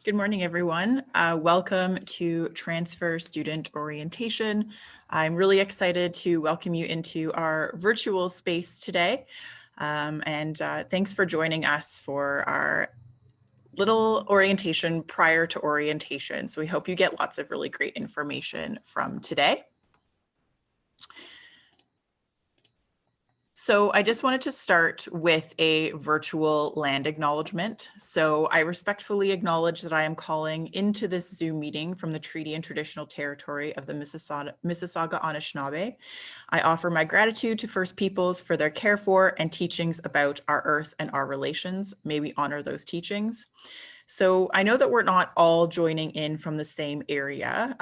Good morning, everyone. Welcome to Transfer Student Orientation. I'm really excited to welcome you into our virtual space today. Thanks for joining us for our little orientation prior to orientation. So we hope you get lots of really great information from today. So I just wanted to start with a virtual land acknowledgement. So I respectfully acknowledge that I am calling into this Zoom meeting from the Treaty and Traditional Territory of the Mississauga Anishinaabe. I offer my gratitude to First Peoples for their care for and teachings about our earth and our relations. May we honor those teachings. So I know that we're not all joining in from the same area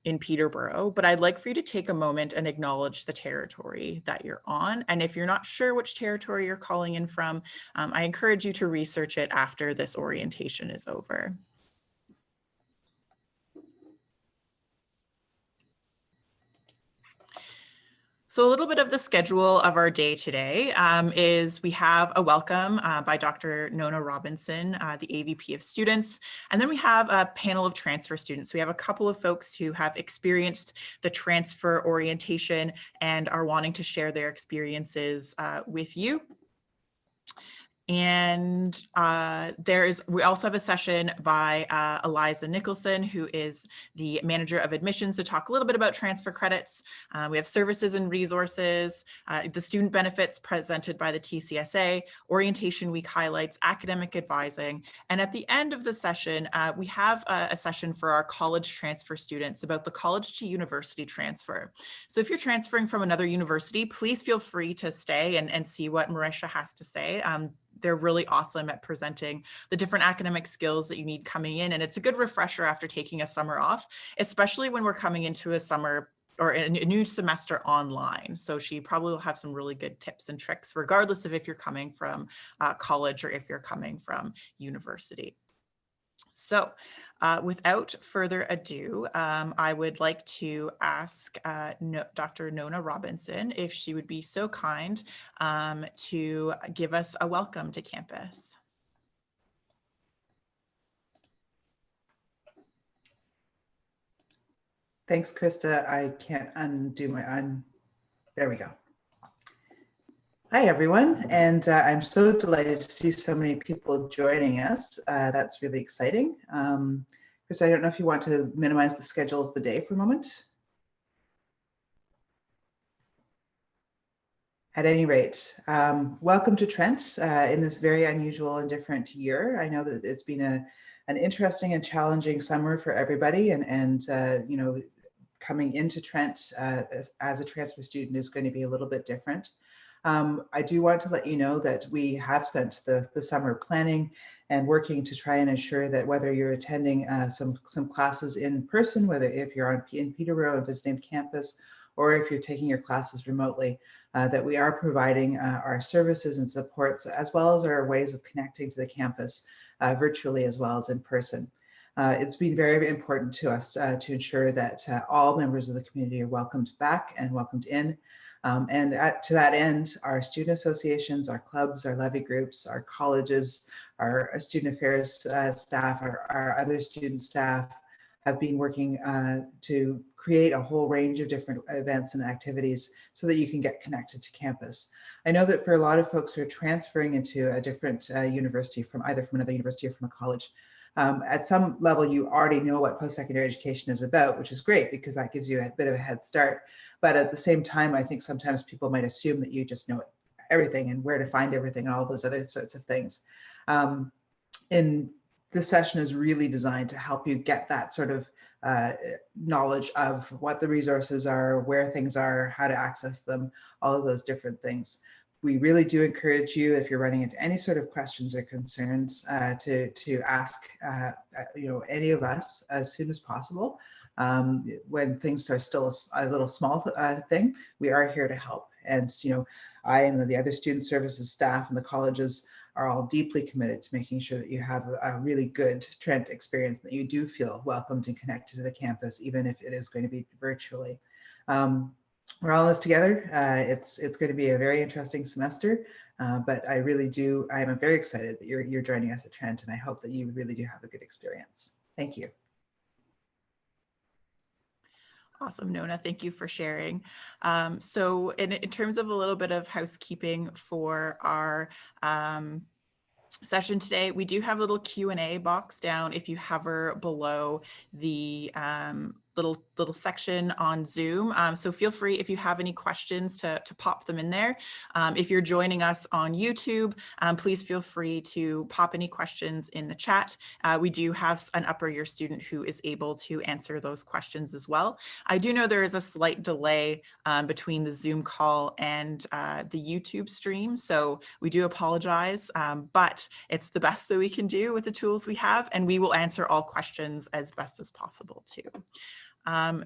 in Peterborough, but I'd like for you to take a moment and acknowledge the territory that you're on. And if you're not sure which territory you're calling in from, I encourage you to research it after this orientation is over. So a little bit of the schedule of our day today is we have a welcome by Dr. Nona Robinson, the AVP of Students, and then we have a panel of transfer students. We have a couple of folks who have experienced the transfer orientation and are wanting to share their experiences with you. And we also have a session by Eliza Nicholson, who is the manager of admissions, to talk a little bit about transfer credits. We have services and resources, the student benefits presented by the TCSA, orientation week highlights, academic advising. And at the end of the session, we have a session for our college transfer students about the college to university transfer. So if you're transferring from another university, please feel free to stay and see what Marisha has to say. They're really awesome at presenting the different academic skills that you need coming in. And it's a good refresher after taking a summer off, especially when we're coming into a summer or a new semester online. So she probably will have some really good tips and tricks, regardless of if you're coming from college or if you're coming from university. So without further ado, I would like to ask Dr. Nona Robinson if she would be so kind to give us a welcome to campus. Thanks, Krista. I can't undo my there we go. Hi, everyone, and I'm so delighted to see so many people joining us. That's really exciting. Krista, I don't know if you want to minimize the schedule of the day for a moment. At any rate, welcome to Trent in this very unusual and different year. I know that it's been an interesting and challenging summer for everybody, and you know, coming into Trent as a transfer student is going to be a little bit different. I do want to let you know that we have spent the summer planning and working to try and ensure that whether you're attending some classes in person, whether if you're in Peterborough and visiting campus, or if you're taking your classes remotely, that we are providing our services and supports, as well as our ways of connecting to the campus virtually as well as in person. It's been very, very important to us to ensure that all members of the community are welcomed back and welcomed in. To that end, our student associations, our clubs, our levy groups, our colleges, our student affairs staff, our other student staff have been working to create a whole range of different events and activities so that you can get connected to campus. I know that for a lot of folks who are transferring into a different university from either from another university or from a college, at some level, you already know what post-secondary education is about, which is great because that gives you a bit of a head start. But at the same time, I think sometimes people might assume that you just know everything and where to find everything and all those other sorts of things. And this session is really designed to help you get that sort of knowledge of what the resources are, where things are, how to access them, all of those different things. We really do encourage you, if you're running into any sort of questions or concerns, to ask you know, any of us as soon as possible. When things are still a little small thing, we are here to help. And you know, I and the other student services staff and the colleges are all deeply committed to making sure that you have a really good Trent experience, that you do feel welcomed and connected to the campus, even if it is going to be virtually. We're all in this together. It's going to be a very interesting semester. But I really do, I'm very excited that you're joining us at Trent, and I hope that you really do have a good experience. Thank you. Awesome, Nona. Thank you for sharing. So in terms of a little bit of housekeeping for our session today, we do have a little Q&A box down if you hover below the little section on Zoom. So feel free, if you have any questions, to pop them in there. If you're joining us on YouTube, please feel free to pop any questions in the chat. We do have an upper year student who is able to answer those questions as well. I do know there is a slight delay between the Zoom call and the YouTube stream, so we do apologize, but it's the best that we can do with the tools we have, and we will answer all questions as best as possible too.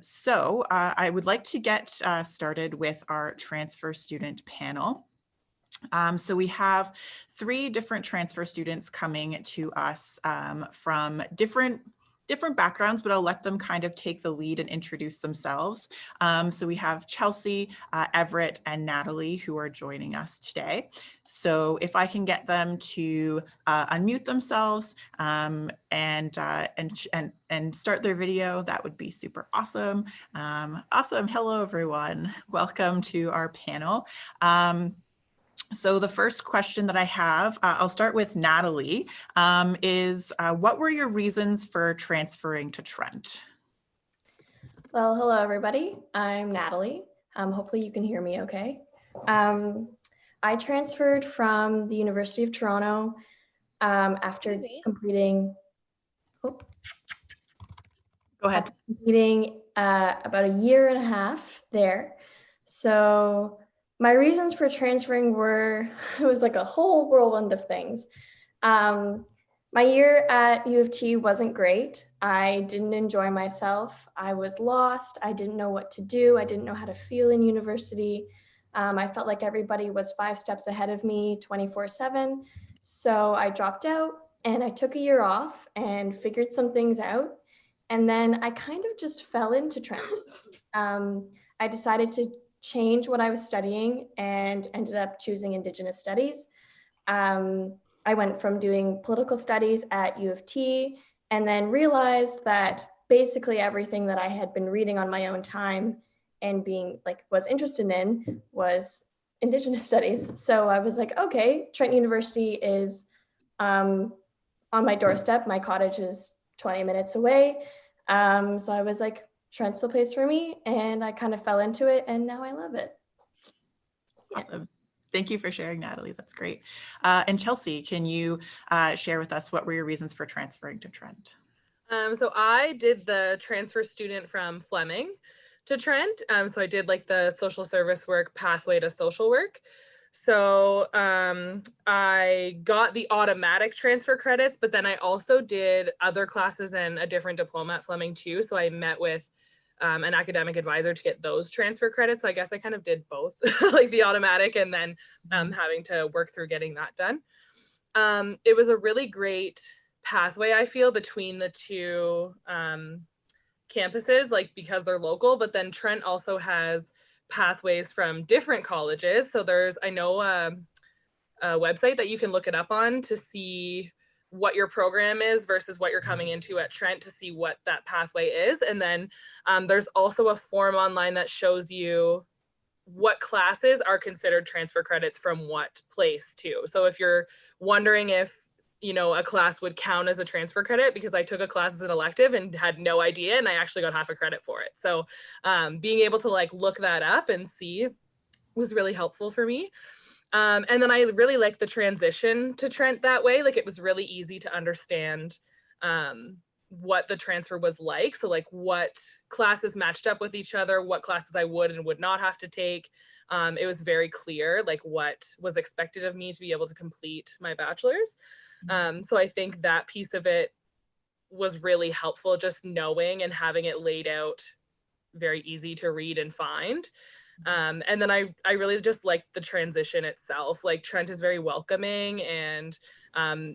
So I would like to get started with our transfer student panel. So we have 3 different transfer students coming to us from different backgrounds, but I'll let them kind of take the lead and introduce themselves. So we have Chelsea, Everett, and Natalie who are joining us today. So if I can get them to unmute themselves and start their video, that would be super awesome. Awesome. Hello, everyone. Welcome to our panel. So the first question that I have, I'll start with Natalie, is what were your reasons for transferring to Trent? Well, hello, everybody. I'm Natalie. Hopefully you can hear me okay. I transferred from the University of Toronto after completing, Go ahead. after completing about a year and a half there. So my reasons for transferring were, it was like a whole whirlwind of things. My year at U of T wasn't great. I didn't enjoy myself. I was lost. I didn't know what to do. I didn't know how to feel in university. I felt like everybody was 5 steps ahead of me 24/7. So I dropped out and I took a year off and figured some things out. And then I kind of just fell into Trent. I decided to change what I was studying and ended up choosing Indigenous Studies. I went from doing political studies at U of T and then realized that basically everything that I had been reading on my own time and was interested in was Indigenous Studies. So I was like, okay, Trent University is on my doorstep. My cottage is 20 minutes away. So I was like, Trent's the place for me, and I kind of fell into it, and now I love it. Awesome. Thank you for sharing, Natalie. That's great. And Chelsea, can you share with us what were your reasons for transferring to Trent? So I did the transfer student from Fleming to Trent. So I did like the social service work pathway to social work. So I got the automatic transfer credits, but then I also did other classes and a different diploma at Fleming too. So I met with an academic advisor to get those transfer credits. So I guess I kind of did both, like the automatic and then having to work through getting that done. It was a really great pathway, I feel, between the 2 campuses, like because they're local, but then Trent also has pathways from different colleges. So there's, I know, a website that you can look it up on to see what your program is versus what you're coming into at Trent to see what that pathway is. And then there's also a form online that shows you what classes are considered transfer credits from what place too. So if you're wondering if, you know, a class would count as a transfer credit, because I took a class as an elective and had no idea, and I actually got half a credit for it. So being able to like look that up and see was really helpful for me. And then I really liked the transition to Trent that way. Like it was really easy to understand what the transfer was like. So like what classes matched up with each other, what classes I would and would not have to take. It was very clear like what was expected of me to be able to complete my bachelor's. So I think that piece of it was really helpful, just knowing and having it laid out very easy to read and find. And then I really just liked the transition itself. Like Trent is very welcoming, and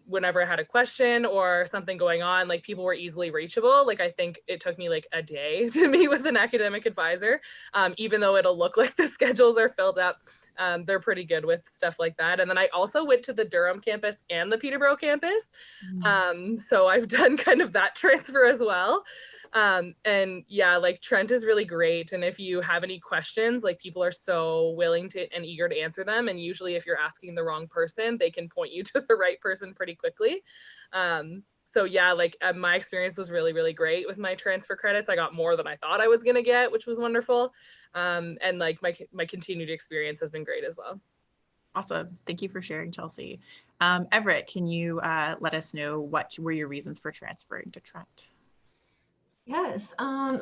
whenever I had a question or something going on, like people were easily reachable. Like I think it took me like a day to meet with an academic advisor, even though it'll look like the schedules are filled up. They're pretty good with stuff like that. And then I also went to the Durham campus and the Peterborough campus. So I've done kind of that transfer as well. And yeah, like Trent is really great. And if you have any questions, like people are so willing to and eager to answer them. And usually if you're asking the wrong person, they can point you to the right person pretty quickly. So yeah, like my experience was really, really great with my transfer credits. I got more than I thought I was going to get, which was wonderful. And like my continued experience has been great as well. Awesome. Thank you for sharing, Chelsea. Everett, can you let us know what were your reasons for transferring to Trent? Yes.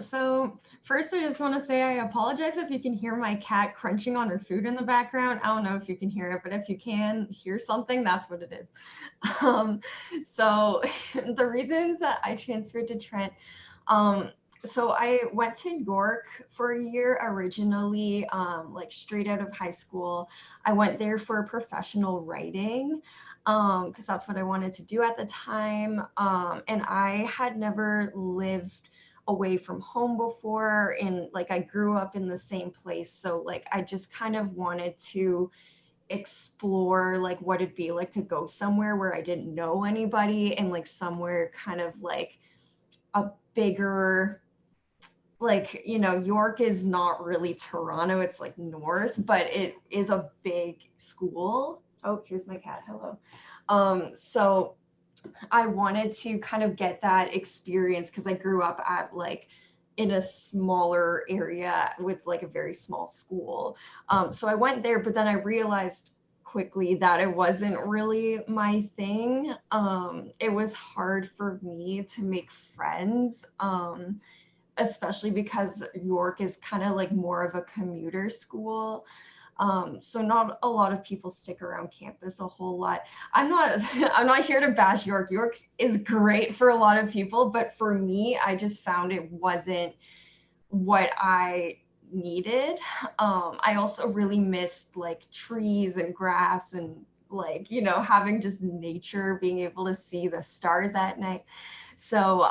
So first, I just want to say I apologize if you can hear my cat crunching on her food in the background. I don't know if you can hear it, but if you can hear something, that's what it is. So the reasons that I transferred to Trent, so I went to York for a year originally, like straight out of high school. I went there for professional writing, because that's what I wanted to do at the time. And I had never lived away from home before, and like I grew up in the same place. So like I just kind of wanted to explore like what it'd be like to go somewhere where I didn't know anybody, and like somewhere kind of like a bigger, like, you know, York is not really Toronto, it's like north, but it is a big school. Oh, here's my cat. Hello. So I wanted to kind of get that experience because I grew up at like in a smaller area with like a very small school. So I went there, but then I realized quickly that it wasn't really my thing. It was hard for me to make friends, especially because York is kind of like more of a commuter school. So not a lot of people stick around campus a whole lot. I'm not here to bash York. York is great for a lot of people, but for me, I just found it wasn't what I needed. I also really missed like trees and grass and like, you know, having just nature, being able to see the stars at night. So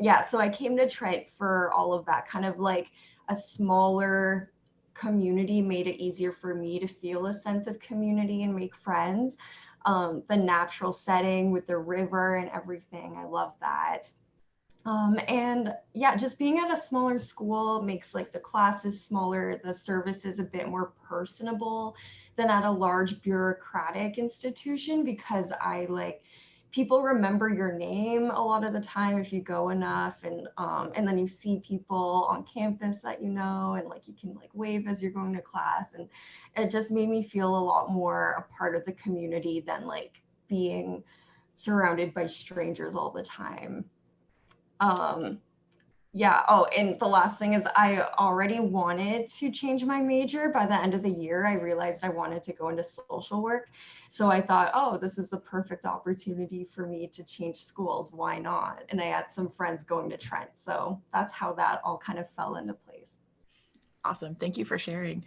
yeah, so I came to Trent for all of that, kind of like a smaller community made it easier for me to feel a sense of community and make friends. The natural setting with the river and everything, I love that. And yeah, just being at a smaller school makes like the classes smaller, the services a bit more personable than at a large bureaucratic institution, because I like people remember your name a lot of the time if you go enough, and then you see people on campus that you know, and like you can like wave as you're going to class, and it just made me feel a lot more a part of the community than like being surrounded by strangers all the time. Yeah. Oh, and the last thing is I already wanted to change my major. By the end of the year, I realized I wanted to go into social work. So I thought, oh, this is the perfect opportunity for me to change schools. Why not? And I had some friends going to Trent. So that's how that all kind of fell into place. Awesome. Thank you for sharing.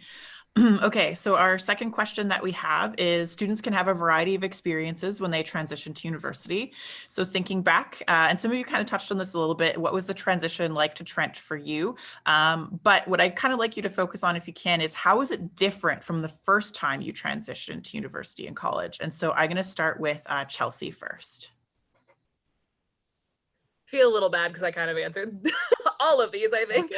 Okay, so our second question that we have is students can have a variety of experiences when they transition to university. So thinking back, and some of you kind of touched on this a little bit, what was the transition like to Trent for you? But what I'd kind of like you to focus on, if you can, is how is it different from the first time you transitioned to university and college? And so I'm going to start with Chelsea first. Feel a little bad because I kind of answered all of these, I think.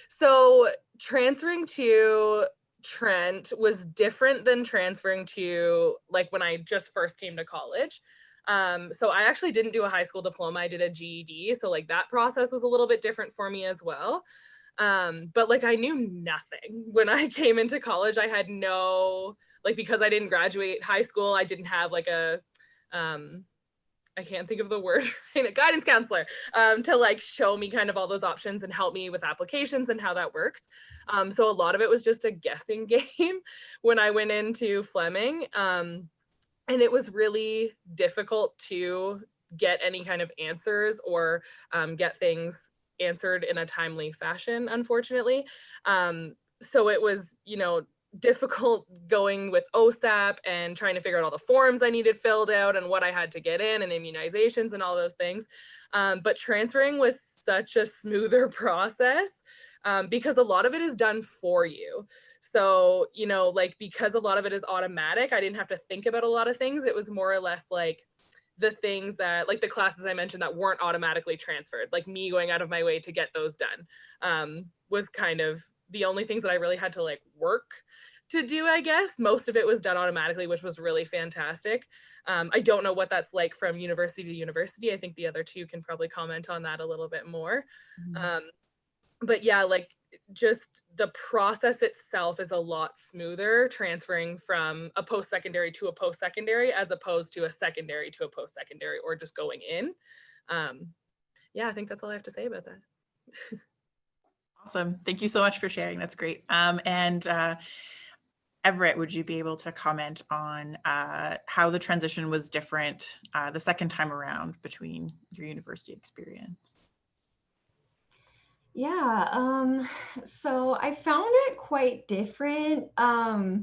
So transferring to Trent was different than transferring to like when I just first came to college. So I actually didn't do a high school diploma. I did a GED. So like that process was a little bit different for me as well. But like I knew nothing when I came into college. I had no, like, because I didn't graduate high school, I didn't have like a, I can't think of the word, a guidance counselor to like show me kind of all those options and help me with applications and how that works. So a lot of it was just a guessing game when I went into Fleming. And it was really difficult to get any kind of answers or get things answered in a timely fashion, unfortunately. So it was, you know, difficult going with OSAP and trying to figure out all the forms I needed filled out and what I had to get in and immunizations and all those things. But transferring was such a smoother process because a lot of it is done for you. So, you know, like, because a lot of it is automatic, I didn't have to think about a lot of things. It was more or less like the things that, like the classes I mentioned that weren't automatically transferred, like me going out of my way to get those done, was kind of the only things that I really had to like work to do, I guess. Most of it was done automatically, which was really fantastic. I don't know what that's like from university to university. I think the other two can probably comment on that a little bit more. But yeah, like, just the process itself is a lot smoother transferring from a post-secondary to a post-secondary as opposed to a secondary to a post-secondary, or just going in. Yeah, I think that's all I have to say about that. Awesome. Thank you so much for sharing. That's great. Everett, would you be able to comment on how the transition was different the second time around between your university experience? Yeah, so I found it quite different. I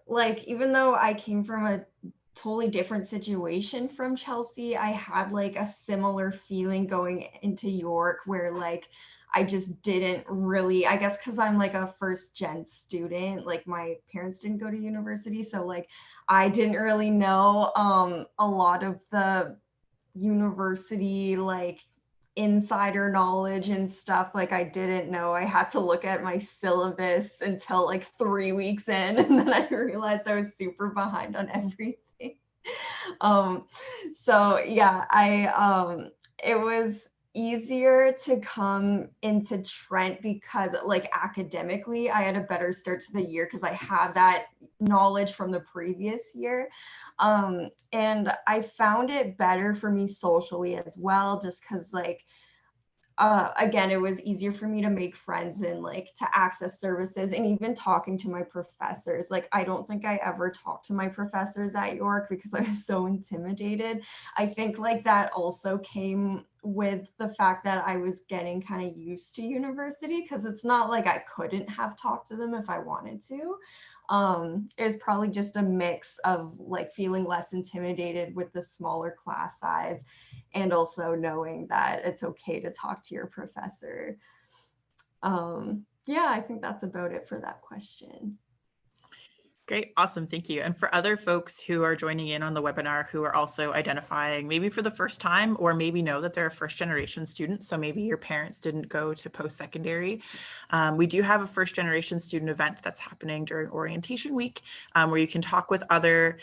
like, even though I came from a totally different situation from Chelsea, I had like a similar feeling going into York where like I just didn't really, I guess because I'm like a first gen student, like my parents didn't go to university, so like I didn't really know a lot of the university like insider knowledge and stuff. Like I didn't know. I had to look at my syllabus until like 3 weeks in, and then I realized I was super behind on everything. So yeah, it was easier to come into Trent because like academically I had a better start to the year because I had that knowledge from the previous year. And I found it better for me socially as well, just because like again, it was easier for me to make friends and like to access services, and even talking to my professors. Like, I don't think I ever talked to my professors at York because I was so intimidated. I think like that also came with the fact that I was getting kind of used to university, because it's not like I couldn't have talked to them if I wanted to. It was probably just a mix of like feeling less intimidated with the smaller class size, and also knowing that it's okay to talk to your professor. Yeah, I think that's about it for that question. Great. Awesome. Thank you. And for other folks who are joining in on the webinar who are also identifying maybe for the first time, or maybe know that they're a first generation student, so maybe your parents didn't go to post-secondary, we do have a first generation student event that's happening during orientation week, where you can talk with other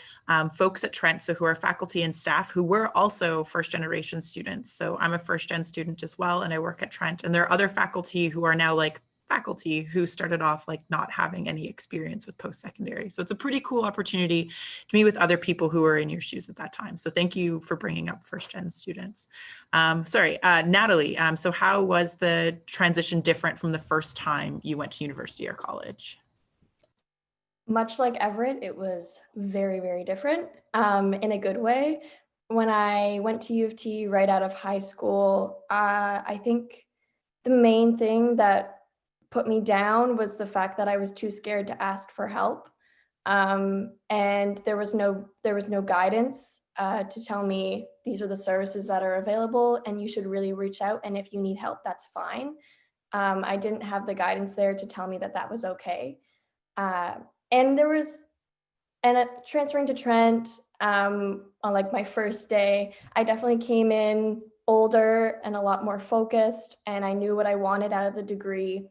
folks at Trent, so who are faculty and staff who were also first generation students. So I'm a first gen student as well, and I work at Trent, and there are other faculty who are now like faculty who started off like not having any experience with post-secondary. So it's a pretty cool opportunity to meet with other people who were in your shoes at that time. So thank you for bringing up first gen students. Natalie, so how was the transition different from the first time you went to university or college? Much like Everett, it was very, very different in a good way. When I went to U of T right out of high school, I think the main thing that put me down was the fact that I was too scared to ask for help. And there was no guidance to tell me these are the services that are available and you should really reach out. And if you need help, that's fine. I didn't have the guidance there to tell me that that was okay. And transferring to Trent on like my first day, I definitely came in older and a lot more focused, and I knew what I wanted out of the degree.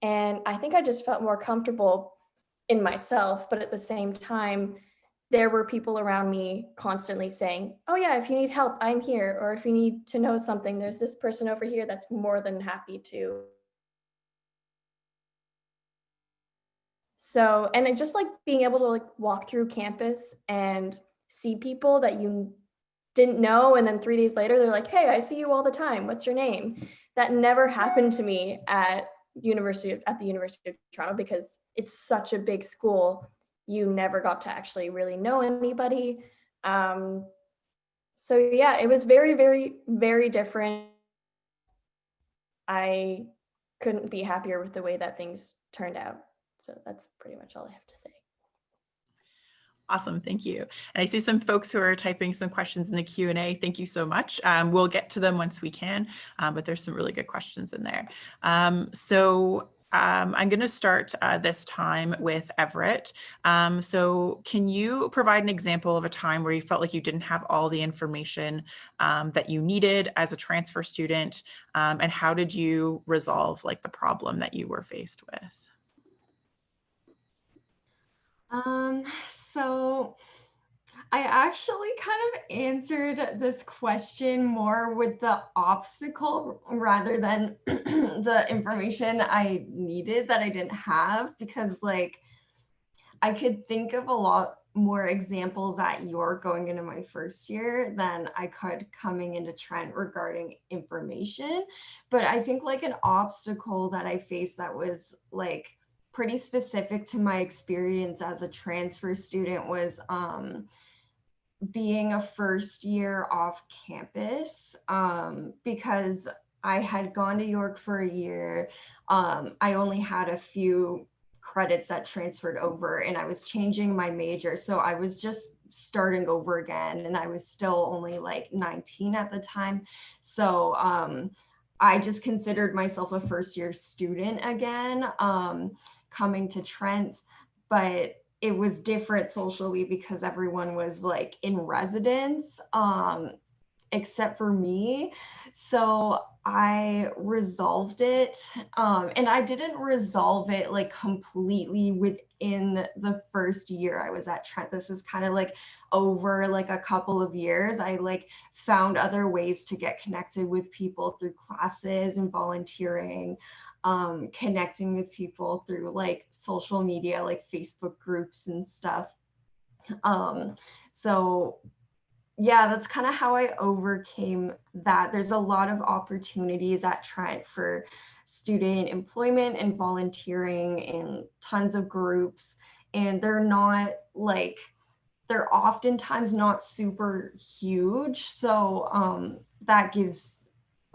And I think I just felt more comfortable in myself, but at the same time, there were people around me constantly saying, oh yeah, if you need help, I'm here. Or if you need to know something, there's this person over here that's more than happy to. So, and it just like being able to like walk through campus and see people that you didn't know, and then 3 days later, they're like, hey, I see you all the time. What's your name? That never happened to me at the University of Toronto, because it's such a big school. You never got to actually really know anybody. So yeah, it was very, very, very different. I couldn't be happier with the way that things turned out. So that's pretty much all I have to say. Awesome, thank you. And I see some folks who are typing some questions in the Q&A. Thank you so much. We'll get to them once we can, but there's some really good questions in there. I'm going to start this time with Everett. So can you provide an example of a time where you felt like you didn't have all the information that you needed as a transfer student, and how did you resolve like the problem that you were faced with? So I actually kind of answered this question more with the obstacle rather than the information I needed that I didn't have, because like I could think of a lot more examples at York going into my first year than I could coming into Trent regarding information. But I think like an obstacle that I faced that was like pretty specific to my experience as a transfer student was being a first year off campus, because I had gone to York for a year. I only had a few credits that transferred over and I was changing my major. So I was just starting over again and I was still only like 19 at the time. So I just considered myself a first year student again, coming to Trent, but it was different socially because everyone was like in residence, except for me. So I resolved it, and I didn't resolve it like completely within the first year I was at Trent. This is kind of like over like a couple of years. I like found other ways to get connected with people through classes and volunteering, connecting with people through like social media, like Facebook groups and stuff. So yeah, that's kind of how I overcame that. There's a lot of opportunities at Trent for student employment and volunteering and tons of groups. And they're oftentimes not super huge. So that gives,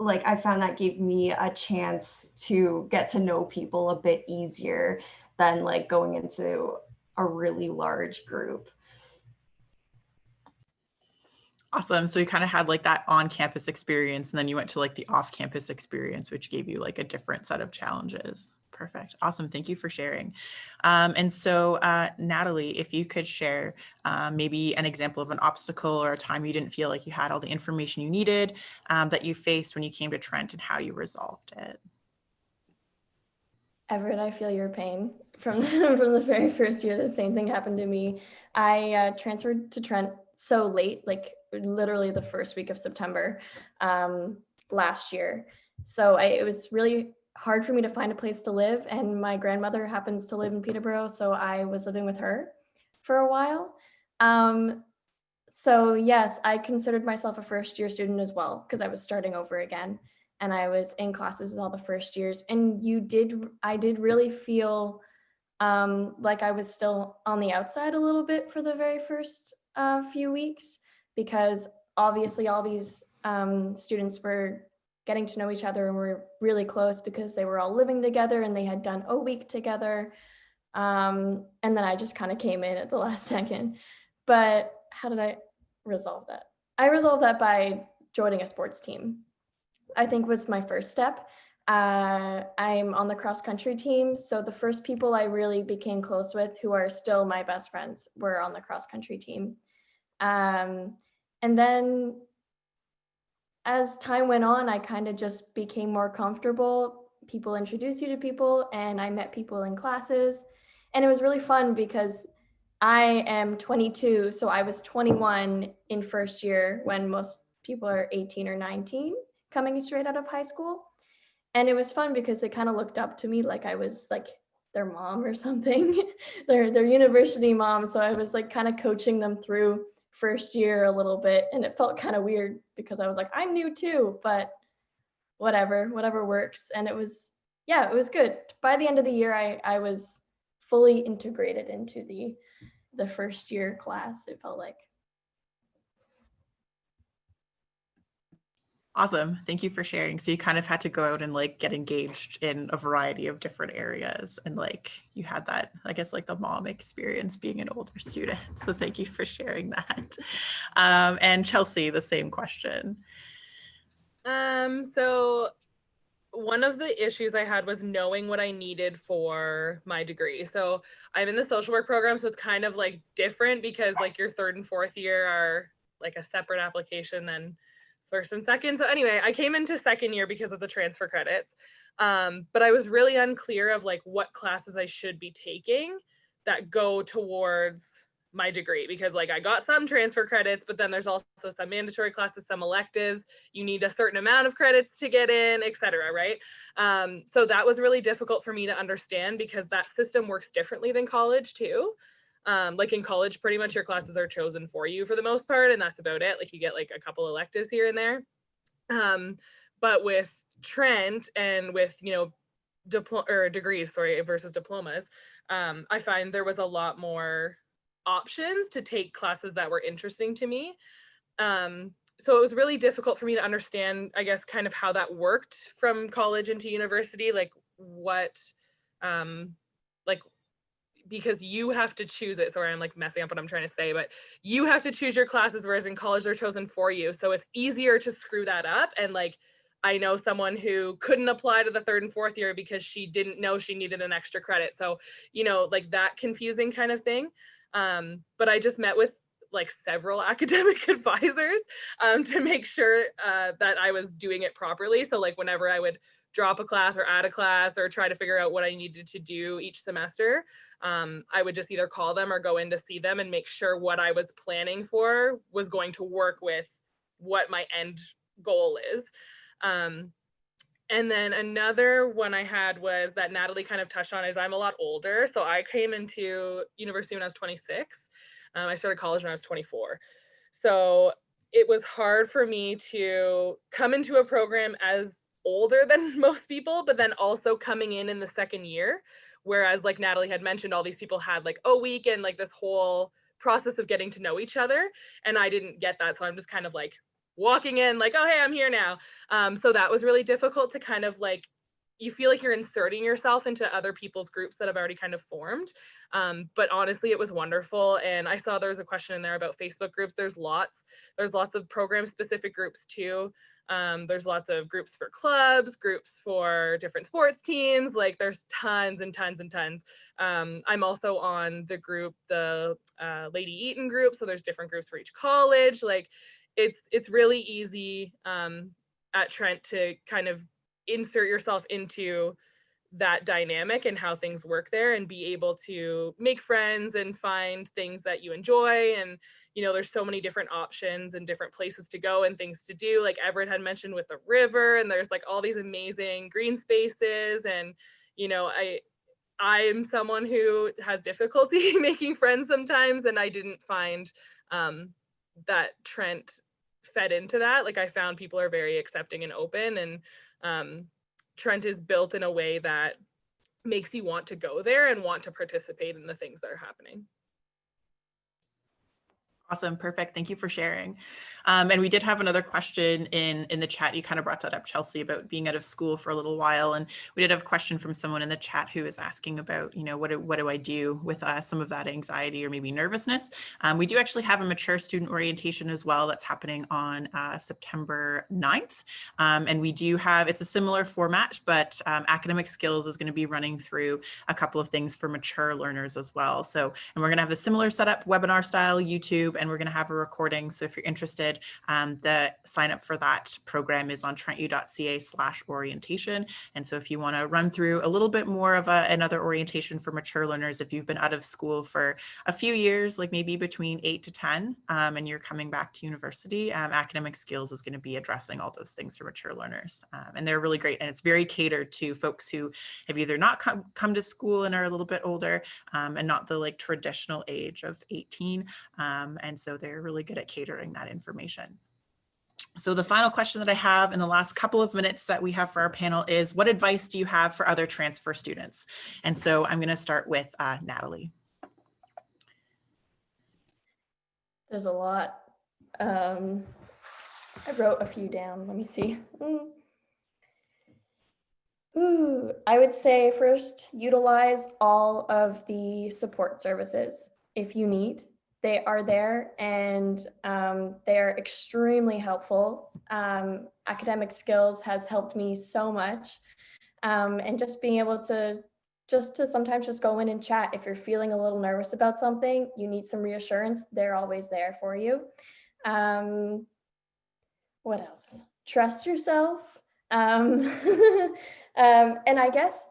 like, I found that gave me a chance to get to know people a bit easier than like going into a really large group. Awesome. So you kind of had like that on-campus experience, and then you went to like the off-campus experience, which gave you like a different set of challenges. Perfect. Awesome. Thank you for sharing. And so Natalie, if you could share maybe an example of an obstacle or a time you didn't feel like you had all the information you needed that you faced when you came to Trent and how you resolved it. Everett, I feel your pain from the very first year. The same thing happened to me. I transferred to Trent so late, like literally the first week of September last year. So it was really hard for me to find a place to live, and my grandmother happens to live in Peterborough, so I was living with her for a while. So yes, I considered myself a first year student as well because I was starting over again. And I was in classes with all the first years, and I did really feel like I was still on the outside a little bit for the very first few weeks, because obviously all these students were getting to know each other and were really close because they were all living together and they had done a week together. And then I just kind of came in at the last second. But how did I resolve that? I resolved that by joining a sports team. I think was my first step. I'm on the cross country team. So the first people I really became close with, who are still my best friends, were on the cross country team. And then as time went on, I kind of just became more comfortable. People introduce you to people, and I met people in classes. And it was really fun because I am 22, so I was 21 in first year when most people are 18 or 19 coming straight out of high school. And it was fun because they kind of looked up to me like I was like their mom or something, their university mom. So I was like kind of coaching them through first year a little bit, and it felt kind of weird because I was like, I'm new too, but whatever works. And it was good. By the end of the year, I was fully integrated into the first year class, it felt like. Awesome. Thank you for sharing. So you kind of had to go out and like get engaged in a variety of different areas, and like you had that, I guess, like the mom experience being an older student. So thank you for sharing that. And Chelsea, the same question. So one of the issues I had was knowing what I needed for my degree. So I'm in the social work program, so it's kind of like different because like your third and fourth year are like a separate application than first and second. So anyway, I came into second year because of the transfer credits. But I was really unclear of like what classes I should be taking that go towards my degree, because like I got some transfer credits, but then there's also some mandatory classes, some electives. You need a certain amount of credits to get in, etc. Right? So that was really difficult for me to understand because that system works differently than college too. Like in college, pretty much your classes are chosen for you for the most part, and that's about it. Like you get like a couple electives here and there. But with Trent and with, you know, degrees, sorry, versus diplomas, I find there was a lot more options to take classes that were interesting to me. So it was really difficult for me to understand, I guess, kind of how that worked from college into university, like what, like, because you have to choose it. Sorry, I'm like messing up what I'm trying to say, but you have to choose your classes, whereas in college they're chosen for you. So it's easier to screw that up. And like, I know someone who couldn't apply to the third and fourth year because she didn't know she needed an extra credit. So, you know, like that confusing kind of thing. But I just met with like several academic advisors to make sure that I was doing it properly. So like whenever I would drop a class or add a class or try to figure out what I needed to do each semester, I would just either call them or go in to see them and make sure what I was planning for was going to work with what my end goal is. And then another one I had was that Natalie kind of touched on is I'm a lot older. So I came into university when I was 26. I started college when I was 24. So it was hard for me to come into a program as older than most people, but then also coming in the second year. Whereas like Natalie had mentioned, all these people had like a week and like this whole process of getting to know each other. And I didn't get that. So I'm just kind of like walking in like, oh, hey, I'm here now. So that was really difficult to kind of like, you feel like you're inserting yourself into other people's groups that have already kind of formed. But honestly, it was wonderful. And I saw there was a question in there about Facebook groups. There's lots of program specific groups too. There's lots of groups for clubs, groups for different sports teams. Like there's tons and tons and tons. I'm also on the group, the Lady Eaton group. So there's different groups for each college. Like it's really easy at Trent to kind of insert yourself into that dynamic and how things work there and be able to make friends and find things that you enjoy. And, you know, there's so many different options and different places to go and things to do. Like Everett had mentioned with the river, and there's like all these amazing green spaces. And, you know, I'm someone who has difficulty making friends sometimes, and I didn't find that Trent fed into that. Like I found people are very accepting and open, and Trent is built in a way that makes you want to go there and want to participate in the things that are happening. Awesome. Perfect. Thank you for sharing. And we did have another question in the chat. You kind of brought that up, Chelsea, about being out of school for a little while. And we did have a question from someone in the chat who is asking about, you know, what do I do with some of that anxiety or maybe nervousness? We do actually have a mature student orientation as well that's happening on September 9th. And we do have, it's a similar format, but academic skills is going to be running through a couple of things for mature learners as well. So, and we're going to have the similar setup, webinar style, YouTube, and we're going to have a recording. So if you're interested, the sign up for that program is on trentu.ca/orientation. And so if you want to run through a little bit more of another orientation for mature learners, if you've been out of school for a few years, like maybe between 8 to 10, and you're coming back to university, academic skills is going to be addressing all those things for mature learners. And they're really great. And it's very catered to folks who have either not come to school and are a little bit older, and not the like traditional age of 18. And so they're really good at catering that information. So the final question that I have in the last couple of minutes that we have for our panel is, what advice do you have for other transfer students? And so I'm going to start with Natalie. There's a lot. I wrote a few down. Let me see. Ooh, I would say first, utilize all of the support services if you need. They are there and they are extremely helpful. Academic skills has helped me so much. And just being able to sometimes just go in and chat. If you're feeling a little nervous about something, you need some reassurance, they're always there for you. What else? Trust yourself. And I guess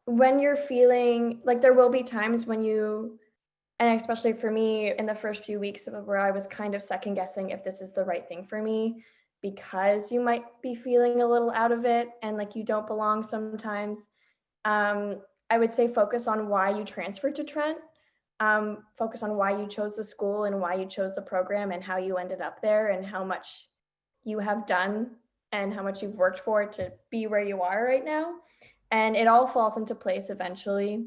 when you're feeling like, there will be times when you, and especially for me in the first few weeks of where I was kind of second guessing if this is the right thing for me, because you might be feeling a little out of it and like you don't belong sometimes. I would say focus on why you transferred to Trent. Focus on why you chose the school and why you chose the program and how you ended up there and how much you have done and how much you've worked for to be where you are right now. And it all falls into place eventually.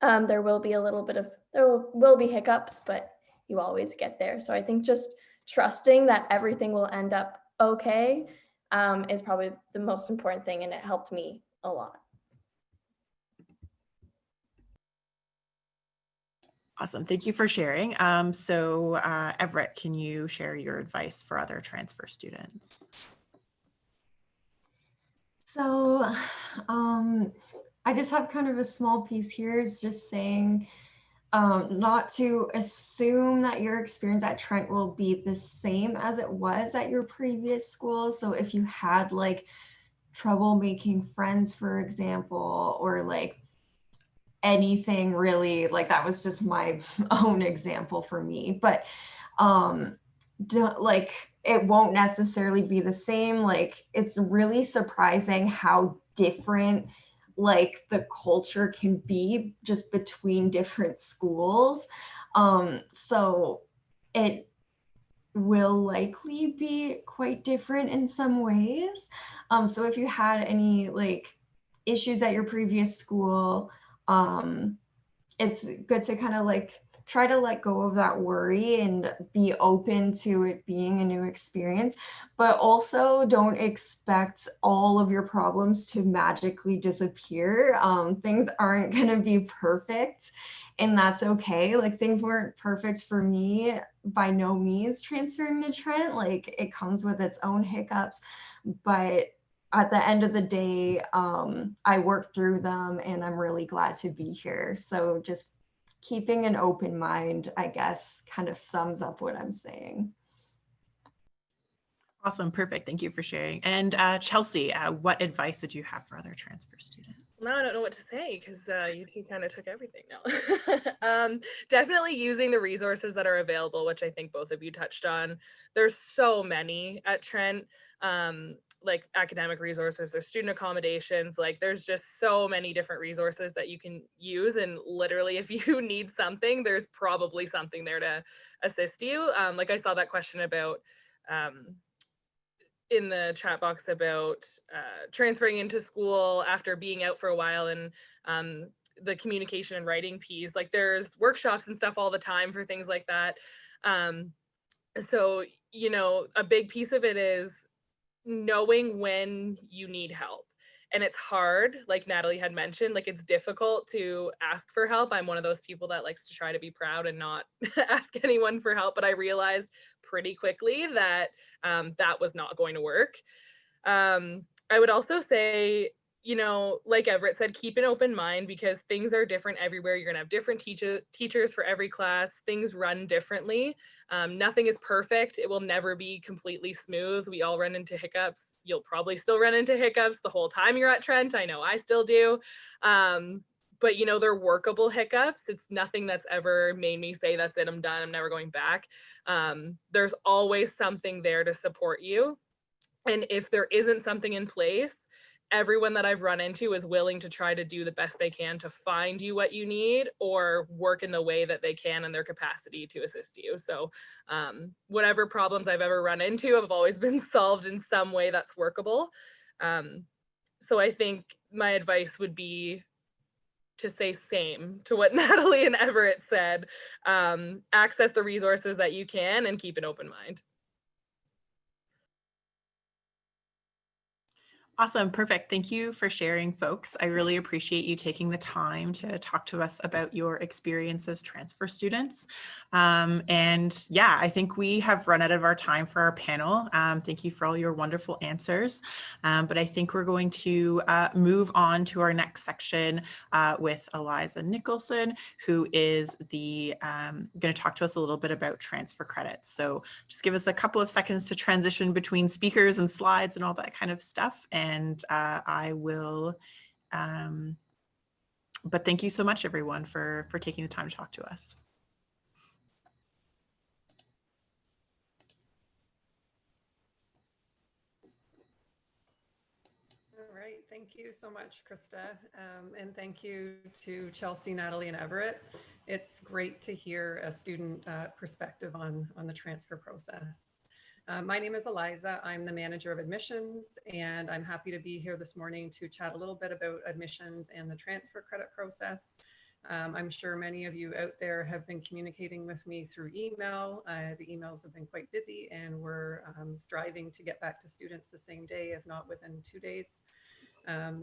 There will be hiccups, but you always get there. So I think just trusting that everything will end up okay is probably the most important thing, and it helped me a lot. Awesome. Thank you for sharing. So Everett, can you share your advice for other transfer students? So I just have kind of a small piece here. It's just saying not to assume that your experience at Trent will be the same as it was at your previous school. So if you had like trouble making friends, for example, or like anything really, like that was just my own example for me, but like it won't necessarily be the same. Like it's really surprising how different like the culture can be just between different schools. So it will likely be quite different in some ways. So if you had any like issues at your previous school, it's good to kind of like try to let go of that worry and be open to it being a new experience, but also don't expect all of your problems to magically disappear. Things aren't going to be perfect, and that's okay. Like things weren't perfect for me by no means transferring to Trent. Like it comes with its own hiccups, but at the end of the day, I worked through them and I'm really glad to be here. So just keeping an open mind, I guess, kind of sums up what I'm saying. Awesome. Perfect. Thank you for sharing. And Chelsea, what advice would you have for other transfer students? Now I don't know what to say because you two kind of took everything now. Definitely using the resources that are available, which I think both of you touched on. There's so many at Trent, like academic resources, there's student accommodations, like there's just so many different resources that you can use. And literally if you need something, there's probably something there to assist you. Like I saw that question about in the chat box about transferring into school after being out for a while, and the communication and writing piece. Like there's workshops and stuff all the time for things like that. So, you know, a big piece of it is knowing when you need help. And it's hard, like Natalie had mentioned, like it's difficult to ask for help. I'm one of those people that likes to try to be proud and not ask anyone for help, but I realized pretty quickly that that was not going to work. I would also say, you know, like Everett said, keep an open mind because things are different everywhere. You're gonna have different teachers for every class. Things run differently. Nothing is perfect. It will never be completely smooth. We all run into hiccups. You'll probably still run into hiccups the whole time you're at Trent. I know I still do. But you know, they're workable hiccups. It's nothing that's ever made me say, that's it, I'm done, I'm never going back. There's always something there to support you. And if there isn't something in place, everyone that I've run into is willing to try to do the best they can to find you what you need or work in the way that they can in their capacity to assist you. So whatever problems I've ever run into have always been solved in some way that's workable. So I think my advice would be to say same to what Natalie and Everett said. Access the resources that you can and keep an open mind. Awesome. Perfect. Thank you for sharing, folks. I really appreciate you taking the time to talk to us about your experience as transfer students. And yeah, I think we have run out of our time for our panel. Thank you for all your wonderful answers. But I think we're going to move on to our next section with Eliza Nicholson, who is going to talk to us a little bit about transfer credits. So just give us a couple of seconds to transition between speakers and slides and all that kind of stuff. And I will, but thank you so much, everyone, for taking the time to talk to us. All right, thank you so much, Krista. And thank you to Chelsea, Natalie, and Everett. It's great to hear a student perspective on the transfer process. My name is Eliza. I'm the manager of admissions, and I'm happy to be here this morning to chat a little bit about admissions and the transfer credit process. I'm sure many of you out there have been communicating with me through email. The emails have been quite busy, and we're striving to get back to students the same day, if not within 2 days.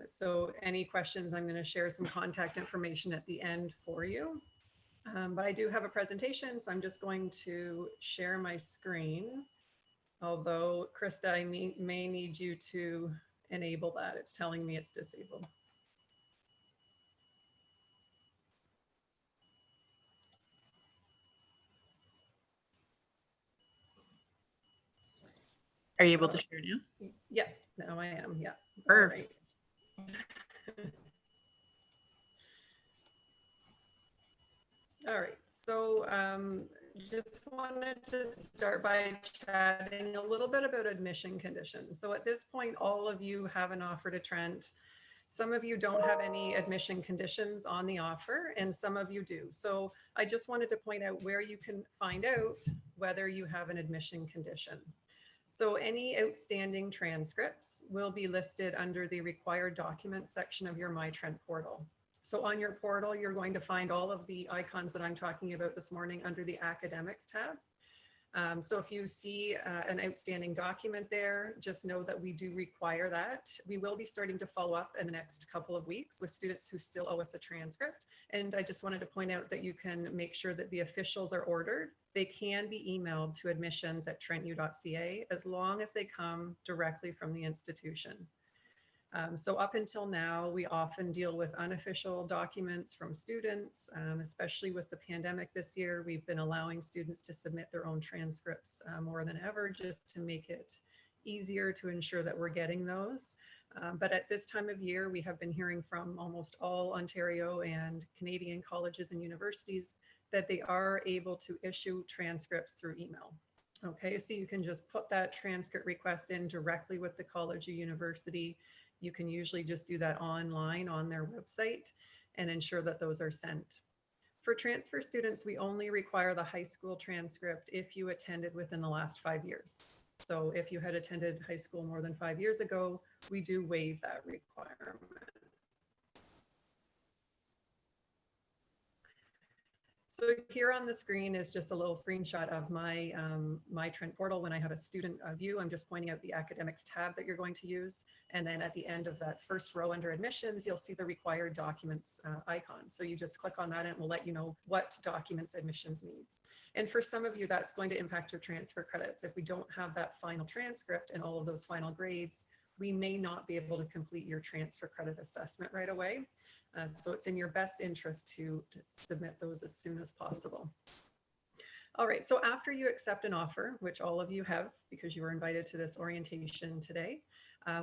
So any questions, I'm going to share some contact information at the end for you. But I do have a presentation, so I'm just going to share my screen. Although, Krista, I may need you to enable that. It's telling me it's disabled. Are you able to share now? Yeah, now I am. Yeah. Perfect. All right. All right. So just wanted to start by chatting a little bit about admission conditions. So at this point, all of you have an offer to Trent. Some of you don't have any admission conditions on the offer, and some of you do. So I just wanted to point out where you can find out whether you have an admission condition. So any outstanding transcripts will be listed under the required documents section of your MyTrent portal. So on your portal, you're going to find all of the icons that I'm talking about this morning under the academics tab. So if you see an outstanding document there, just know that we do require that. We will be starting to follow up in the next couple of weeks with students who still owe us a transcript. And I just wanted to point out that you can make sure that the officials are ordered. They can be emailed to admissions@trentu.ca as long as they come directly from the institution. So up until now, we often deal with unofficial documents from students, especially with the pandemic this year. We've been allowing students to submit their own transcripts more than ever, just to make it easier to ensure that we're getting those. But at this time of year, we have been hearing from almost all Ontario and Canadian colleges and universities that they are able to issue transcripts through email. Okay, so you can just put that transcript request in directly with the college or university. You can usually just do that online on their website and ensure that those are sent. For transfer students, we only require the high school transcript if you attended within the last 5 years. So if you had attended high school more than 5 years ago, we do waive that requirement. So here on the screen is just a little screenshot of my MyTrent portal. When I have a student view, I'm just pointing out the academics tab that you're going to use. And then at the end of that first row under admissions, you'll see the required documents icon. So you just click on that and it will let you know what documents admissions needs. And for some of you, that's going to impact your transfer credits. If we don't have that final transcript and all of those final grades, we may not be able to complete your transfer credit assessment right away. So it's in your best interest to submit those as soon as possible. All right, so after you accept an offer, which all of you have because you were invited to this orientation today,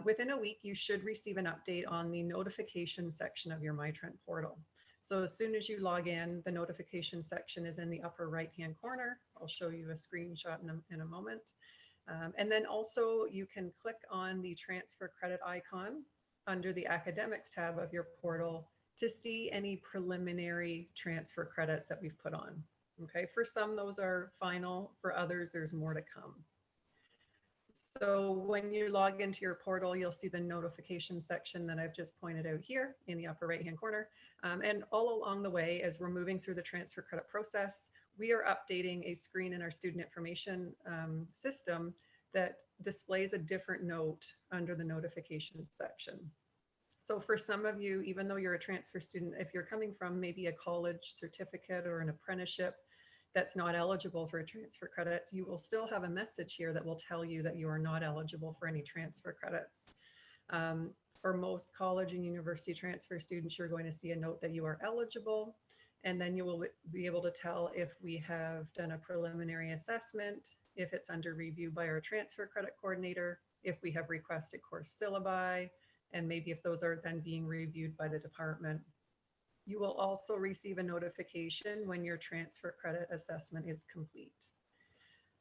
within a week, you should receive an update on the notification section of your MyTrent portal. So as soon as you log in, the notification section is in the upper right-hand corner. I'll show you a screenshot in a moment. And then also you can click on the transfer credit icon under the academics tab of your portal to see any preliminary transfer credits that we've put on. Okay, for some, those are final. For others, there's more to come. So when you log into your portal, you'll see the notification section that I've just pointed out here in the upper right-hand corner. And all along the way, as we're moving through the transfer credit process, we are updating a screen in our student information system that displays a different note under the notification section. So for some of you, even though you're a transfer student, if you're coming from maybe a college certificate or an apprenticeship that's not eligible for transfer credits, you will still have a message here that will tell you that you are not eligible for any transfer credits. For most college and university transfer students, you're going to see a note that you are eligible, and then you will be able to tell if we have done a preliminary assessment, if it's under review by our transfer credit coordinator, if we have requested course syllabi, and maybe if those are then being reviewed by the department. You will also receive a notification when your transfer credit assessment is complete.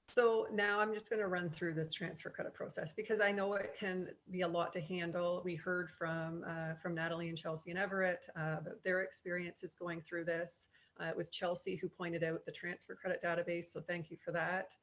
So now I'm just going to run through this transfer credit process because I know it can be a lot to handle. We heard from Natalie and Chelsea and Everett about their experiences going through this. It was Chelsea who pointed out the transfer credit database, so thank you for that.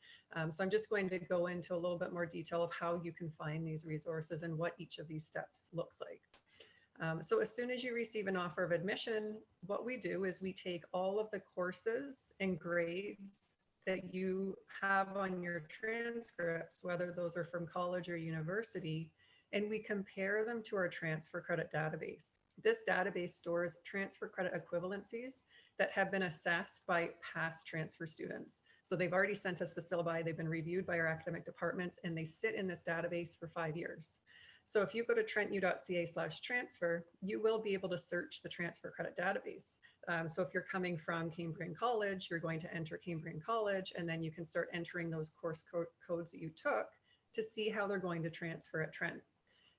So I'm just going to go into a little bit more detail of how you can find these resources and what each of these steps looks like. So as soon as you receive an offer of admission, what we do is we take all of the courses and grades that you have on your transcripts, whether those are from college or university, and we compare them to our transfer credit database. This database stores transfer credit equivalencies that have been assessed by past transfer students. So they've already sent us the syllabi, they've been reviewed by our academic departments, and they sit in this database for 5 years. So if you go to trentu.ca/transfer, you will be able to search the transfer credit database. So if you're coming from Cambrian College, you're going to enter Cambrian College, and then you can start entering those course codes that you took to see how they're going to transfer at Trent.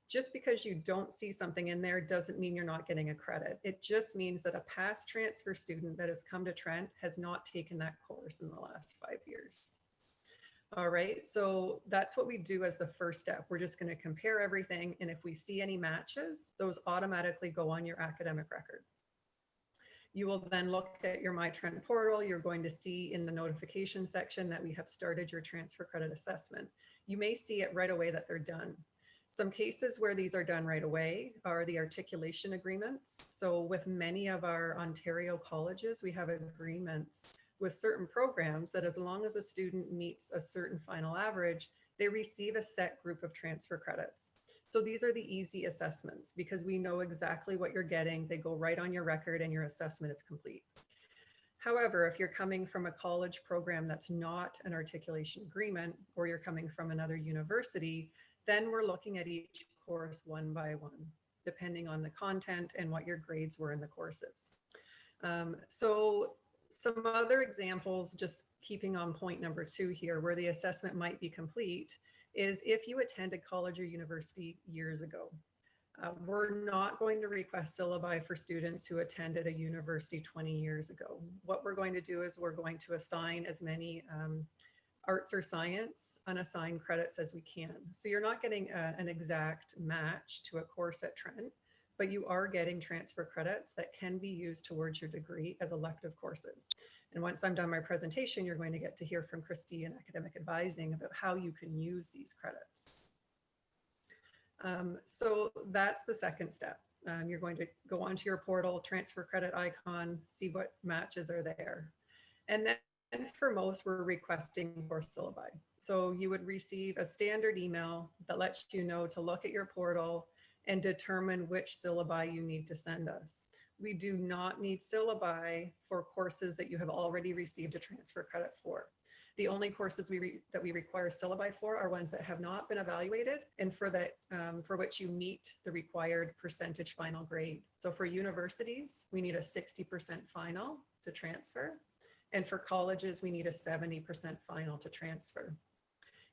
Just because you don't see something in there doesn't mean you're not getting a credit. It just means that a past transfer student that has come to Trent has not taken that course in the last 5 years. All right, so that's what we do as the first step. We're just going to compare everything, and if we see any matches, those automatically go on your academic record. You will then look at your My Trent portal. You're going to see in the notification section that we have started your transfer credit assessment. You may see it right away that they're done. Some cases where these are done right away are the articulation agreements. So with many of our Ontario colleges, we have agreements with certain programs that as long as a student meets a certain final average, they receive a set group of transfer credits. So these are the easy assessments because we know exactly what you're getting. They go right on your record and your assessment is complete. However, if you're coming from a college program that's not an articulation agreement, or you're coming from another university, then we're looking at each course one by one, depending on the content and what your grades were in the courses. So some other examples, just keeping on point number 2 here, where the assessment might be complete, is if you attended college or university years ago. We're not going to request syllabi for students who attended a university 20 years ago. What we're going to do is we're going to assign as many arts or science unassigned credits as we can. So you're not getting an exact match to a course at Trent, but you are getting transfer credits that can be used towards your degree as elective courses. And once I'm done my presentation, you're going to get to hear from Christy in academic advising about how you can use these credits. So that's the second step. You're going to go onto your portal, transfer credit icon, see what matches are there. And then for most, we're requesting course syllabi. So you would receive a standard email that lets you know to look at your portal and determine which syllabi you need to send us. We do not need syllabi for courses that you have already received a transfer credit for. The only courses that we require syllabi for are ones that have not been evaluated and for which you meet the required percentage final grade. So for universities, we need a 60% final to transfer. And for colleges, we need a 70% final to transfer.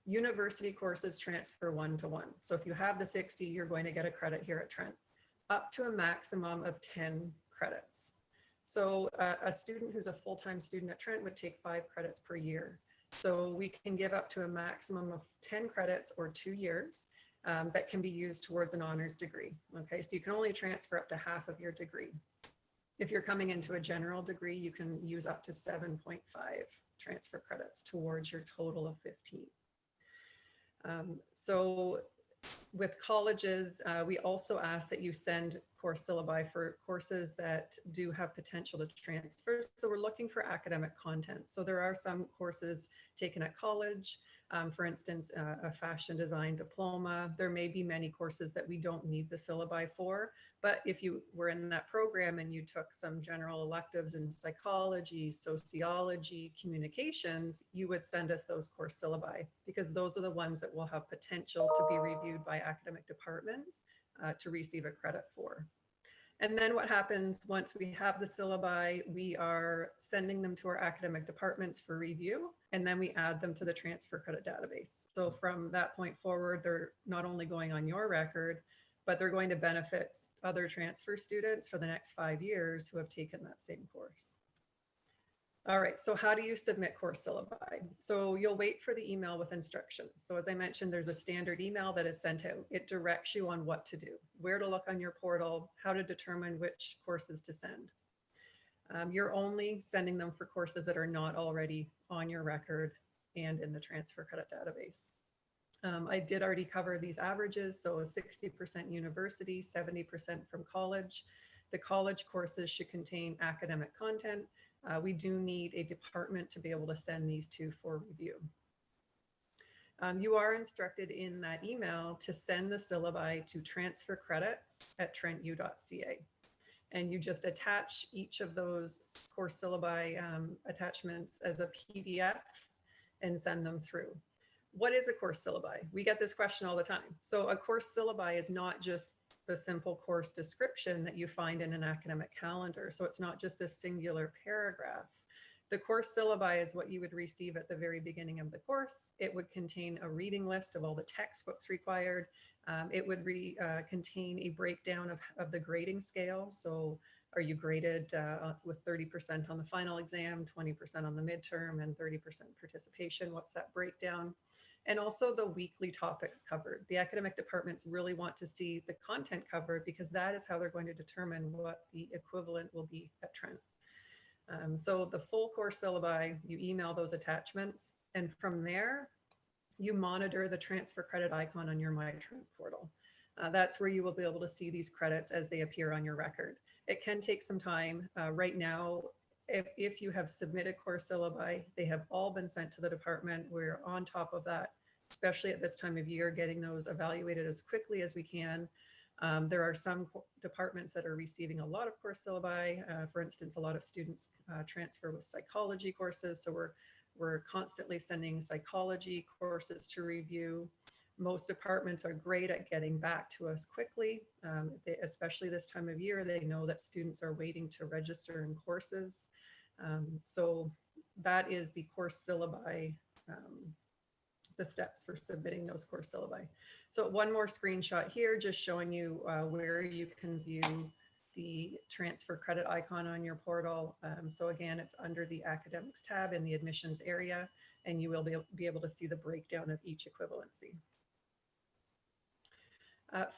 University courses transfer 1-to-1. So if you have the 60, you're going to get a credit here at Trent, up to a maximum of 10 credits. So a student who's a full-time student at Trent would take 5 credits per year. So we can give up to a maximum of 10 credits or 2 years that can be used towards an honors degree. Okay, so you can only transfer up to half of your degree. If you're coming into a general degree, you can use up to 7.5 transfer credits towards your total of 15. So with colleges, we also ask that you send course syllabi for courses that do have potential to transfer. So we're looking for academic content. So there are some courses taken at college For instance, a fashion design diploma. There may be many courses that we don't need the syllabi for, but if you were in that program and you took some general electives in psychology, sociology, communications, you would send us those course syllabi, because those are the ones that will have potential to be reviewed by academic departments to receive a credit for. And then what happens once we have the syllabi, we are sending them to our academic departments for review, and then we add them to the transfer credit database. So from that point forward, they're not only going on your record, but they're going to benefit other transfer students for the next 5 years who have taken that same course. All right, so how do you submit course syllabi? So you'll wait for the email with instructions. So as I mentioned, there's a standard email that is sent out. It directs you on what to do, where to look on your portal, how to determine which courses to send. You're only sending them for courses that are not already on your record and in the transfer credit database. I did already cover these averages. So 60% university, 70% from college. The college courses should contain academic content. We do need a department to be able to send these to for review. You are instructed in that email to send the syllabi to transfercredits@trentu.ca. And you just attach each of those course syllabi attachments as a PDF and send them through. What is a course syllabi? We get this question all the time. So a course syllabi is not just the simple course description that you find in an academic calendar. So it's not just a singular paragraph. The course syllabi is what you would receive at the very beginning of the course. It would contain a reading list of all the textbooks required. It would contain a breakdown of the grading scale. So are you graded with 30% on the final exam, 20% on the midterm, and 30% participation? What's that breakdown? And also the weekly topics covered. The academic departments really want to see the content covered, because that is how they're going to determine what the equivalent will be at Trent. So the full course syllabi, you email those attachments, and from there, you monitor the transfer credit icon on your My Trent portal. That's where you will be able to see these credits as they appear on your record. It can take some time. Right now, if you have submitted course syllabi, they have all been sent to the department. We're on top of that, especially at this time of year, getting those evaluated as quickly as we can. There are some departments that are receiving a lot of course syllabi. For instance, a lot of students transfer with psychology courses. So we're constantly sending psychology courses to review. Most departments are great at getting back to us quickly, especially this time of year. They know that students are waiting to register in courses. So that is the course syllabi, the steps for submitting those course syllabi. So one more screenshot here, just showing you where you can view the transfer credit icon on your portal. So again, it's under the academics tab in the admissions area, and you will be able to see the breakdown of each equivalency.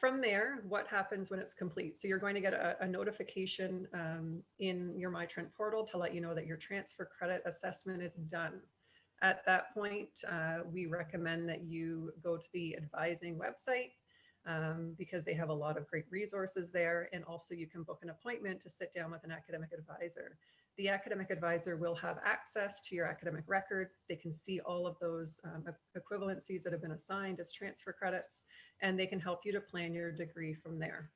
From there, what happens when it's complete? So you're going to get a notification in your My Trent portal to let you know that your transfer credit assessment is done. At that point, we recommend that you go to the advising website because they have a lot of great resources there. And also you can book an appointment to sit down with an academic advisor. The academic advisor will have access to your academic record. They can see all of those equivalencies that have been assigned as transfer credits, and they can help you to plan your degree from there.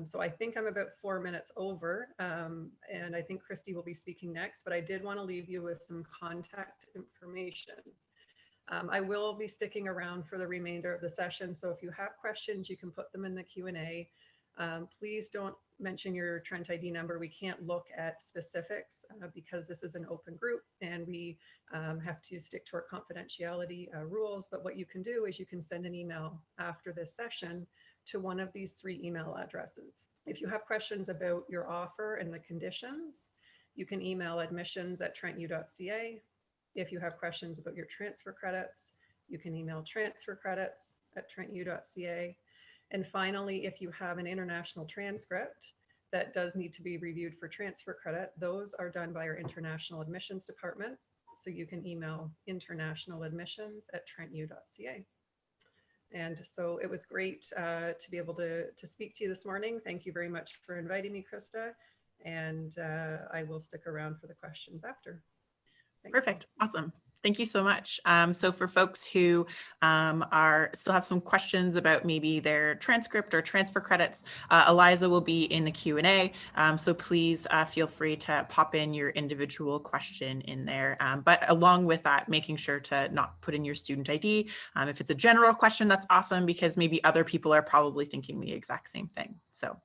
So I think I'm about 4 minutes over, and I think Christy will be speaking next, but I did want to leave you with some contact information. I will be sticking around for the remainder of the session, so if you have questions, you can put them in the Q&A. Please don't mention your Trent ID number. We can't look at specifics because this is an open group, and we have to stick to our confidentiality rules. But what you can do is you can send an email after this session to one of these 3 email addresses. If you have questions about your offer and the conditions, you can email admissions@trentu.ca. If you have questions about your transfer credits, you can email transfercredits@trentu.ca. And finally, if you have an international transcript that does need to be reviewed for transfer credit, those are done by our international admissions department. So you can email internationaladmissions@trentu.ca. And so it was great to be able to speak to you this morning. Thank you very much for inviting me, Krista. And I will stick around for the questions after. Thanks. Perfect. Awesome. Thank you so much. So for folks who still have some questions about maybe their transcript or transfer credits, Eliza will be in the Q&A. So please feel free to pop in your individual question in there. But along with that, making sure to not put in your student ID. If it's a general question, that's awesome, because maybe other people are probably thinking the exact same thing. So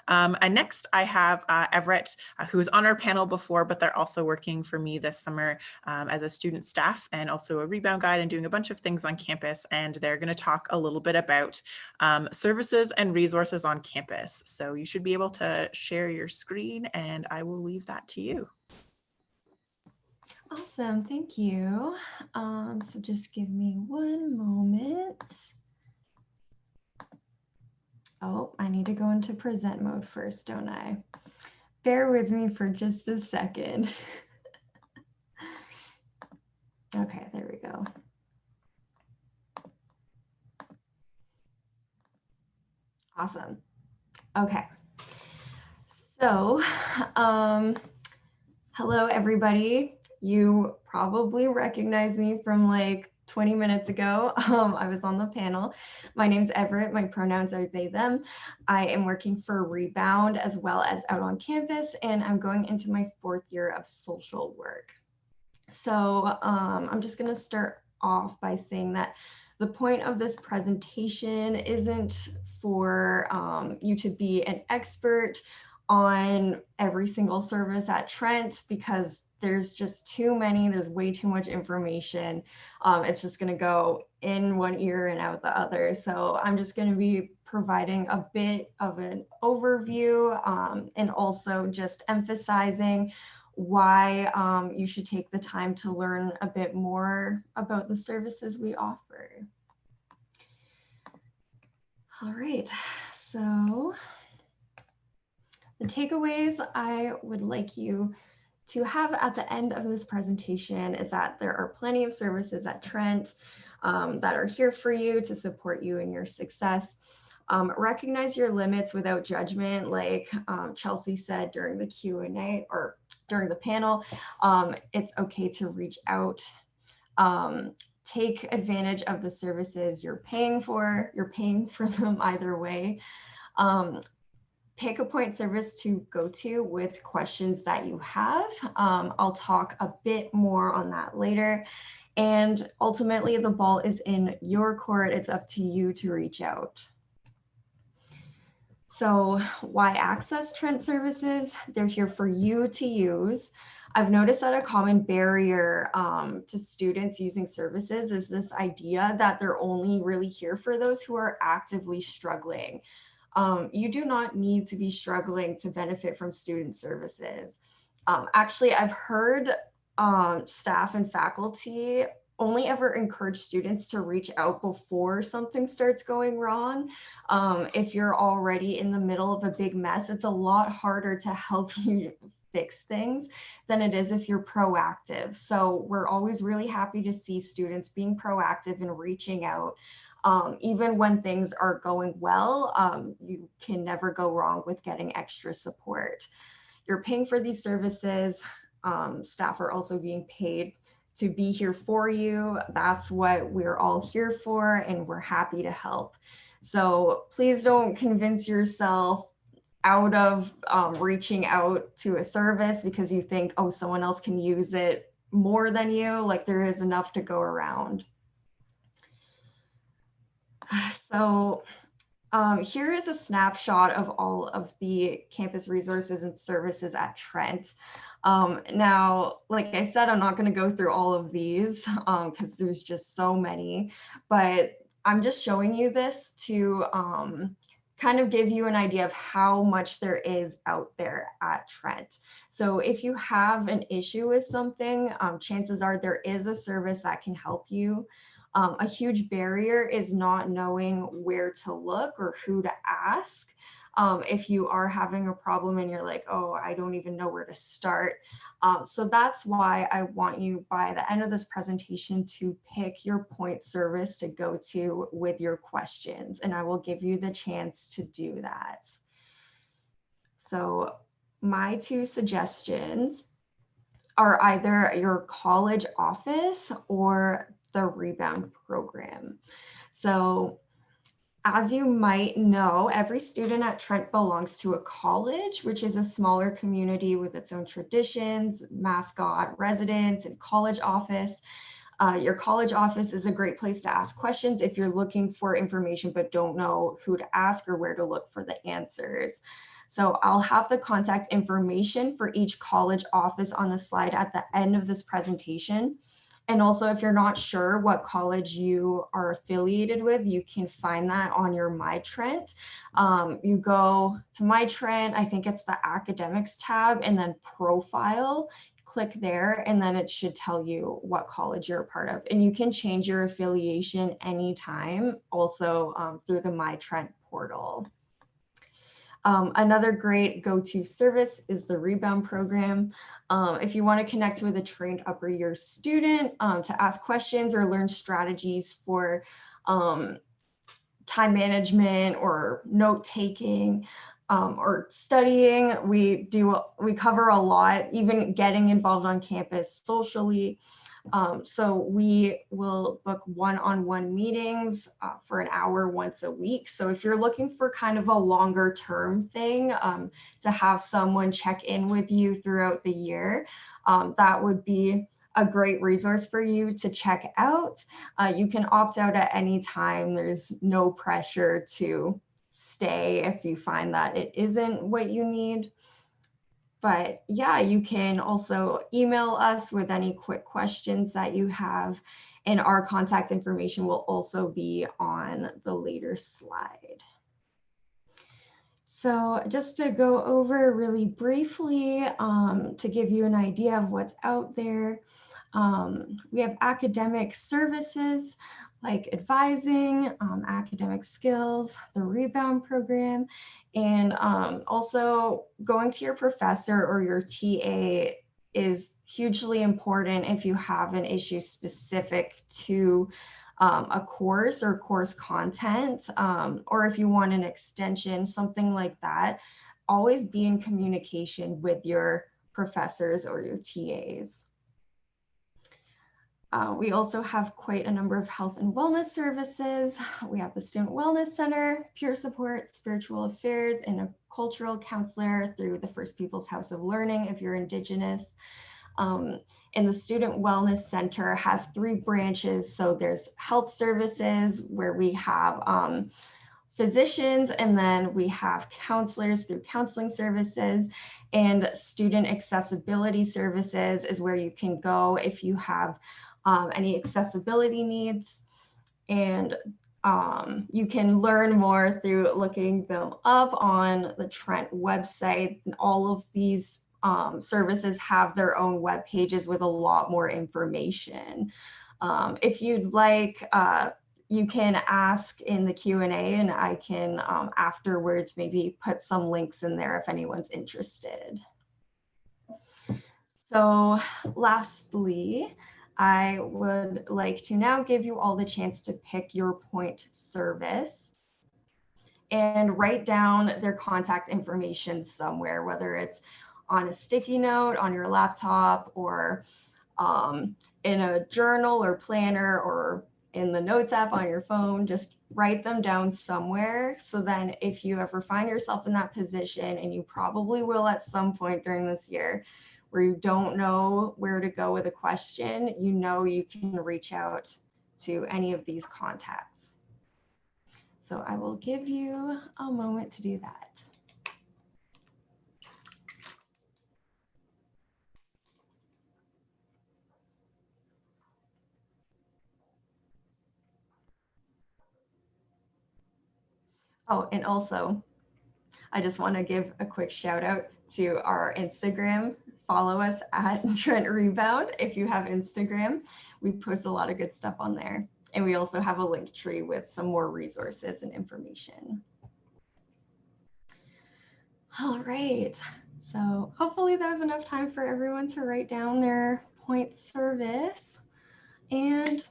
and next I have Everett, who was on our panel before, but they're also working for me this summer as a student staff and also a rebound guide and doing a bunch of things on campus. And they're going to talk a little bit about services and resources on campus. So you should be able to share your screen, and I will leave that to you. Awesome, thank you. So just give me one moment. Oh, I need to go into present mode first, don't I? Bear with me for just a second. Okay, there we go. Awesome. Okay. So, hello, everybody. You probably recognize me from like 20 minutes ago. I was on the panel. My name's Everett. My pronouns are they, them. I am working for Rebound as well as out on campus, and I'm going into my 4th year of social work. So I'm just going to start off by saying that the point of this presentation isn't for you to be an expert on every single service at Trent, because there's just too many, there's way too much information. It's just going to go in one ear and out the other. So I'm just going to be providing a bit of an overview and also just emphasizing why you should take the time to learn a bit more about the services we offer. All right, so the takeaways I would like you to have at the end of this presentation is that there are plenty of services at Trent that are here for you to support you in your success. Recognize your limits without judgment, like Chelsea said during the Q&A or during the panel. It's okay to reach out. Take advantage of the services you're paying for. You're paying for them either way. Pick a point service to go to with questions that you have. I'll talk a bit more on that later. And ultimately, the ball is in your court. It's up to you to reach out. So why access Trent services? They're here for you to use. I've noticed that a common barrier to students using services is this idea that they're only really here for those who are actively struggling. You do not need to be struggling to benefit from student services. Actually, I've heard staff and faculty only ever encourage students to reach out before something starts going wrong. If you're already in the middle of a big mess, it's a lot harder to help you fix things than it is if you're proactive. So we're always really happy to see students being proactive and reaching out. Even when things are going well, you can never go wrong with getting extra support. You're paying for these services. Staff are also being paid to be here for you. That's what we're all here for, and we're happy to help. So please don't convince yourself out of reaching out to a service because you think, oh, someone else can use it more than you. Like, there is enough to go around. So here is a snapshot of all of the campus resources and services at Trent. Now, like I said, I'm not going to go through all of these because there's just so many, but I'm just showing you this to kind of give you an idea of how much there is out there at Trent. So if you have an issue with something, chances are there is a service that can help you. A huge barrier is not knowing where to look or who to ask. If you are having a problem and you're like, oh, I don't even know where to start. So that's why I want you by the end of this presentation to pick your point service to go to with your questions, and I will give you the chance to do that. So my two suggestions are either your college office or the rebound program. So as you might know, every student at Trent belongs to a college, which is a smaller community with its own traditions, mascot, residents, and college office. Your college office is a great place to ask questions if you're looking for information but don't know who to ask or where to look for the answers. So I'll have the contact information for each college office on the slide at the end of this presentation. And also, if you're not sure what college you are affiliated with, you can find that on your My Trent. You go to My Trent, I think it's the academics tab, and then profile, click there, and then it should tell you what college you're a part of. And you can change your affiliation anytime, also through the My Trent portal. Another great go-to service is the rebound program. If you want to connect with a trained upper year student to ask questions or learn strategies for time management or note taking or studying, we cover a lot, even getting involved on campus socially. So we will book one-on-one meetings for an hour once a week. So if you're looking for kind of a longer term thing to have someone check in with you throughout the year, that would be a great resource for you to check out. You can opt out at any time. There's no pressure to stay if you find that it isn't what you need. But yeah, you can also email us with any quick questions that you have, and our contact information will also be on the later slide. So just to go over really briefly, to give you an idea of what's out there, we have academic services like advising, academic skills, the rebound program, and also going to your professor or your TA is hugely important if you have an issue specific to a course or course content, or if you want an extension, something like that. Always be in communication with your professors or your TAs. We also have quite a number of health and wellness services. We have the Student Wellness Center, peer support, spiritual affairs, and a cultural counselor through the First Peoples House of Learning if you're Indigenous. And the Student Wellness Center has 3 branches. So there's health services where we have physicians, and then we have counselors through counseling services, and student accessibility services is where you can go if you have any accessibility needs. And you can learn more through looking them up on the Trent website. And all of these services have their own web pages with a lot more information. If you'd like, you can ask in the Q&A, and I can afterwards maybe put some links in there if anyone's interested. So lastly, I would like to now give you all the chance to pick your point service and write down their contact information somewhere, whether it's on a sticky note on your laptop, or in a journal or planner, or in the notes app on your phone. Just write them down somewhere, so then if you ever find yourself in that position, and you probably will at some point during this year, where you don't know where to go with a question, you know you can reach out to any of these contacts. So I will give you a moment to do that. Oh, and also, I just want to give a quick shout out to our Instagram. Follow us at Trent Rebound if you have Instagram. We post a lot of good stuff on there. And we also have a link tree with some more resources and information. All right, so hopefully that was enough time for everyone to write down their point service. And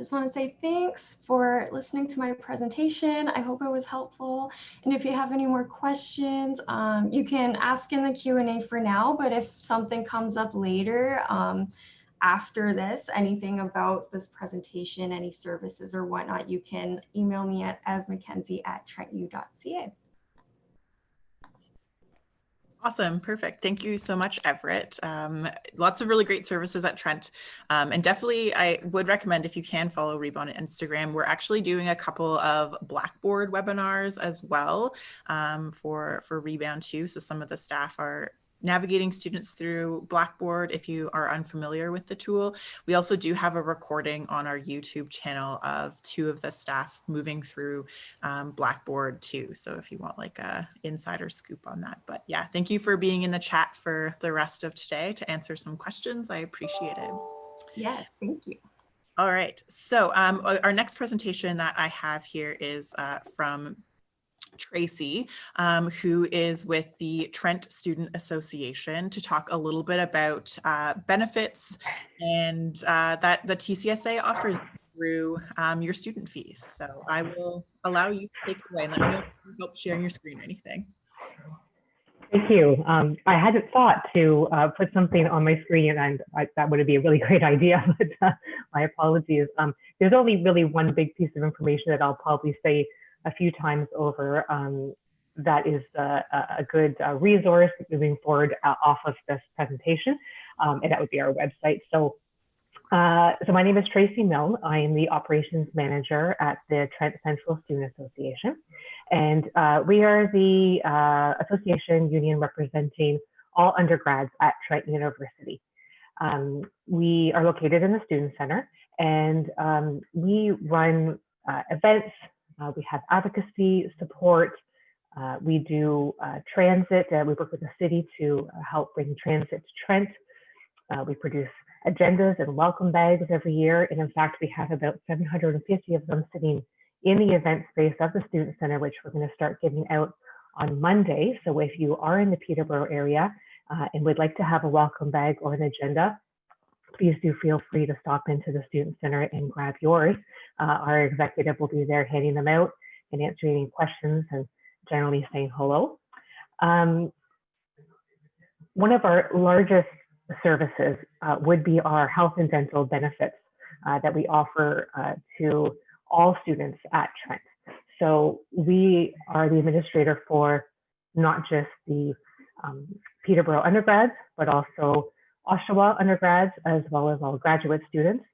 just want to say thanks for listening to my presentation. I hope it was helpful. And if you have any more questions, you can ask in the Q&A for now, but if something comes up later, after this, anything about this presentation, any services or whatnot, you can email me at evmckenzie@trentu.ca. Awesome. Perfect. Thank you so much, Everett. Lots of really great services at Trent. And definitely, I would recommend if you can follow Reba on Instagram. We're actually doing a couple of Blackboard webinars as well for Rebound too. So some of the staff are navigating students through Blackboard if you are unfamiliar with the tool. We also do have a recording on our YouTube channel of 2 of the staff moving through Blackboard too. So if you want like a insider scoop on that. But yeah, thank you for being in the chat for the rest of today to answer some questions. I appreciate it. Yes, thank you. All right, so our next presentation that I have here is from Tracy, who is with the Trent Student Association, to talk a little bit about benefits and that the TCSA offers through your student fees. So I will allow you to take it away and let me know if you help sharing your screen or anything. Thank you. I hadn't thought to put something on my screen, and that would be a really great idea, but my apologies. There's only really one big piece of information that I'll probably say a few times over that is a good resource moving forward off of this presentation, and that would be our website. So my name is Tracy Milne. I am the operations manager at the Trent Central Student Association, and we are the association union representing all undergrads at Trent University. We are located in the Student Center, and we run events. We have advocacy support. We do transit. We work with the city to help bring transit to Trent. We produce agendas and welcome bags every year. And in fact, we have about 750 of them sitting in the event space of the Student Center, which we're going to start giving out on Monday. So if you are in the Peterborough area and would like to have a welcome bag or an agenda, please do feel free to stop into the Student Center and grab yours. Our executive will be there handing them out and answering any questions and generally saying hello. One of our largest services would be our health and dental benefits that we offer to all students at Trent. So we are the administrator for not just the Peterborough undergrads, but also Oshawa undergrads, as well as all graduate students,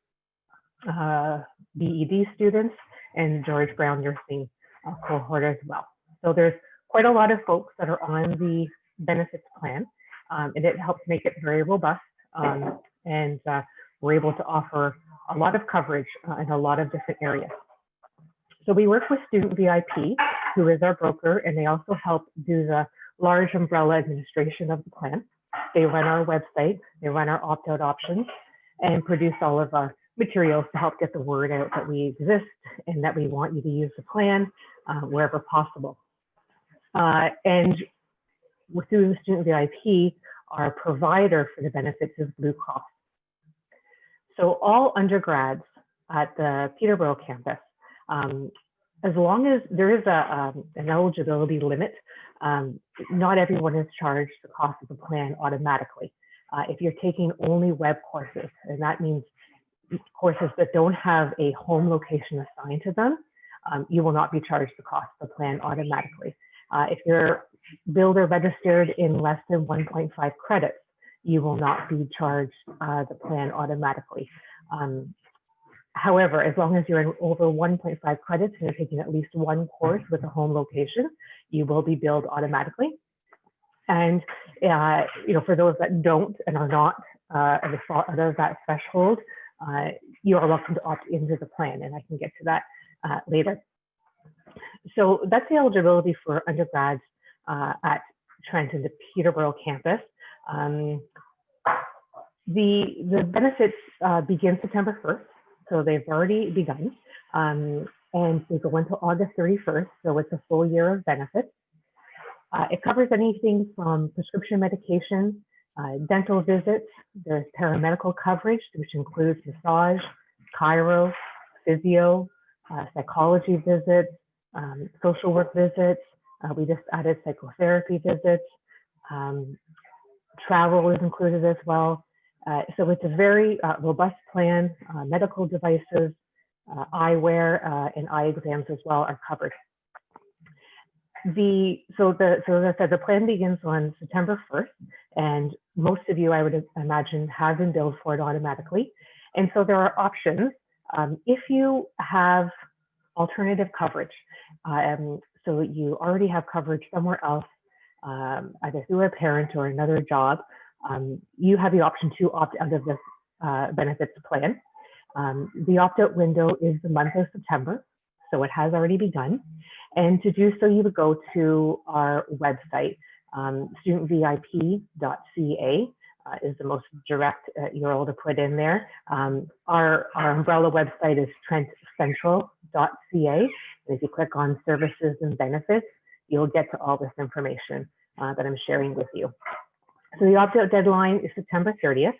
BED students, and George Brown nursing cohort as well. So there's quite a lot of folks that are on the benefits plan, and it helps make it very robust, and we're able to offer a lot of coverage in a lot of different areas. So we work with Student VIP, who is our broker, and they also help do the large umbrella administration of the plan. They run our website, they run our opt-out options, and produce all of our materials to help get the word out that we exist and that we want you to use the plan wherever possible. And through the Student VIP, our provider for the benefits is Blue Cross. So all undergrads at the Peterborough campus, as long as there is an eligibility limit, not everyone is charged the cost of the plan automatically. If you're taking only web courses, and that means courses that don't have a home location assigned to them, you will not be charged the cost of the plan automatically. If you're billed or registered in less than 1.5 credits, you will not be charged the plan automatically. However, as long as you're in over 1.5 credits and you're taking at least one course with a home location, you will be billed automatically. And for those that don't and are not out of that threshold, you are welcome to opt into the plan, and I can get to that later. So that's the eligibility for undergrads at Trent and the Peterborough campus. The benefits begin September 1st, so they've already begun, and they go until August 31st, so it's a full year of benefits. It covers anything from prescription medication, dental visits, there's paramedical coverage, which includes massage, chiro, physio, psychology visits, social work visits. We just added psychotherapy visits. Travel is included as well. So it's a very robust plan. Medical devices, eyewear, and eye exams as well are covered. So as I said, the plan begins on September 1st, and most of you, I would imagine, have been billed for it automatically. And so there are options. If you have alternative coverage, so you already have coverage somewhere else, either through a parent or another job, you have the option to opt out of this benefits plan. The opt-out window is the month of September, so it has already begun. And to do so, you would go to our website, studentvip.ca is the most direct URL to put in there. Our umbrella website is trentcentral.ca. And if you click on services and benefits, you'll get to all this information that I'm sharing with you. So the opt-out deadline is September 30th.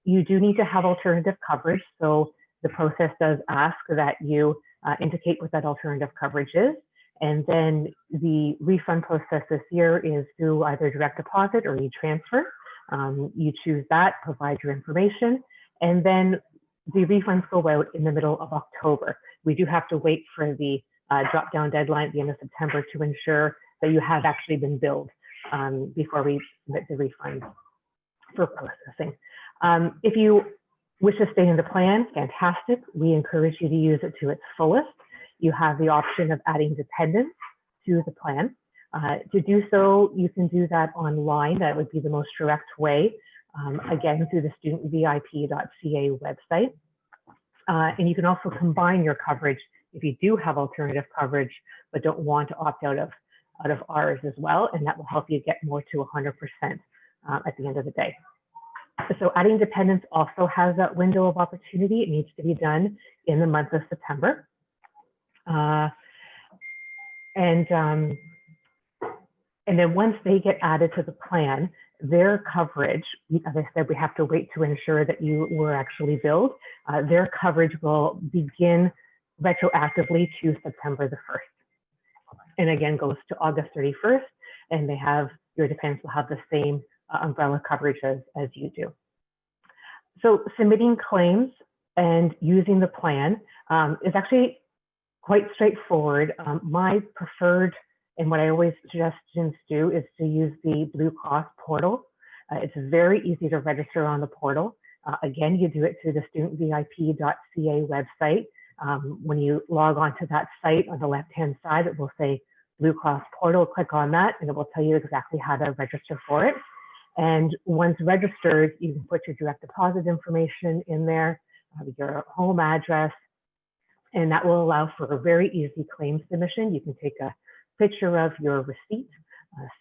You do need to have alternative coverage. So the process does ask that you indicate what that alternative coverage is. And then the refund process this year is through either direct deposit or e-transfer. You choose that, provide your information, and then the refunds go out in the middle of October. We do have to wait for the drop-down deadline at the end of September to ensure that you have actually been billed before we submit the refund for processing. If you wish to stay in the plan, fantastic. We encourage you to use it to its fullest. You have the option of adding dependents to the plan. To do so, you can do that online. That would be the most direct way, again, through the studentvip.ca website. And you can also combine your coverage if you do have alternative coverage, but don't want to opt out of ours as well. And that will help you get more to 100% at the end of the day. So adding dependents also has that window of opportunity. It needs to be done in the month of September. And then once they get added to the plan, their coverage, as I said, we have to wait to ensure that you were actually billed. Their coverage will begin retroactively to September the 1st. And again, goes to August 31st, and they have, your dependents will have the same umbrella coverage as you do. So submitting claims and using the plan is actually quite straightforward. My preferred, and what I always suggest students do, is to use the Blue Cross portal. It's very easy to register on the portal. Again, you do it through the studentvip.ca website. When you log on to that site, on the left-hand side, it will say Blue Cross portal. Click on that, and it will tell you exactly how to register for it. And once registered, you can put your direct deposit information in there, your home address, and that will allow for a very easy claim submission. You can take a picture of your receipt,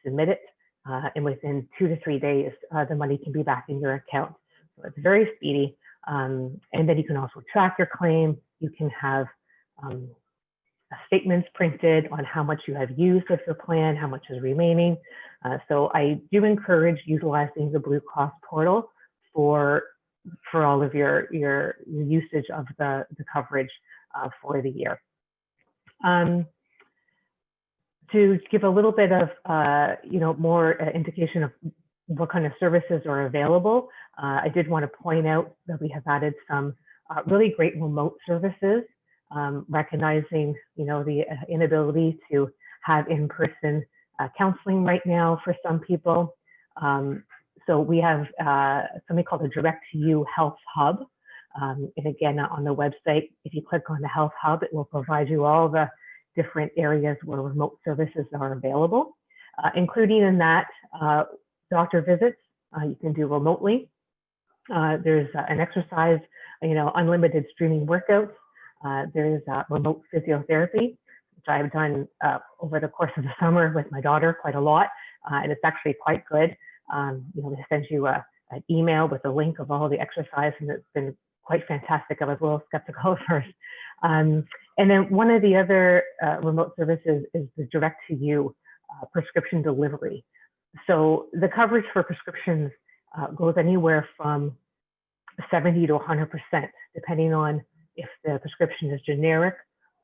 submit it, and within 2 to 3 days, the money can be back in your account. So it's very speedy. And then you can also track your claim. You can have statements printed on how much you have used of your plan, how much is remaining. So I do encourage utilizing the Blue Cross portal for all of your usage of the coverage for the year. To give a little bit of more indication of what kind of services are available, I did want to point out that we have added some really great remote services, recognizing the inability to have in-person counseling right now for some people. So we have something called a Direct to You Health Hub. And again, on the website, if you click on the Health Hub, it will provide you all the different areas where remote services are available, including in that doctor visits you can do remotely. There's an exercise, unlimited streaming workouts. There's remote physiotherapy, which I've done over the course of the summer with my daughter quite a lot, and it's actually quite good. They send you an email with a link of all the exercise, and it's been quite fantastic. I was a little skeptical at first. And then one of the other remote services is the Direct to You prescription delivery. So the coverage for prescriptions, goes anywhere from 70 to 100%, depending on the type of prescription. So if you have a prescription, you can have it delivered to your home. If you have a prescription that is 70 to 100%, depending on the type of prescription, if the prescription is generic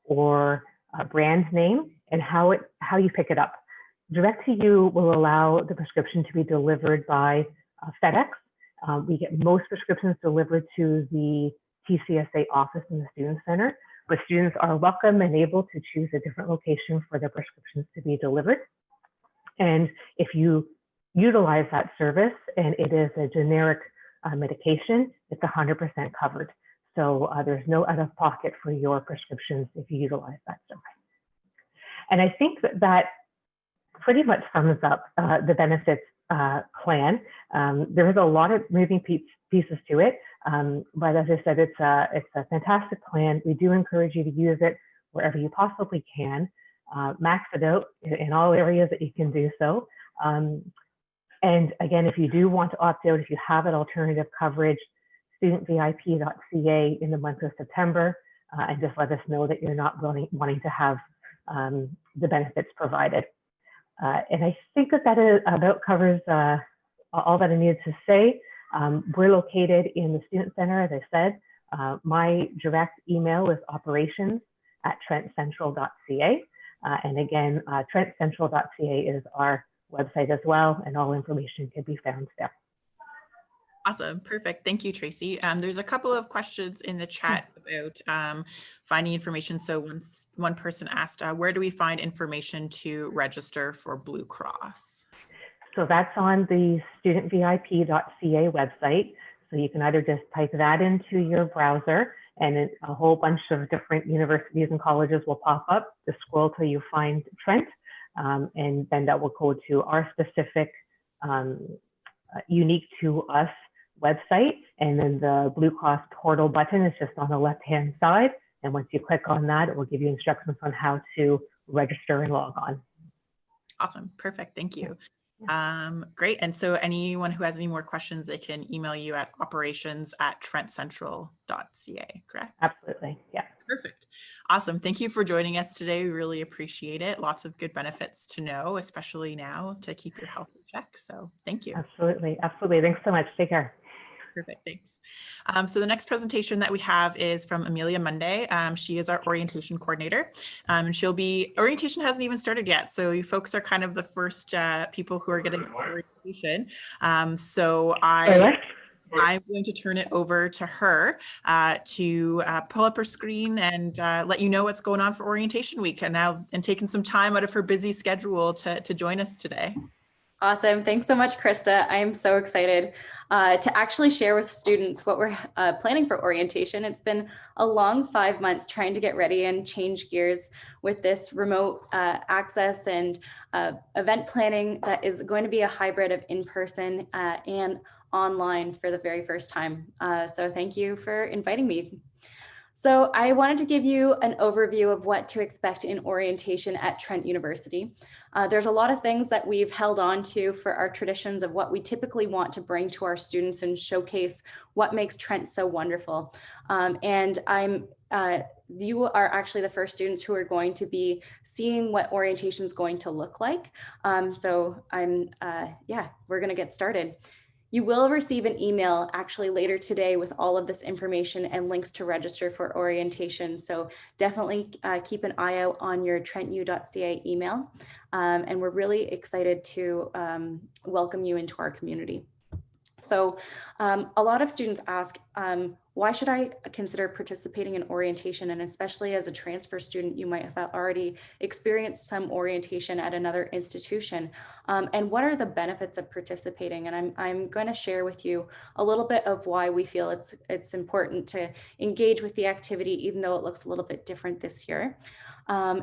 or a brand name, and how you pick it up. Direct to You will allow the prescription to be delivered by FedEx. We get most prescriptions delivered to the TCSA office in the Student Center, but students are welcome and able to choose a different location for their prescriptions to be delivered. And if you utilize that service and it is a generic medication, it's 100% covered. So there's no out-of-pocket for your prescriptions if you utilize that service. And I think that pretty much sums up the benefits plan. There is a lot of moving pieces to it, but as I said, it's a fantastic plan. We do encourage you to use it wherever you possibly can. Max it out in all areas that you can do so. And again, if you do want to opt out, if you have an alternative coverage, studentvip.ca in the month of September, and just let us know that you're not wanting to have the benefits provided. And I think that about covers all that I needed to say. We're located in the Student Center, as I said. My direct email is operations@trentcentral.ca. And again, trentcentral.ca is our website as well, and all information can be found there. Awesome. Perfect. Thank you, Tracy. There's a couple of questions in the chat about finding information. So one person asked, where do we find information to register for Blue Cross? So that's on the studentvip.ca website. So you can either just type that into your browser, and a whole bunch of different universities and colleges will pop up. Just scroll till you find Trent, and then that will go to our specific unique to us website, and then the Blue Cross portal button is just on the left-hand side. And once you click on that, it will give you instructions on how to register and log on. Awesome. Perfect. Thank you. Great. And so anyone who has any more questions, they can email you at operations@trentcentral.ca, correct? Absolutely. Yeah. Perfect. Awesome. Thank you for joining us today. We really appreciate it. Lots of good benefits to know, especially now to keep your health in check. So thank you. Absolutely. Absolutely. Thanks so much. Take care. Perfect. Thanks. So the next presentation that we have is from Amelia Monday. She is our orientation coordinator. Orientation hasn't even started yet. So you folks are kind of the first people who are getting orientation. So I'm going to turn it over to her to pull up her screen and let you know what's going on for orientation week, and taking some time out of her busy schedule to join us today. Awesome. Thanks so much, Krista. I am so excited to actually share with students what we're planning for orientation. It's been a long 5 months trying to get ready and change gears with this remote access and event planning that is going to be a hybrid of in-person and online for the very first time. So thank you for inviting me. So I wanted to give you an overview of what to expect in orientation at Trent University. There's a lot of things that we've held on to for our traditions of what we typically want to bring to our students and showcase what makes Trent so wonderful. You are actually the first students who are going to be seeing what orientation is going to look like. We're going to get started. You will receive an email actually later today with all of this information and links to register for orientation. So definitely keep an eye out on your trentu.ca email. And we're really excited to welcome you into our community. So a lot of students ask, why should I consider participating in orientation? And especially as a transfer student, you might have already experienced some orientation at another institution. And what are the benefits of participating? And I'm going to share with you a little bit of why we feel it's important to engage with the activity, even though it looks a little bit different this year.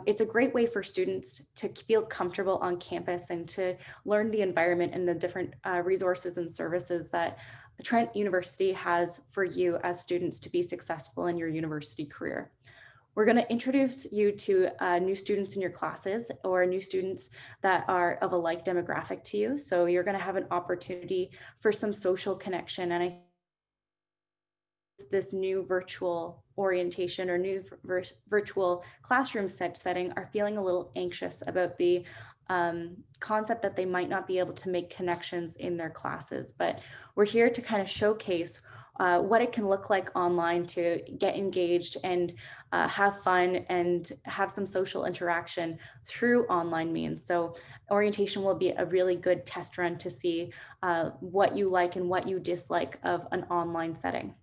It's a great way for students to feel comfortable on campus and to learn the environment and the different resources and services that Trent University has for you as students to be successful in your university career. We're going to introduce you to new students in your classes or new students that are of a like demographic to you. So you're going to have an opportunity for some social connection. And this new virtual orientation or new virtual classroom setting are feeling a little anxious about the concept that they might not be able to make connections in their classes, but we're here to kind of showcase what it can look like online to get engaged and have fun and have some social interaction through online means. So orientation will be a really good test run to see what you like and what you dislike of an online setting.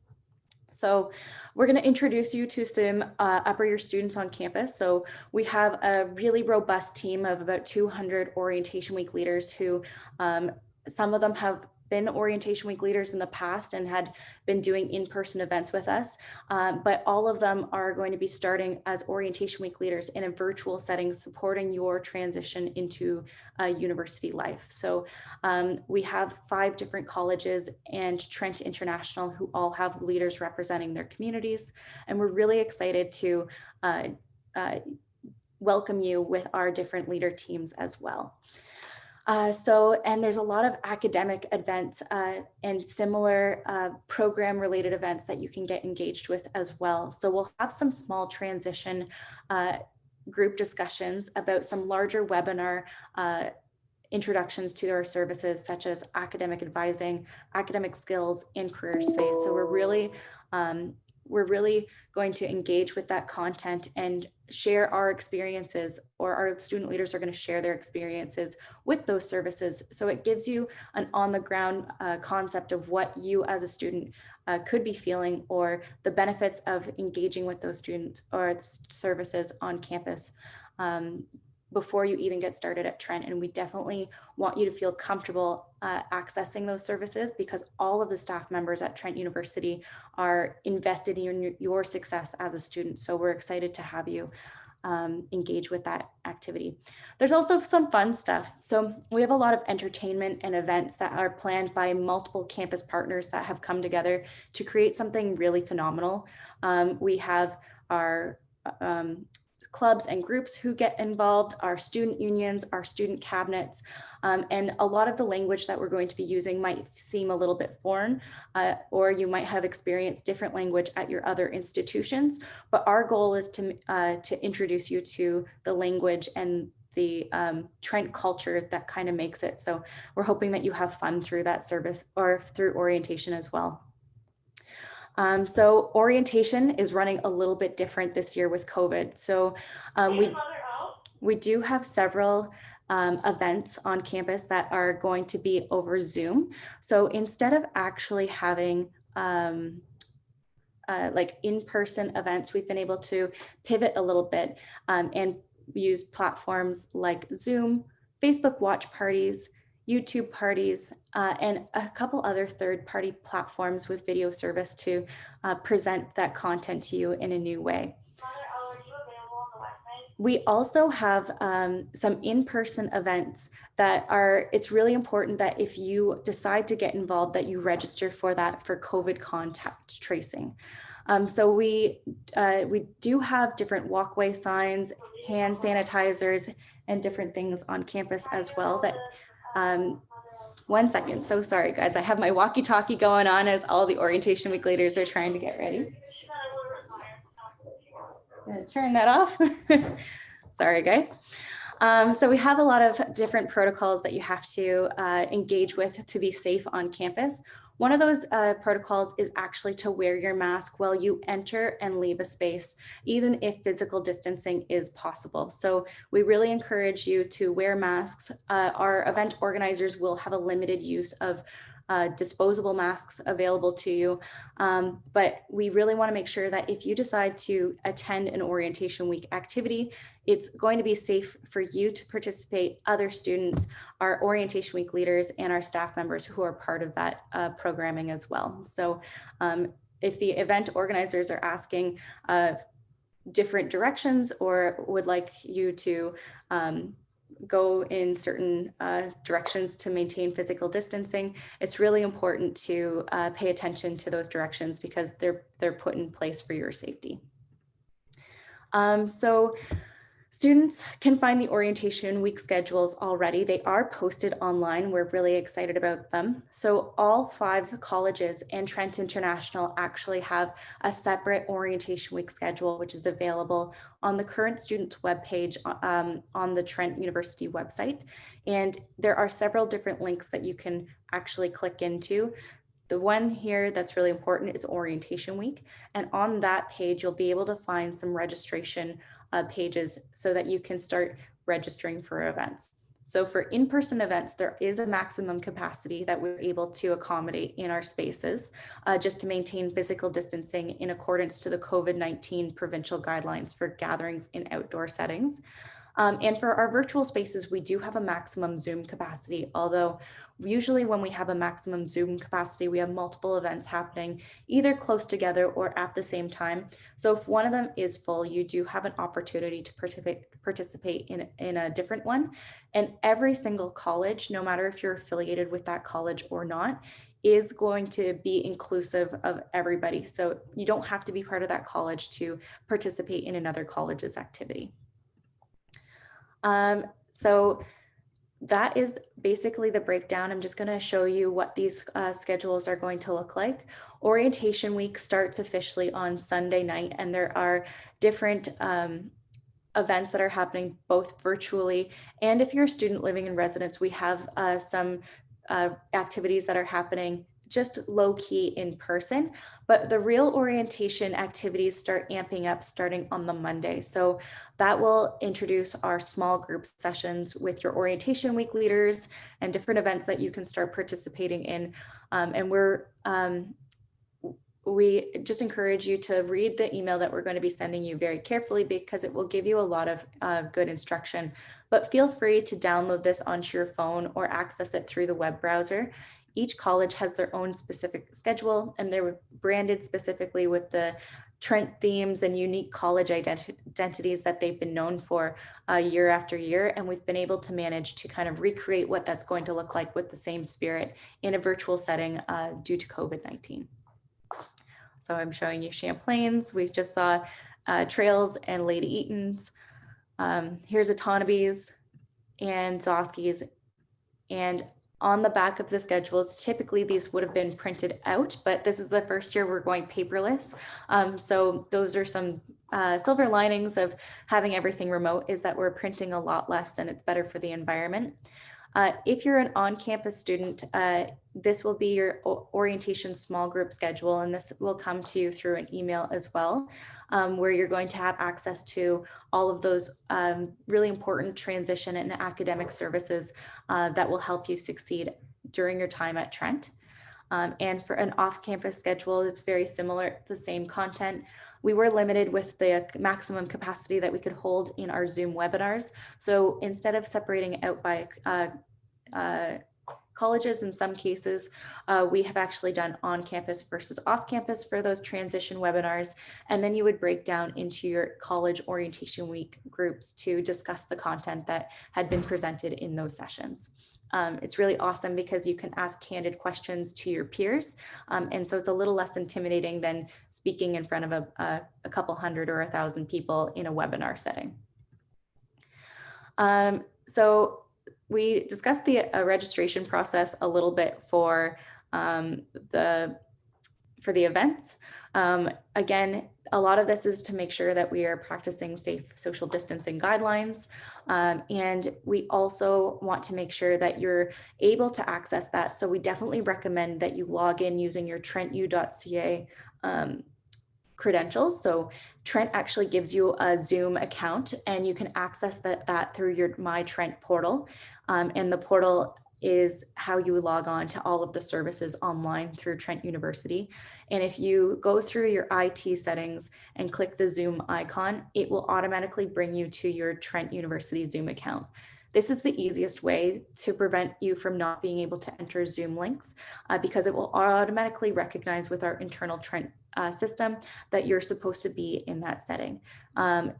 So we're going to introduce you to some upper year students on campus. So we have a really robust team of about 200 orientation week leaders who some of them have been orientation week leaders in the past and had been doing in-person events with us, but all of them are going to be starting as orientation week leaders in a virtual setting, supporting your transition into university life. So we have 5 different colleges and Trent International who all have leaders representing their communities, and we're really excited to welcome you with our different leader teams as well. And there's a lot of academic events and similar program related events that you can get engaged with as well. So we'll have some small transition group discussions about some larger webinar introductions to our services, such as academic advising, academic skills, and career space. So we're really going to engage with that content and share our experiences, or our student leaders are going to share their experiences with those services. So it gives you an on the ground concept of what you as a student could be feeling, or the benefits of engaging with those students or services on campus before you even get started at Trent. And we definitely want you to feel comfortable accessing those services, because all of the staff members at Trent University are invested in your success as a student. So we're excited to have you engage with that activity. There's also some fun stuff. So we have a lot of entertainment and events that are planned by multiple campus partners that have come together to create something really phenomenal. We have our clubs and groups who get involved, our student unions, our student cabinets, and a lot of the language that we're going to be using might seem a little bit foreign, or you might have experienced different language at your other institutions, but our goal is to introduce you to the language and the Trent culture that kind of makes it. So we're hoping that you have fun through that service or through orientation as well. So orientation is running a little bit different this year with COVID. So we do have several events on campus that are going to be over Zoom. So instead of actually having like in-person events, we've been able to pivot a little bit and use platforms like Zoom, Facebook watch parties, YouTube parties, and a couple other third-party platforms with video service to present that content to you in a new way. We also have some in-person events that are, it's really important that if you decide to get involved, that you register for that for COVID contact tracing. So we do have different walkway signs, hand sanitizers, and different things on campus as well that 1 second. So sorry, guys. I have my walkie-talkie going on as all the orientation week leaders are trying to get ready. I'm gonna turn that off. Sorry, guys. So we have a lot of different protocols that you have to engage with to be safe on campus. One of those protocols is actually to wear your mask while you enter and leave a space, even if physical distancing is possible. So we really encourage you to wear masks. Our event organizers will have a limited use of disposable masks available to you. But we really want to make sure that if you decide to attend an orientation week activity, it's going to be safe for you to participate, other students, our orientation week leaders, and our staff members who are part of that programming as well. So if the event organizers are asking different directions or would like you to go in certain directions to maintain physical distancing, it's really important to pay attention to those directions because they're put in place for your safety. So students can find the orientation week schedules already. They are posted online. We're really excited about them. So all 5 colleges and Trent International actually have a separate orientation week schedule, which is available on the current students webpage on the Trent University website. And there are several different links that you can actually click into. The one here that's really important is orientation week. And on that page, you'll be able to find some registration pages so that you can start registering for events. So for in-person events, there is a maximum capacity that we're able to accommodate in our spaces just to maintain physical distancing in accordance to the COVID-19 provincial guidelines for gatherings in outdoor settings. And for our virtual spaces, we do have a maximum Zoom capacity, although usually when we have a maximum Zoom capacity, we have multiple events happening either close together or at the same time. So if one of them is full, you do have an opportunity to participate in a different one. And every single college, no matter if you're affiliated with that college or not, is going to be inclusive of everybody. So you don't have to be part of that college to participate in another college's activity. So that is basically the breakdown. I'm just going to show you what these schedules are going to look like. Orientation week starts officially on Sunday night, and there are different events that are happening both virtually, and if you're a student living in residence, we have some activities that are happening just low key in person, but the real orientation activities start amping up starting on the Monday. So that will introduce our small group sessions with your orientation week leaders and different events that you can start participating in. And we just encourage you to read the email that we're going to be sending you very carefully, because it will give you a lot of good instruction. But feel free to download this onto your phone or access it through the web browser. Each college has their own specific schedule, and they're branded specifically with the Trent themes and unique college identities that they've been known for year after year. And we've been able to manage to kind of recreate what that's going to look like with the same spirit in a virtual setting due to COVID-19. So I'm showing you Champlain's. We just saw Trails and Lady Eaton's. Here's Autonoby's and Zosky's. And on the back of the schedules, typically these would have been printed out, but this is the first year we're going paperless. So those are some silver linings of having everything remote, is that we're printing a lot less and it's better for the environment. If you're an on-campus student, this will be your orientation small group schedule, and this will come to you through an email as well, where you're going to have access to all of those really important transition and academic services that will help you succeed during your time at Trent. And for an off-campus schedule, it's very similar, the same content. We were limited with the maximum capacity that we could hold in our Zoom webinars. So instead of separating out by colleges, in some cases, we have actually done on-campus versus off-campus for those transition webinars. And then you would break down into your college orientation week groups to discuss the content that had been presented in those sessions. It's really awesome because you can ask candid questions to your peers. And so it's a little less intimidating than speaking in front of a couple hundred or 1,000 people in a webinar setting. So we discussed the registration process a little bit for the events. Again, a lot of this is to make sure that we are practicing safe social distancing guidelines. And we also want to make sure that you're able to access that. So we definitely recommend that you log in using your trentu.ca credentials. So Trent actually gives you a Zoom account, and you can access that through your My Trent portal. And the portal is how you log on to all of the services online through Trent University. And if you go through your IT settings and click the Zoom icon, it will automatically bring you to your Trent University Zoom account. This is the easiest way to prevent you from not being able to enter Zoom links because it will automatically recognize with our internal Trent system that you're supposed to be in that setting.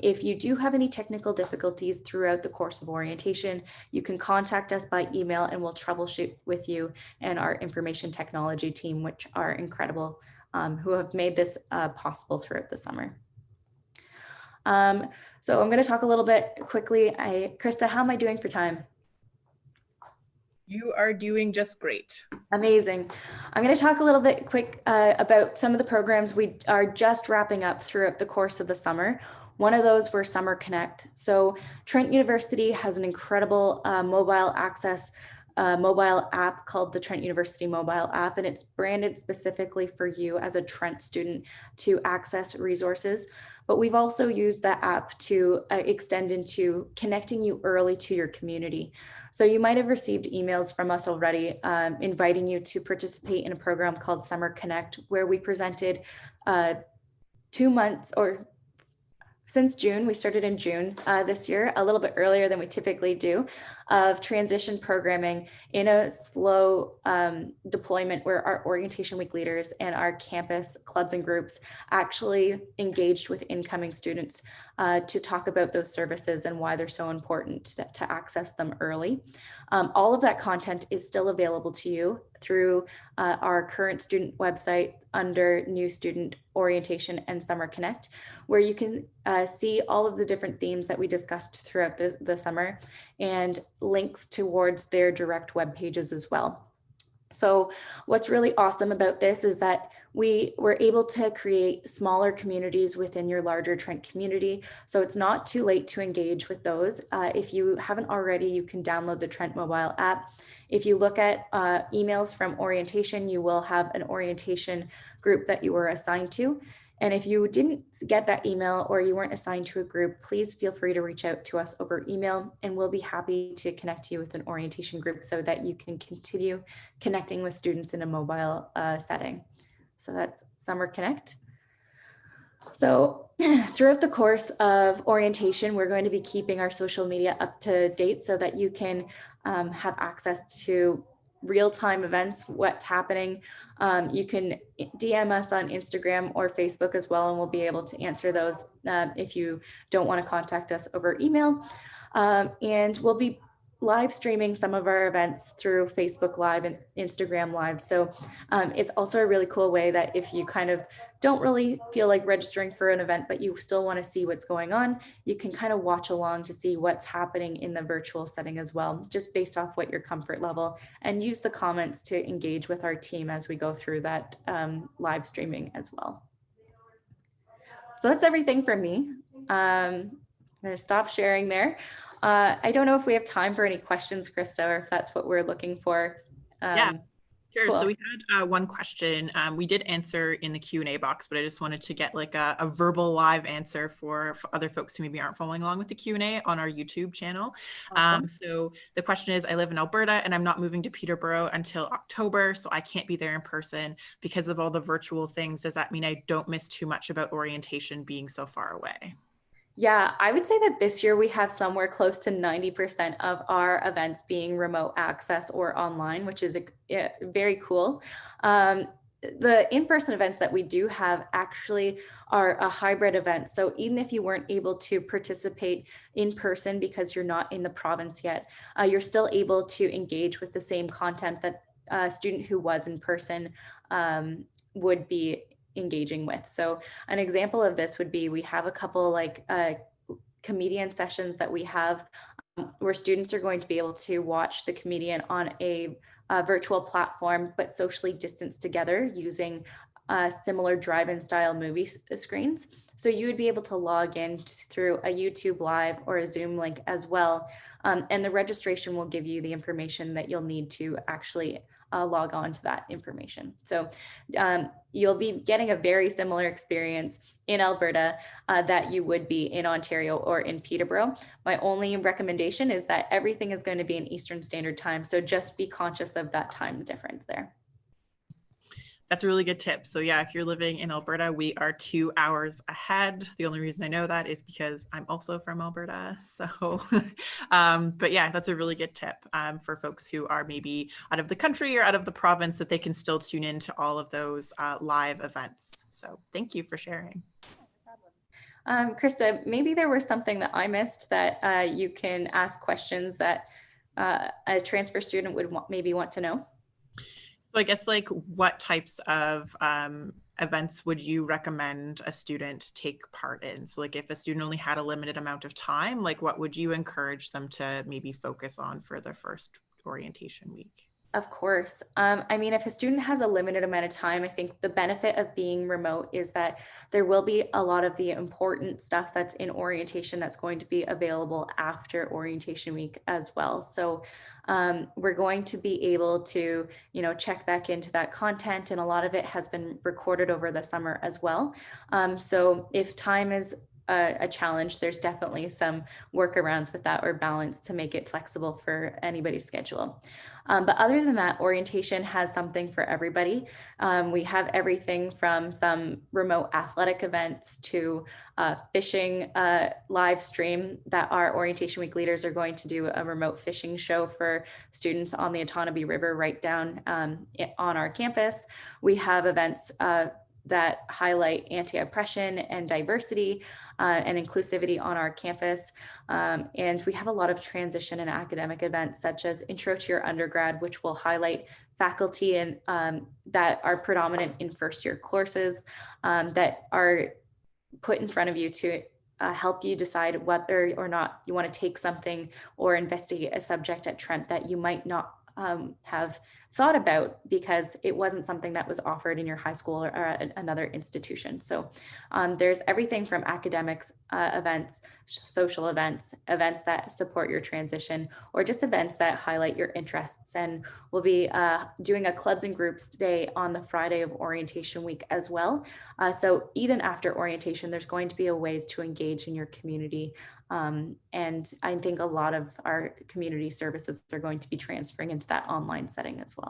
If you do have any technical difficulties throughout the course of orientation, you can contact us by email and we'll troubleshoot with you and our information technology team, which are incredible, who have made this possible throughout the summer. So I'm going to talk a little bit quickly. Krista, how am I doing for time? You are doing just great. Amazing. I'm going to talk a little bit quick about some of the programs we are just wrapping up throughout the course of the summer. One of those were Summer Connect. So Trent University has an incredible mobile access a mobile app called the Trent University mobile app, and it's branded specifically for you as a Trent student to access resources. But we've also used that app to extend into connecting you early to your community. So you might have received emails from us already inviting you to participate in a program called Summer Connect, where we presented 2 months, or since June, we started in June this year, a little bit earlier than we typically do, of transition programming in a slow deployment where our orientation week leaders and our campus clubs and groups actually engaged with incoming students to talk about those services and why they're so important to access them early. All of that content is still available to you through our current student website under New Student Orientation and Summer Connect, where you can see all of the different themes that we discussed throughout the summer and links towards their direct web pages as well. So what's really awesome about this is that we were able to create smaller communities within your larger Trent community. So it's not too late to engage with those. If you haven't already, you can download the Trent mobile app. If you look at emails from orientation, you will have an orientation group that you were assigned to. And if you didn't get that email or you weren't assigned to a group, please feel free to reach out to us over email, and we'll be happy to connect you with an orientation group so that you can continue connecting with students in a mobile setting. So that's Summer Connect. So throughout the course of orientation, we're going to be keeping our social media up to date so that you can have access to real-time events, what's happening. You can DM us on Instagram or Facebook as well, and we'll be able to answer those if you don't want to contact us over email. And we'll be live streaming some of our events through Facebook Live and Instagram Live. So it's also a really cool way that if you kind of don't really feel like registering for an event, but you still want to see what's going on, you can kind of watch along to see what's happening in the virtual setting as well, just based off what your comfort level, and use the comments to engage with our team as we go through that live streaming as well. So that's everything from me. I'm going to stop sharing there. I don't know if we have time for any questions, Krista, or if that's what we're looking for. Yeah, sure. Cool. So we had one question we did answer in the Q&A box, but I just wanted to get like a verbal live answer for other folks who maybe aren't following along with the Q&A on our YouTube channel. Awesome. So the question is, I live in Alberta and I'm not moving to Peterborough until October, so I can't be there in person because of all the virtual things. Does that mean I don't miss too much about orientation being so far away? Yeah, I would say that this year we have somewhere close to 90% of our events being remote access or online, which is very cool. The in-person events that we do have actually are a hybrid event. So even if you weren't able to participate in person because you're not in the province yet, you're still able to engage with the same content that a student who was in person would be engaging with. So an example of this would be, we have a couple like comedian sessions that we have where students are going to be able to watch the comedian on a virtual platform, but socially distanced together using similar drive-in style movie screens. So you would be able to log in through a YouTube Live or a Zoom link as well. And the registration will give you the information that you'll need to actually log on to that information. So you'll be getting a very similar experience in Alberta that you would be in Ontario or in Peterborough. My only recommendation is that everything is going to be in Eastern Standard Time. So just be conscious of that time difference there. That's a really good tip. So yeah, if you're living in Alberta, we are 2 hours ahead. The only reason I know that is because I'm also from Alberta. So, but yeah, that's a really good tip for folks who are maybe out of the country or out of the province, that they can still tune in to all of those live events. So thank you for sharing. Krista, maybe there was something that I missed that you can ask questions that a transfer student would maybe want to know. So I guess like what types of events would you recommend a student take part in? So like if a student only had a limited amount of time, like what would you encourage them to maybe focus on for the first orientation week? Of course. I mean, if a student has a limited amount of time, I think the benefit of being remote is that there will be a lot of the important stuff that's in orientation that's going to be available after orientation week as well. So we're going to be able to, check back into that content, and a lot of it has been recorded over the summer as well. So if time is a challenge, there's definitely some workarounds with that or balance to make it flexible for anybody's schedule. But other than that, orientation has something for everybody. We have everything from some remote athletic events to fishing live stream that our orientation week leaders are going to do a remote fishing show for students on the Otonabee River right down on our campus. We have events that highlight anti-oppression and diversity and inclusivity on our campus. And we have a lot of transition and academic events such as Intro to Your Undergrad, which will highlight faculty and that are predominant in first year courses that are put in front of you to help you decide whether or not you want to take something or investigate a subject at Trent that you might not have thought about because it wasn't something that was offered in your high school or at another institution. So there's everything from academics, events, social events, events that support your transition, or just events that highlight your interests. And we'll be doing a clubs and groups day on the Friday of orientation week as well. So even after orientation, there's going to be ways to engage in your community. And I think a lot of our community services are going to be transferring into that online setting as well.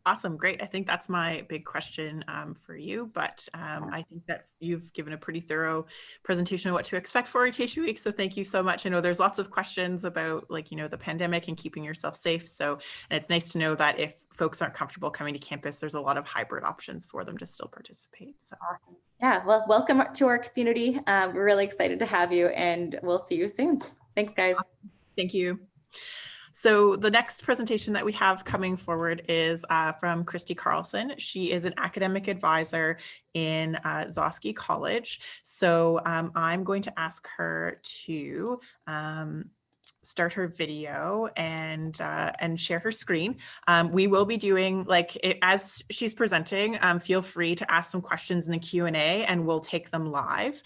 Awesome. Great. I think that's my big question for you, but I think that you've given a pretty thorough presentation of what to expect for orientation week. So thank you so much. I know there's lots of questions about the pandemic and keeping yourself safe. So and it's nice to know that if folks aren't comfortable coming to campus, there's a lot of hybrid options for them to still participate. So awesome. Yeah, well, welcome to our community. We're really excited to have you, and we'll see you soon. Thanks, guys. Thank you. So the next presentation that we have coming forward is from Christy Carlson. She is an academic advisor in Zosky College. So I'm going to ask her to start her video and share her screen. We will be doing as she's presenting, feel free to ask some questions in the Q&A and we'll take them live.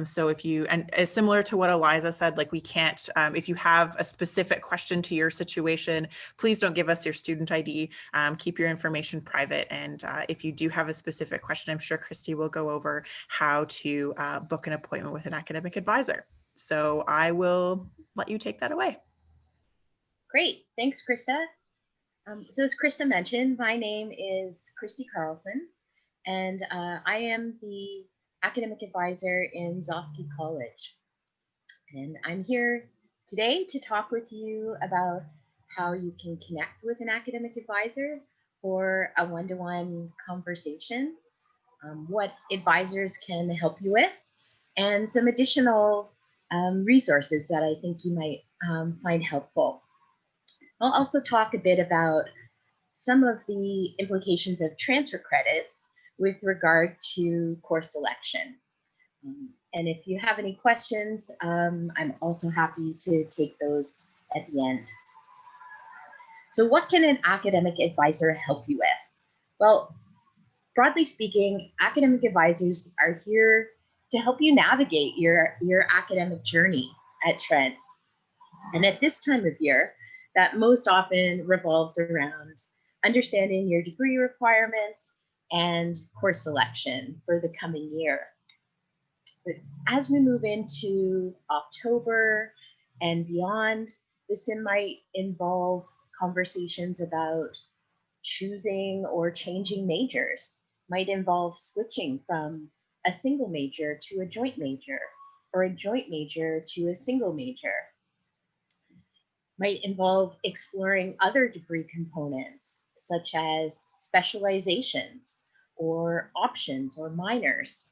So if you, and similar to what Eliza said, we can't, if you have a specific question to your situation, please don't give us your student ID, keep your information private. And if you do have a specific question, I'm sure Christy will go over how to book an appointment with an academic advisor. So I will let you take that away. Great, thanks, Krista. So as Krista mentioned, my name is Christy Carlson, and I am the academic advisor in Zosky College. And I'm here today to talk with you about how you can connect with an academic advisor for a one-to-one conversation, what advisors can help you with, and some additional resources that I think you might find helpful. I'll also talk a bit about some of the implications of transfer credits with regard to course selection. And if you have any questions, I'm also happy to take those at the end. So what can an academic advisor help you with? Well, broadly speaking, academic advisors are here to help you navigate your academic journey at Trent. And at this time of year, that most often revolves around understanding your degree requirements and course selection for the coming year. But as we move into October and beyond, this might involve conversations about choosing or changing majors, might involve switching from a single major to a joint major, or a joint major to a single major. Might involve exploring other degree components, such as specializations, or options, or minors,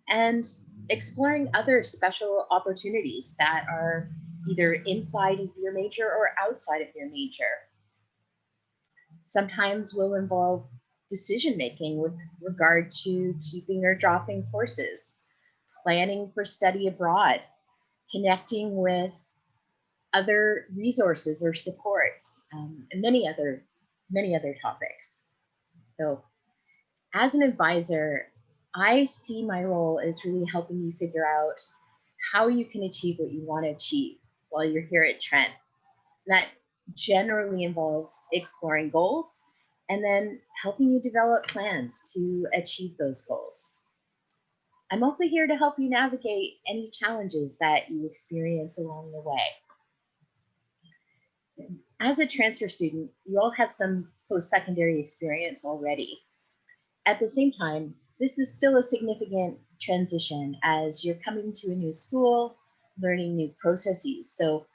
and exploring other special opportunities that are either inside of your major or outside of your major. Sometimes will involve decision-making with regard to keeping or dropping courses, planning for study abroad, connecting with other resources or support, sports, and many other topics. So as an advisor, I see my role as really helping you figure out how you can achieve what you want to achieve while you're here at Trent. That generally involves exploring goals and then helping you develop plans to achieve those goals. I'm also here to help you navigate any challenges that you experience along the way. As a transfer student, you all have some post-secondary experience already. At the same time, this is still a significant transition as you're coming to a new school, learning new processes. So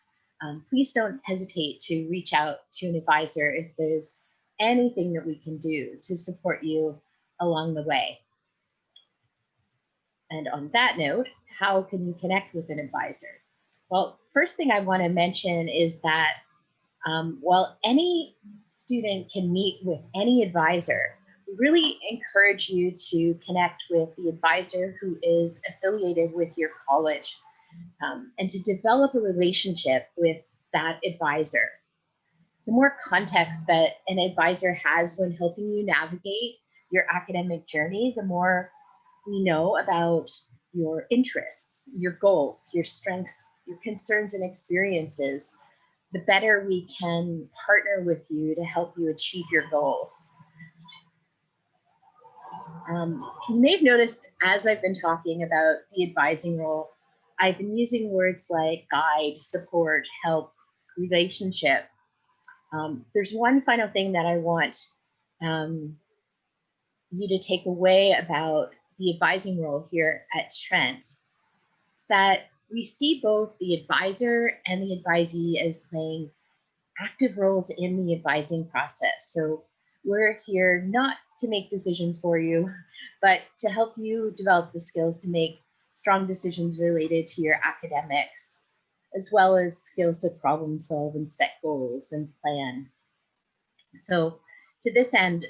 please don't hesitate to reach out to an advisor if there's anything that we can do to support you along the way. And on that note, how can you connect with an advisor? Well, first thing I want to mention is that while any student can meet with any advisor, we really encourage you to connect with the advisor who is affiliated with your college and to develop a relationship with that advisor. The more context that an advisor has when helping you navigate your academic journey, the more we know about your interests, your goals, your strengths, your concerns and experiences, the better we can partner with you to help you achieve your goals. You may have noticed as I've been talking about the advising role, I've been using words like guide, support, help, relationship. There's one final thing that I want you to take away about the advising role here at Trent. It's that we see both the advisor and the advisee as playing active roles in the advising process. So we're here not to make decisions for you, but to help you develop the skills to make strong decisions related to your academics, as well as skills to problem solve and set goals and plan. So to this end,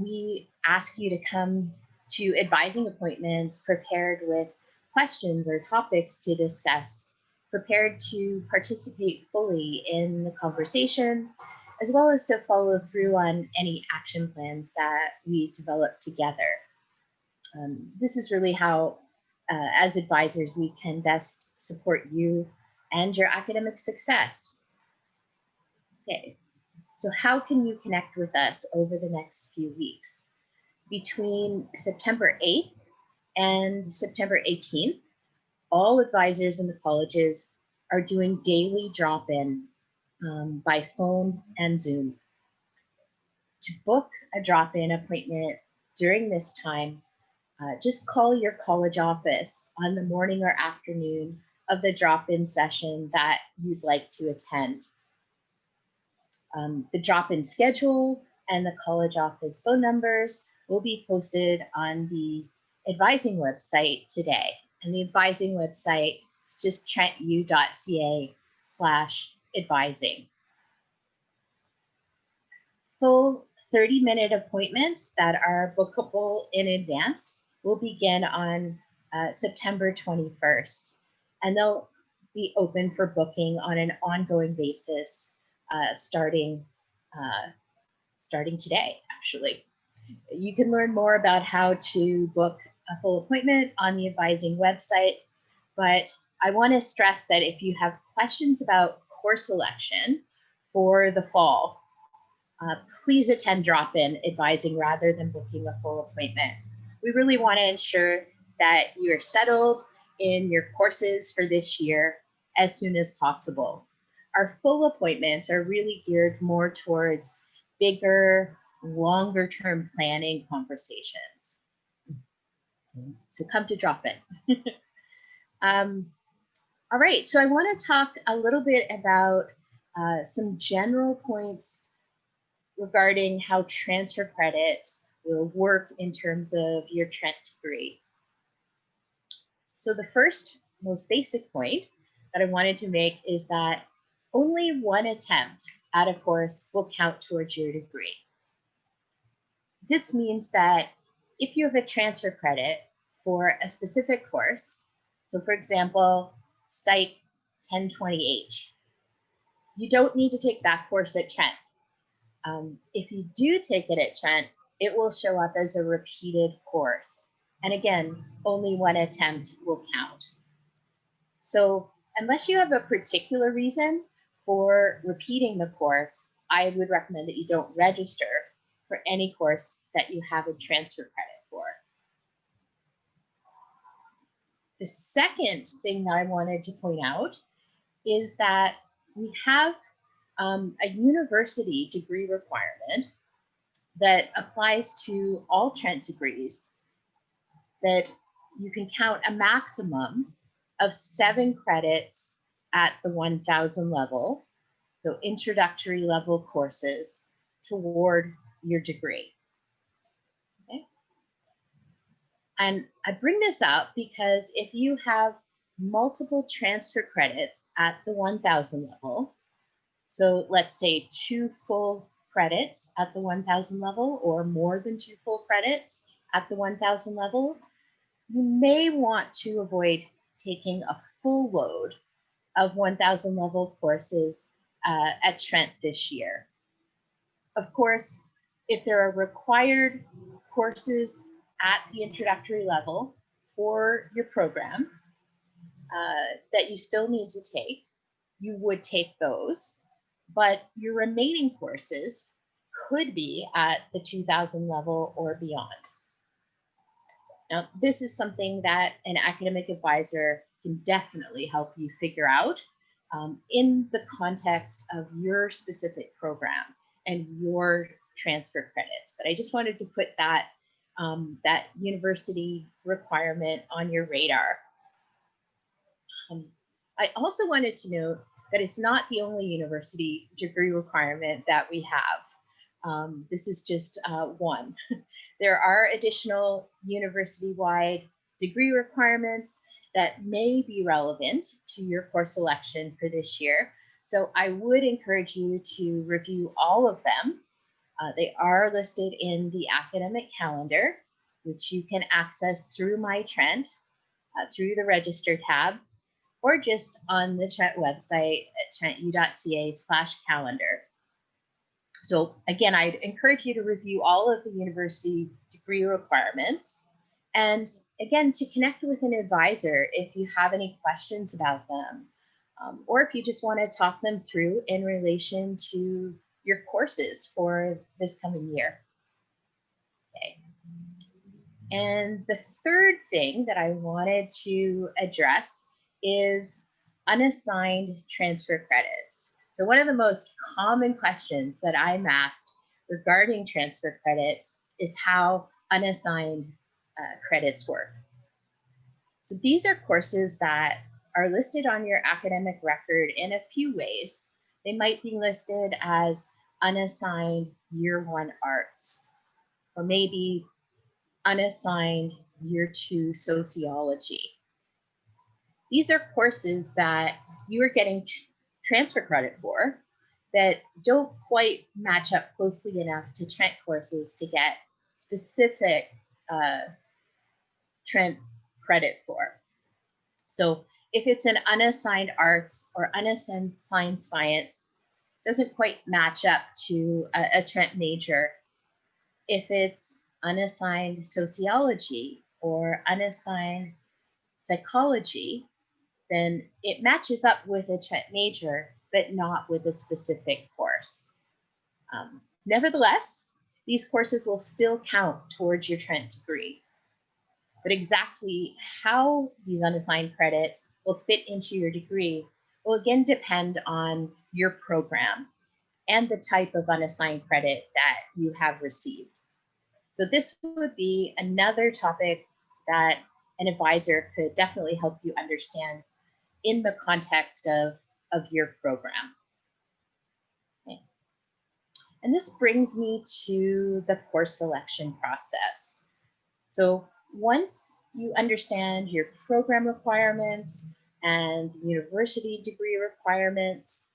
we ask you to come to advising appointments prepared with questions or topics to discuss, prepared to participate fully in the conversation, as well as to follow through on any action plans that we develop together. This is really how, as advisors, we can best support you and your academic success. Okay, so how can you connect with us over the next few weeks? Between September 8th and September 18th, all advisors in the colleges are doing daily drop-in by phone and Zoom. To book a drop-in appointment during this time, just call your college office on the morning or afternoon of the drop-in session that you'd like to attend. The drop-in schedule and the college office phone numbers will be posted on the advising website today. And the advising website is just trentu.ca/advising. Full 30-minute appointments that are bookable in advance will begin on September 21st. And they'll be open for booking on an ongoing basis starting today, actually. You can learn more about how to book a full appointment on the advising website, but I want to stress that if you have questions about course selection for the fall, please attend drop-in advising rather than booking a full appointment. We really want to ensure that you're settled in your courses for this year as soon as possible. Our full appointments are really geared more towards bigger, longer term planning conversations. So come to drop-in. All right, so I want to talk a little bit about some general points regarding how transfer credits will work in terms of your Trent degree. So the first, most basic point that I wanted to make is that only one attempt at a course will count towards your degree. This means that if you have a transfer credit for a specific course, so for example, Psych 1020H, you don't need to take that course at Trent. If you do take it at Trent, it will show up as a repeated course. And again, only one attempt will count. So unless you have a particular reason for repeating the course, I would recommend that you don't register for any course that you have a transfer credit for. The second thing that I wanted to point out is that we have a university degree requirement that applies to all Trent degrees, that you can count a maximum of 7 credits at the 1000 level, so introductory level courses, toward your degree. Okay? And I bring this up because if you have multiple transfer credits at the 1000 level, so let's say 2 full credits at the 1000 level or more than 2 full credits at the 1000 level, you may want to avoid taking a full load of 1000 level courses at Trent this year. Of course, if there are required courses at the introductory level for your program that you still need to take, you would take those, but your remaining courses could be at the 2000 level or beyond. Now, this is something that an academic advisor can definitely help you figure out in the context of your specific program and your transfer credits. But I just wanted to put that, that university requirement on your radar. I also wanted to note that it's not the only university degree requirement that we have. This is just one. There are additional university-wide degree requirements that may be relevant to your course selection for this year. So I would encourage you to review all of them. They are listed in the academic calendar, which you can access through My Trent, through the Register tab, or just on the Trent website at trentu.ca/calendar. So again, I'd encourage you to review all of the university degree requirements. And again, to connect with an advisor if you have any questions about them, or if you just want to talk them through in relation to your courses for this coming year. Okay. And the third thing that I wanted to address is unassigned transfer credits. So one of the most common questions that I'm asked regarding transfer credits is how unassigned credits work. So these are courses that are listed on your academic record in a few ways. They might be listed as unassigned year 1 arts, or maybe unassigned year 2 sociology. These are courses that you are getting transfer credit for that don't quite match up closely enough to Trent courses to get specific Trent credit for. So if it's an unassigned arts or unassigned science, doesn't quite match up to a Trent major. If it's unassigned sociology or unassigned psychology, then it matches up with a Trent major, but not with a specific course. Nevertheless, these courses will still count towards your Trent degree. But exactly how these unassigned credits will fit into your degree will again depend on your program and the type of unassigned credit that you have received. So this would be another topic that an advisor could definitely help you understand in the context of your program. Okay. And this brings me to the course selection process. So once you understand your program requirements and university degree requirements,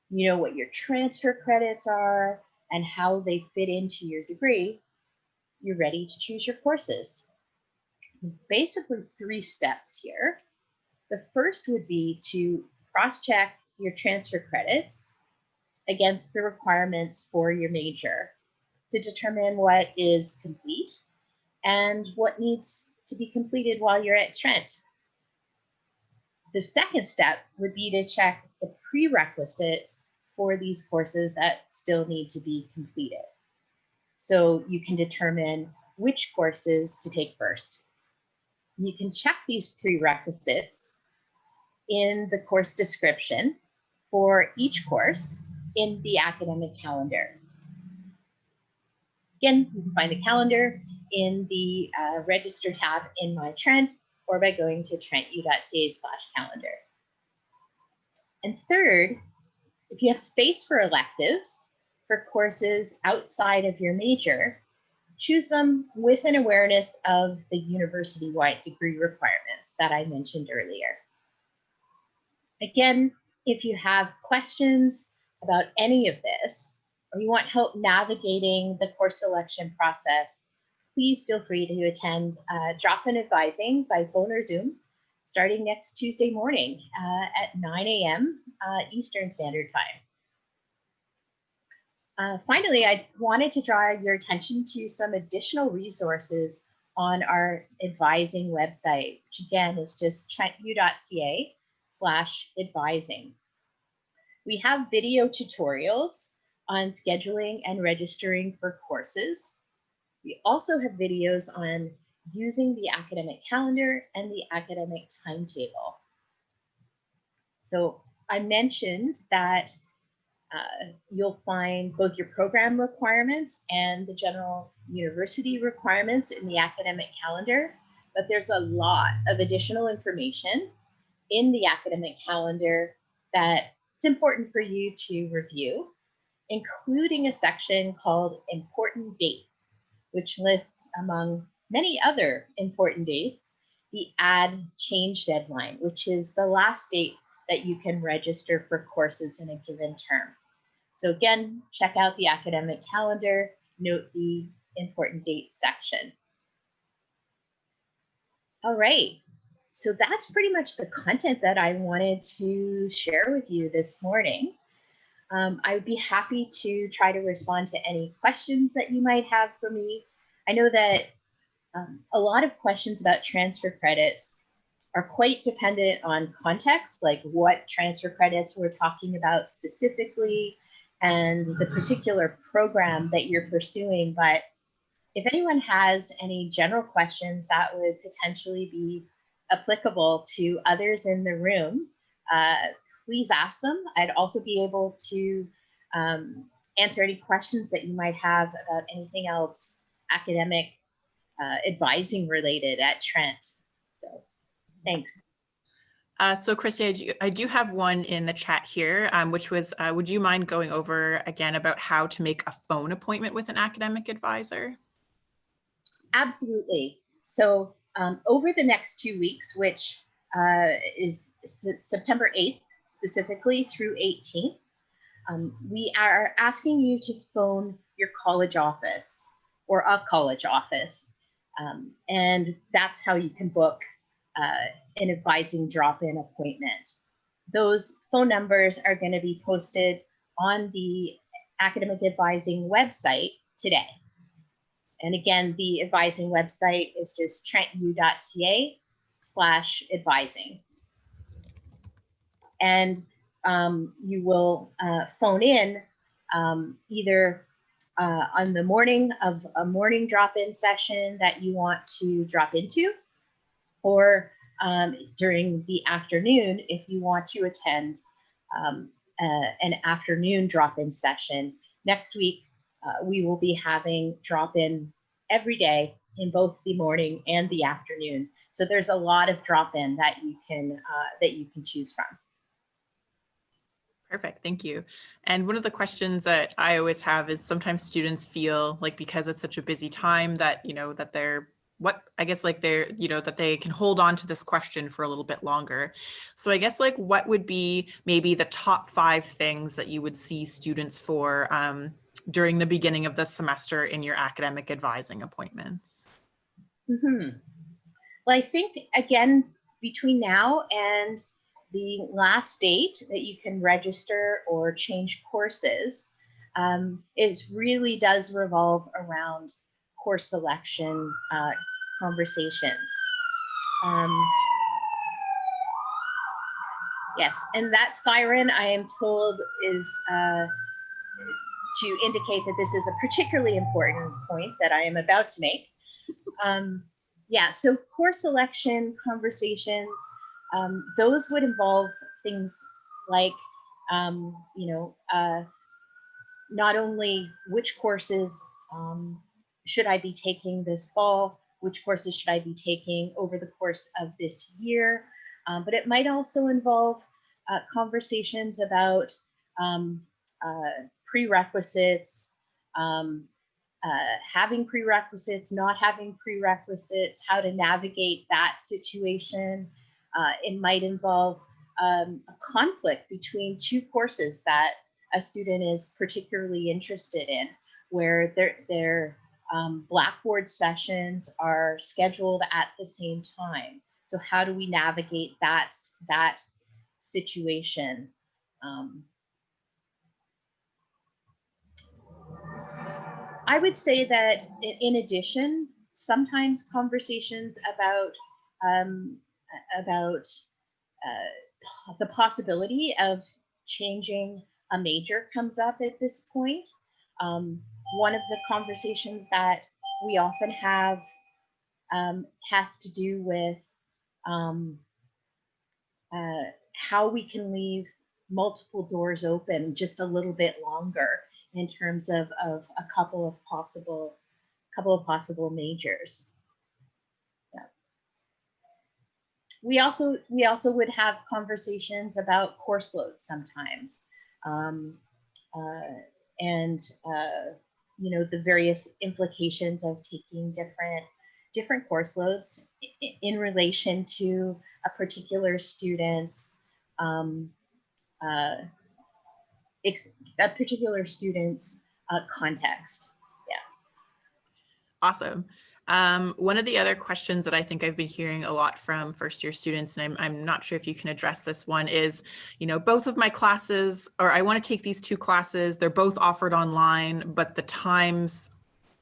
you know what your transfer credits are and how they fit into your degree, you're ready to choose your courses. Basically 3 steps here. The first would be to cross-check your transfer credits against the requirements for your major to determine what is complete and what needs to be completed while you're at Trent. The second step would be to check the prerequisites for these courses that still need to be completed. So you can determine which courses to take first. You can check these prerequisites in the course description for each course in the academic calendar. Again, you can find the calendar in the register tab in My Trent or by going to trentu.ca/calendar. And third, if you have space for electives for courses outside of your major, choose them with an awareness of the university-wide degree requirements that I mentioned earlier. Again, if you have questions about any of this, or you want help navigating the course selection process, please feel free to attend drop-in advising by phone or Zoom starting next Tuesday morning at 9 a.m. Eastern Standard Time. Finally, I wanted to draw your attention to some additional resources on our advising website, which again is just trentu.ca/advising. We have video tutorials on scheduling and registering for courses. We also have videos on using the academic calendar and the academic timetable. So I mentioned that you'll find both your program requirements and the general university requirements in the academic calendar, but there's a lot of additional information in the academic calendar that it's important for you to review, including a section called Important Dates, which lists, among many other important dates, the add change deadline, which is the last date that you can register for courses in a given term. So again, check out the academic calendar, note the important dates section. All right, so that's pretty much the content that I wanted to share with you this morning. I would be happy to try to respond to any questions that you might have for me. I know that a lot of questions about transfer credits are quite dependent on context, like what transfer credits we're talking about specifically and the particular program that you're pursuing. But if anyone has any general questions that would potentially be applicable to others in the room, please ask them. I'd also be able to answer any questions that you might have about anything else academic advising related at Trent. So thanks. So Christy, I do have one in the chat here, which was, would you mind going over again about how to make a phone appointment with an academic advisor? Absolutely. So over the next 2 weeks, which is September 8th specifically through 18th, we are asking you to phone your college office or a college office. And that's how you can book an advising drop-in appointment. Those phone numbers are going to be posted on the academic advising website today. And again, the advising website is just trentu.ca/advising. And you will phone in either on the morning of a morning drop-in session that you want to drop into, or during the afternoon if you want to attend an afternoon drop-in session. Next week, we will be having drop-in every day in both the morning and the afternoon. So there's a lot of drop-in that you can choose from. Perfect, thank you. And one of the questions that I always have is sometimes students feel like because it's such a busy time that, that they're that they can hold on to this question for a little bit longer. So I guess what would be maybe the top 5 things that you would see students for during the beginning of the semester in your academic advising appointments? Well, I think again, between now and the last date that you can register or change courses, it really does revolve around course selection conversations. Yes, and that siren, I am told, is to indicate that this is a particularly important point that I am about to make. Yeah, so course selection conversations, those would involve things like, not only which courses should I be taking this fall, which courses should I be taking over the course of this year, but it might also involve conversations about prerequisites, having prerequisites, not having prerequisites, how to navigate that situation. It might involve a conflict between two courses that a student is particularly interested in, where their Blackboard sessions are scheduled at the same time. So how do we navigate that situation? I would say that in addition, sometimes conversations about the possibility of changing a major comes up at this point. One of the conversations that we often have has to do with how we can leave multiple doors open just a little bit longer in terms of a couple of possible majors. Yeah. We also would have conversations about course load sometimes, and the various implications of taking different course loads in relation to a particular student's context. Yeah. Awesome. One of the other questions that I think I've been hearing a lot from first-year students, and I'm not sure if you can address this one, is, both of my classes, or I want to take these two classes, they're both offered online, but the times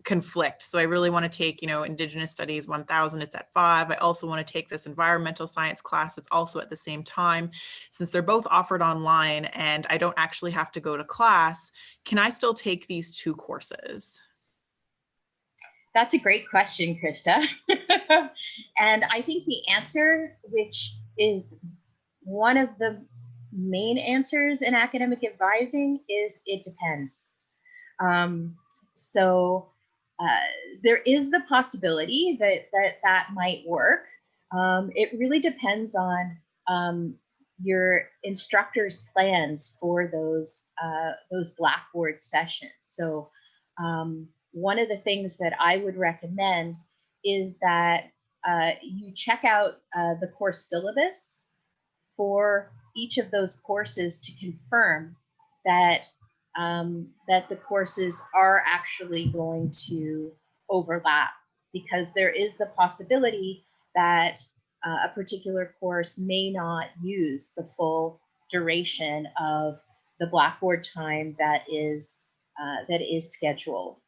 conflict. So I really want to take, Indigenous Studies 1000, it's at 5. I also want to take this environmental science class, it's also at the same time. Since they're both offered online and I don't actually have to go to class, can I still take these two courses? That's a great question, Krista. And I think the answer, which is one of the main answers in academic advising, is it depends. There is the possibility that might work. It really depends on your instructor's plans for those Blackboard sessions. So one of the things that I would recommend is that you check out the course syllabus for each of those courses to confirm that the courses are actually going to overlap, because there is the possibility that a particular course may not use the full duration of the Blackboard time that is scheduled.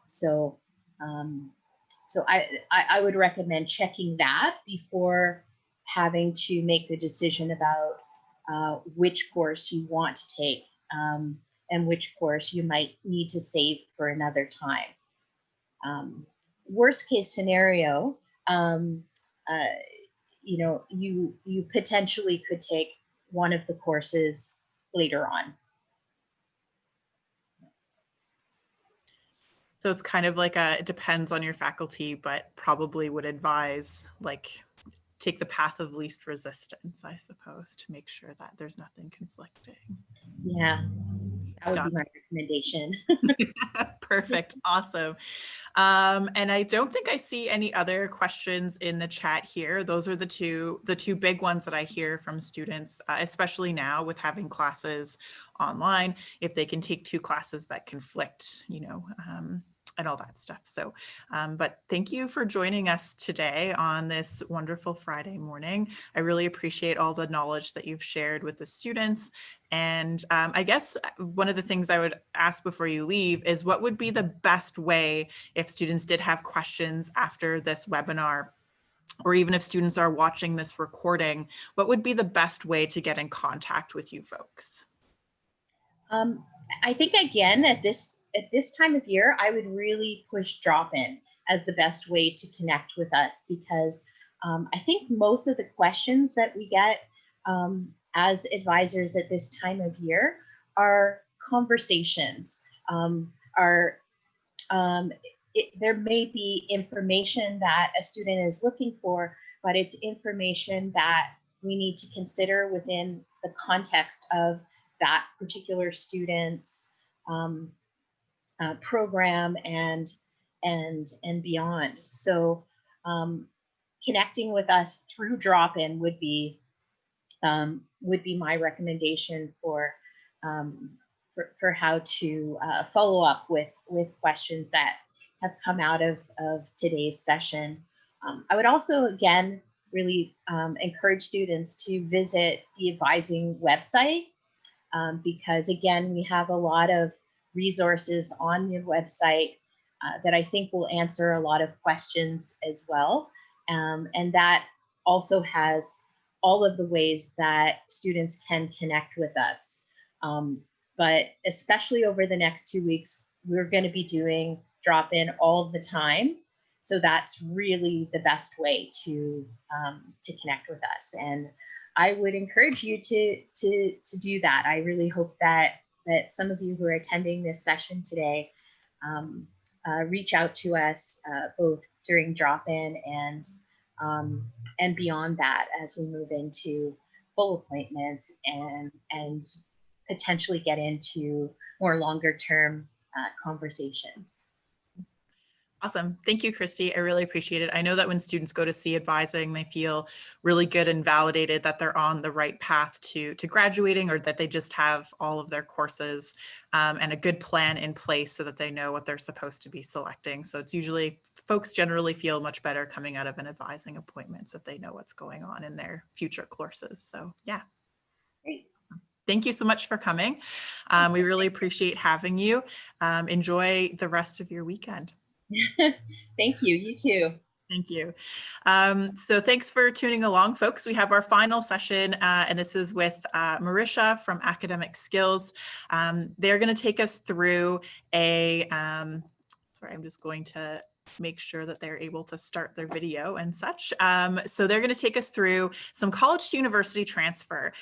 So I would recommend checking that before having to make the decision about which course you want to take and which course you might need to save for another time. Worst case scenario, you potentially could take one of the courses later on. So it's kind of like it depends on your faculty, but probably would advise take the path of least resistance, I suppose, to make sure that there's nothing conflicting. Yeah, that would be my recommendation. Perfect. Awesome. And I don't think I see any other questions in the chat here. Those are the two big ones that I hear from students, especially now with having classes online. If they can take two classes that conflict, all that stuff. So, but thank you for joining us today on this wonderful Friday morning. I really appreciate all the knowledge that you've shared with the students. And I guess one of the things I would ask before you leave is what would be the best way if students did have questions after this webinar, or even if students are watching this recording, what would be the best way to get in contact with you folks? I think again at this time of year, I would really push drop-in as the best way to connect with us, because I think most of the questions that we get as advisors at this time of year are conversations, there may be information that a student is looking for, but it's information that we need to consider within the context of that particular student's program and beyond. So connecting with us through drop-in would be my recommendation for how to follow up with questions that have come out of today's session. I would also, again, really encourage students to visit the advising website, because again, we have a lot of resources on the website that I think will answer a lot of questions as well. And that also has all of the ways that students can connect with us. But especially over the next 2 weeks, we're going to be doing drop-in all the time. So that's really the best way to connect with us. And I would encourage you to do that. I really hope that some of you who are attending this session today reach out to us both during drop-in and beyond that, as we move into full appointments and potentially get into more longer-term conversations. Awesome. Thank you, Christy. I really appreciate it. I know that when students go to see advising, they feel really good and validated that they're on the right path to graduating, or that they just have all of their courses and a good plan in place so that they know what they're supposed to be selecting. So it's usually, folks generally feel much better coming out of an advising appointment if they know what's going on in their future courses. So yeah. Great. Thank you so much for coming. We really appreciate having you. Enjoy the rest of your weekend. Thank you. You too. Thank you. So thanks for tuning along, folks. We have our final session, and this is with Marisha from Academic Skills. They're going to take us through a, sorry, I'm just going to make sure that they're able to start their video and such. So they're going to take us through some college to university transfer.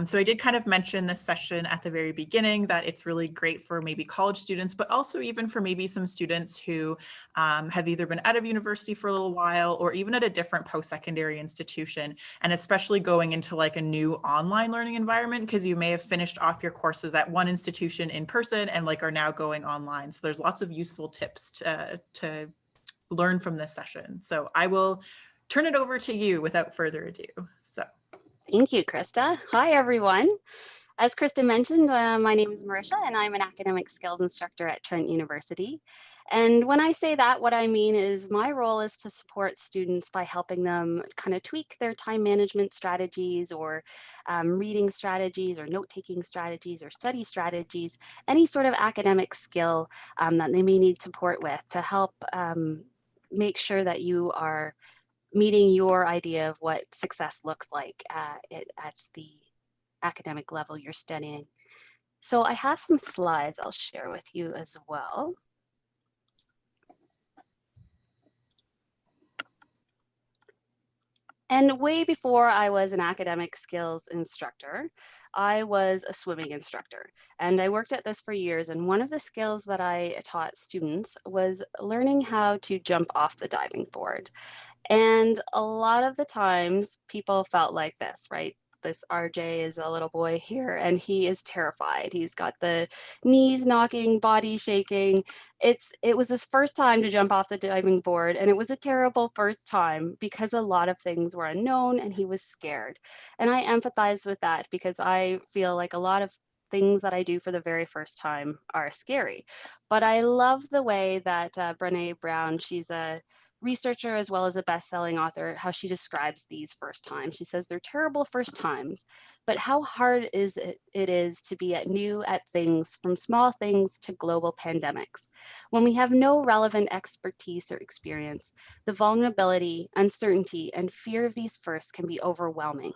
So I did kind of mention this session at the very beginning that it's really great for maybe college students, but also even for maybe some students who have either been out of university for a little while or even at a different post-secondary institution, and especially going into like a new online learning environment, because you may have finished off your courses at one institution in person and like are now going online. So there's lots of useful tips to learn from this session. So I will turn it over to you without further ado. So thank you, Krista. Hi, everyone. As Krista mentioned, my name is Marisha, and I'm an academic skills instructor at Trent University. And when I say that, what I mean is my role is to support students by helping them kind of tweak their time management strategies, or reading strategies, or note-taking strategies, or study strategies, any sort of academic skill that they may need support with to help make sure that you are meeting your idea of what success looks like at the academic level you're studying. So I have some slides I'll share with you as well. And way before I was an academic skills instructor, I was a swimming instructor. And I worked at this for years. And one of the skills that I taught students was learning how to jump off the diving board. And a lot of the times people felt like this, right? This RJ is a little boy here, and he is terrified. He's got the knees knocking, body shaking. It was his first time to jump off the diving board, and it was a terrible first time because a lot of things were unknown and he was scared. And I empathize with that because I feel like a lot of things that I do for the very first time are scary. But I love the way that Brené Brown, she's a researcher as well as a best-selling author, how she describes these first times. She says they're terrible first times, but how hard it is to be new at things, from small things to global pandemics. When we have no relevant expertise or experience, the vulnerability, uncertainty, and fear of these firsts can be overwhelming.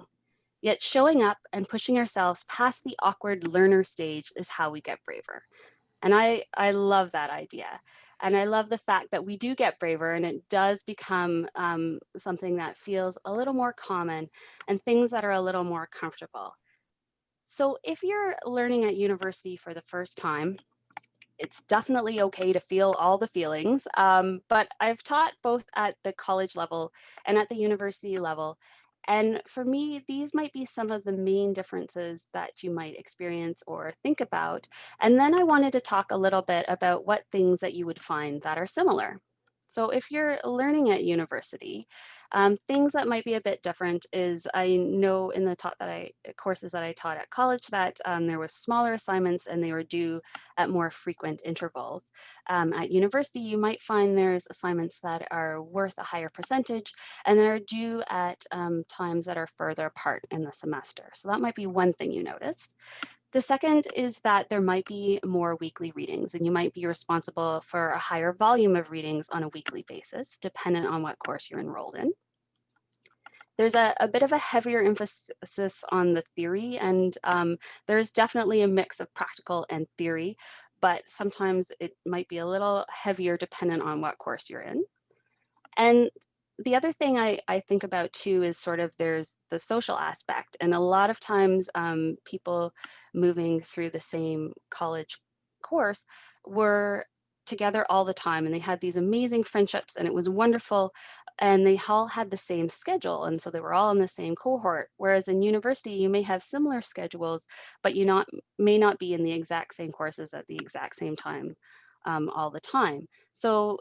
Yet showing up and pushing ourselves past the awkward learner stage is how we get braver. And I love that idea. And I love the fact that we do get braver, and it does become something that feels a little more common and things that are a little more comfortable. So if you're learning at university for the first time, it's definitely okay to feel all the feelings, but I've taught both at the college level and at the university level. And for me, these might be some of the main differences that you might experience or think about. And then I wanted to talk a little bit about what things that you would find that are similar. So if you're learning at university, things that might be a bit different is, I know in the courses that I taught at college that there were smaller assignments and they were due at more frequent intervals. At university, you might find there's assignments that are worth a higher percentage and that are due at times that are further apart in the semester. So that might be one thing you noticed. The second is that there might be more weekly readings, and you might be responsible for a higher volume of readings on a weekly basis, dependent on what course you're enrolled in. There's a bit of a heavier emphasis on the theory, and there's definitely a mix of practical and theory, but sometimes it might be a little heavier dependent on what course you're in. And the other thing I think about too is sort of there's the social aspect. And a lot of times people moving through the same college course were together all the time, and they had these amazing friendships, and it was wonderful. And they all had the same schedule, and so they were all in the same cohort. Whereas in university, you may have similar schedules, but you may not be in the exact same courses at the exact same time all the time. So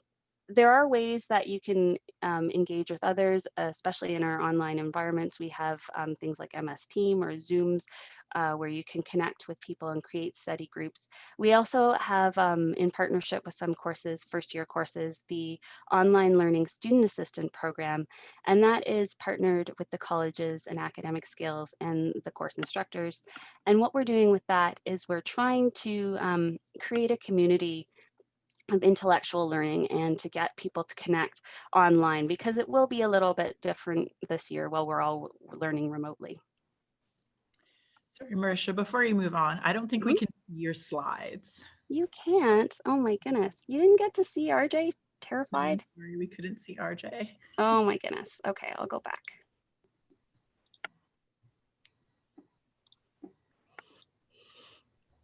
there are ways that you can engage with others, especially in our online environments. We have things like MS Team or Zooms where you can connect with people and create study groups. We also have, in partnership with some courses, first-year courses, the Online Learning Student Assistant Program, and that is partnered with the colleges and academic skills and the course instructors. And what we're doing with that is we're trying to create a community of intellectual learning and to get people to connect online, because it will be a little bit different this year while we're all learning remotely. Sorry, Marisha, before you move on, I don't think we can see your slides. You can't? Oh my goodness. You didn't get to see RJ? Terrified? Sorry, we couldn't see RJ. Oh my goodness. Okay, I'll go back.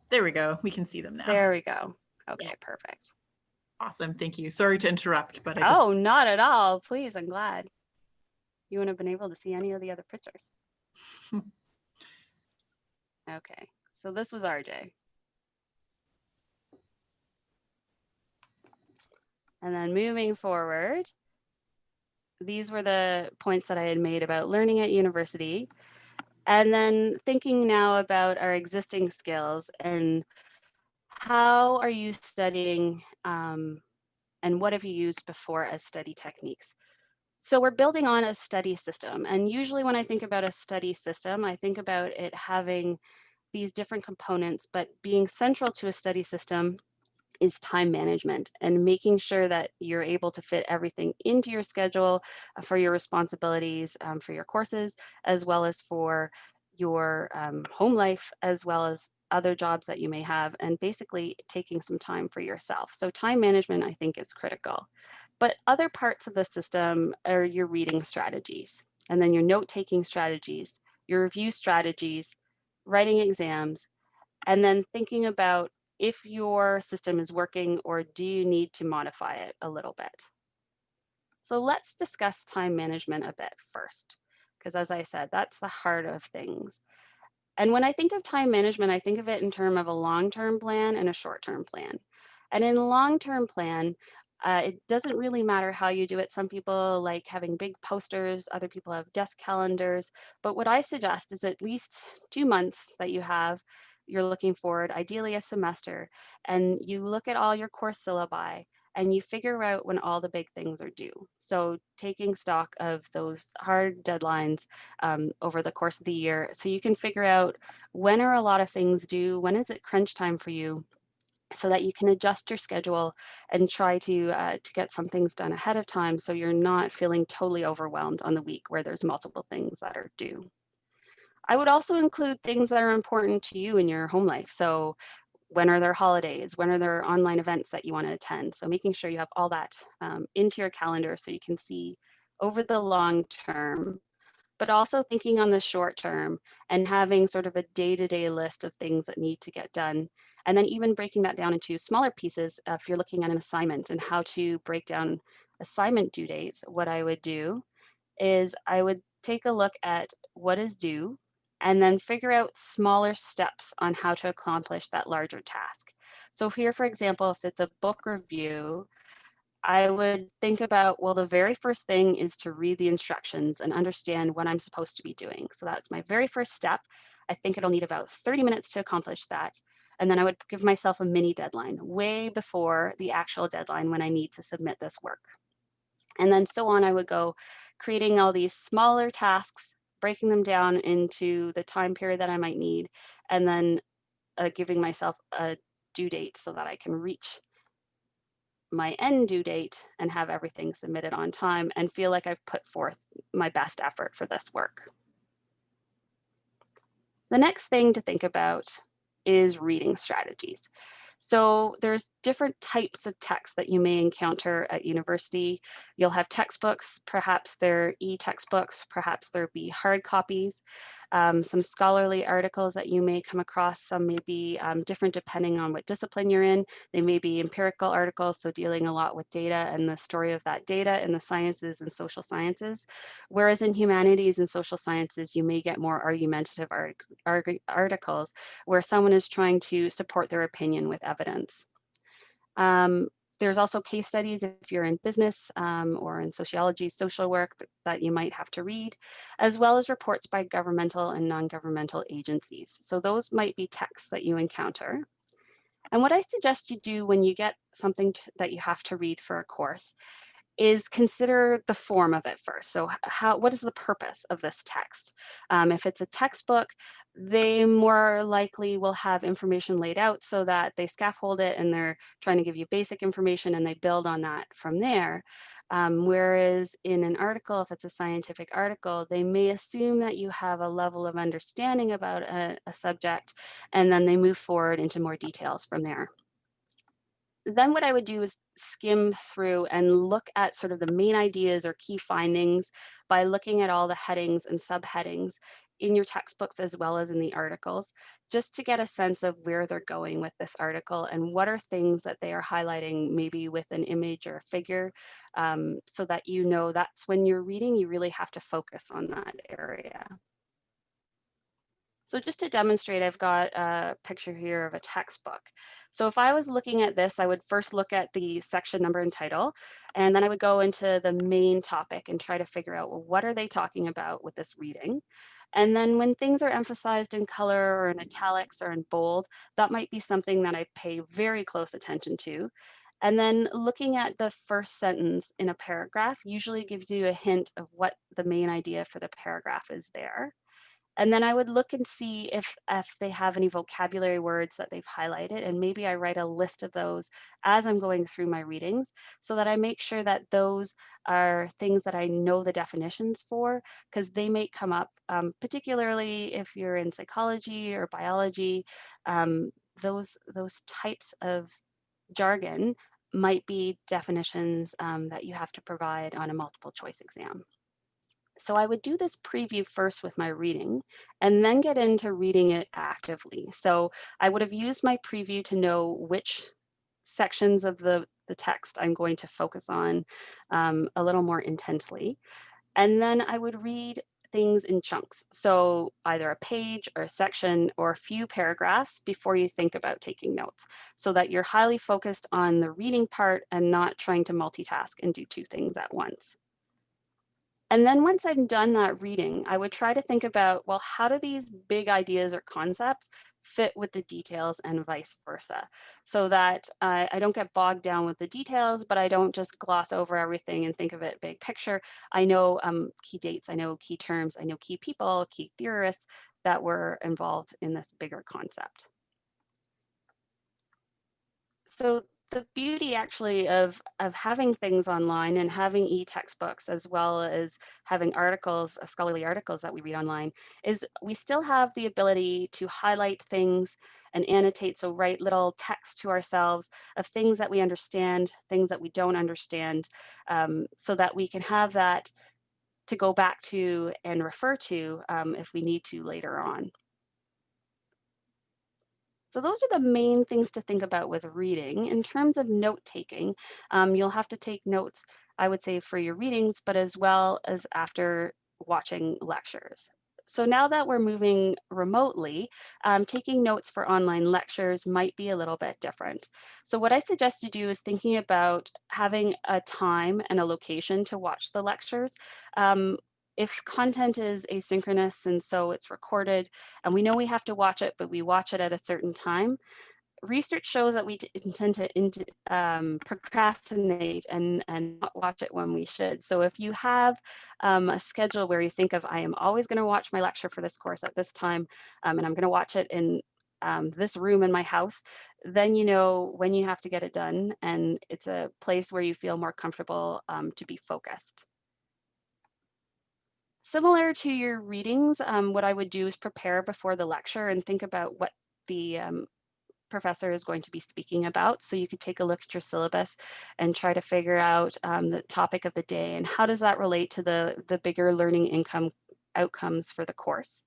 There we go. We can see them now. There we go. Okay, Yeah. perfect. Awesome. Thank you. Sorry to interrupt, but Oh, not at all. Please, I'm glad. You wouldn't have been able to see any of the other pictures. Okay, so this was RJ. And then moving forward, these were the points that I had made about learning at university. And then thinking now about our existing skills and how are you studying and what have you used before as study techniques? So we're building on a study system. And usually when I think about a study system, I think about it having these different components, but being central to a study system is time management and making sure that you're able to fit everything into your schedule for your responsibilities for your courses, as well as for your home life, as well as other jobs that you may have, and basically taking some time for yourself. So time management, I think, is critical. But other parts of the system are your reading strategies, and then your note-taking strategies, your review strategies, writing exams, and then thinking about if your system is working or do you need to modify it a little bit. So let's discuss time management a bit first, because as I said, that's the heart of things. And when I think of time management, I think of it in terms of a long-term plan and a short-term plan. And in the long-term plan, it doesn't really matter how you do it. Some people like having big posters, other people have desk calendars. But what I suggest is at least 2 months that you have you're looking forward, ideally a semester, and you look at all your course syllabi and you figure out when all the big things are due. So taking stock of those hard deadlines over the course of the year, so you can figure out when are a lot of things due, when is it crunch time for you, so that you can adjust your schedule and try to get some things done ahead of time, so you're not feeling totally overwhelmed on the week where there's multiple things that are due. I would also include things that are important to you in your home life. So when are there holidays? When are there online events that you want to attend? So making sure you have all that into your calendar so you can see over the long term, but also thinking on the short term and having sort of a day-to-day list of things that need to get done. And then even breaking that down into smaller pieces if you're looking at an assignment and how to break down assignment due dates. What I would do is I would take a look at what is due and then figure out smaller steps on how to accomplish that larger task. So here, for example, if it's a book review, I would think about, well, the very first thing is to read the instructions and understand what I'm supposed to be doing. So that's my very first step. I think it'll need about 30 minutes to accomplish that. And then I would give myself a mini deadline way before the actual deadline when I need to submit this work. And then so on, I would go creating all these smaller tasks, breaking them down into the time period that I might need, and then giving myself a due date so that I can reach my end due date and have everything submitted on time and feel like I've put forth my best effort for this work. The next thing to think about is reading strategies. So there's different types of texts that you may encounter at university. You'll have textbooks, perhaps they're e-textbooks, perhaps there be hard copies, some scholarly articles that you may come across. Some may be different depending on what discipline you're in. They may be empirical articles, so dealing a lot with data and the story of that data in the sciences and social sciences. Whereas in humanities and social sciences, you may get more argumentative articles where someone is trying to support their opinion with evidence. There's also case studies if you're in business or in sociology, social work that you might have to read, as well as reports by governmental and non-governmental agencies. So those might be texts that you encounter. And what I suggest you do when you get something that you have to read for a course is consider the form of it first. So what is the purpose of this text? If it's a textbook, they more likely will have information laid out so that they scaffold it and they're trying to give you basic information and they build on that from there. Whereas in an article, if it's a scientific article, they may assume that you have a level of understanding about a subject, and then they move forward into more details from there. Then what I would do is skim through and look at sort of the main ideas or key findings by looking at all the headings and subheadings in your textbooks as well as in the articles, just to get a sense of where they're going with this article and what are things that they are highlighting maybe with an image or a figure, so that you know that's when you're reading, you really have to focus on that area. So just to demonstrate, I've got a picture here of a textbook. So if I was looking at this, I would first look at the section number and title, and then I would go into the main topic and try to figure out, well, what are they talking about with this reading? And then when things are emphasized in color or in italics or in bold, that might be something that I pay very close attention to. And then looking at the first sentence in a paragraph usually gives you a hint of what the main idea for the paragraph is there. And then I would look and see if they have any vocabulary words that they've highlighted, and maybe I write a list of those as I'm going through my readings so that I make sure that those are things that I know the definitions for, because they may come up, particularly if you're in psychology or biology. Those types of jargon might be definitions that you have to provide on a multiple choice exam. So I would do this preview first with my reading and then get into reading it actively. So I would have used my preview to know which sections of the text I'm going to focus on a little more intently. And then I would read things in chunks. So either a page or a section or a few paragraphs before you think about taking notes, so that you're highly focused on the reading part and not trying to multitask and do two things at once. And then once I'm done that reading, I would try to think about, well, how do these big ideas or concepts fit with the details and vice versa, so that I don't get bogged down with the details, but I don't just gloss over everything and think of it big picture. I know key dates, I know key terms, I know key people, key theorists that were involved in this bigger concept. So the beauty actually of having things online and having e-textbooks, as well as having articles, scholarly articles that we read online, is we still have the ability to highlight things and annotate, so write little text to ourselves of things that we understand, things that we don't understand, so that we can have that to go back to and refer to if we need to later on. So those are the main things to think about with reading. In terms of note taking, you'll have to take notes, I would say, for your readings, but as well as after watching lectures. So now that we're moving remotely, taking notes for online lectures might be a little bit different. So what I suggest you do is thinking about having a time and a location to watch the lectures. If content is asynchronous and so it's recorded, and we know we have to watch it, but we watch it at a certain time, research shows that we tend to procrastinate and not watch it when we should. So if you have a schedule where you think of, I am always going to watch my lecture for this course at this time, and I'm going to watch it in this room in my house, then you know when you have to get it done, and it's a place where you feel more comfortable to be focused. Similar to your readings, what I would do is prepare before the lecture and think about what the professor is going to be speaking about. So you could take a look at your syllabus and try to figure out the topic of the day and how does that relate to the bigger learning outcomes for the course.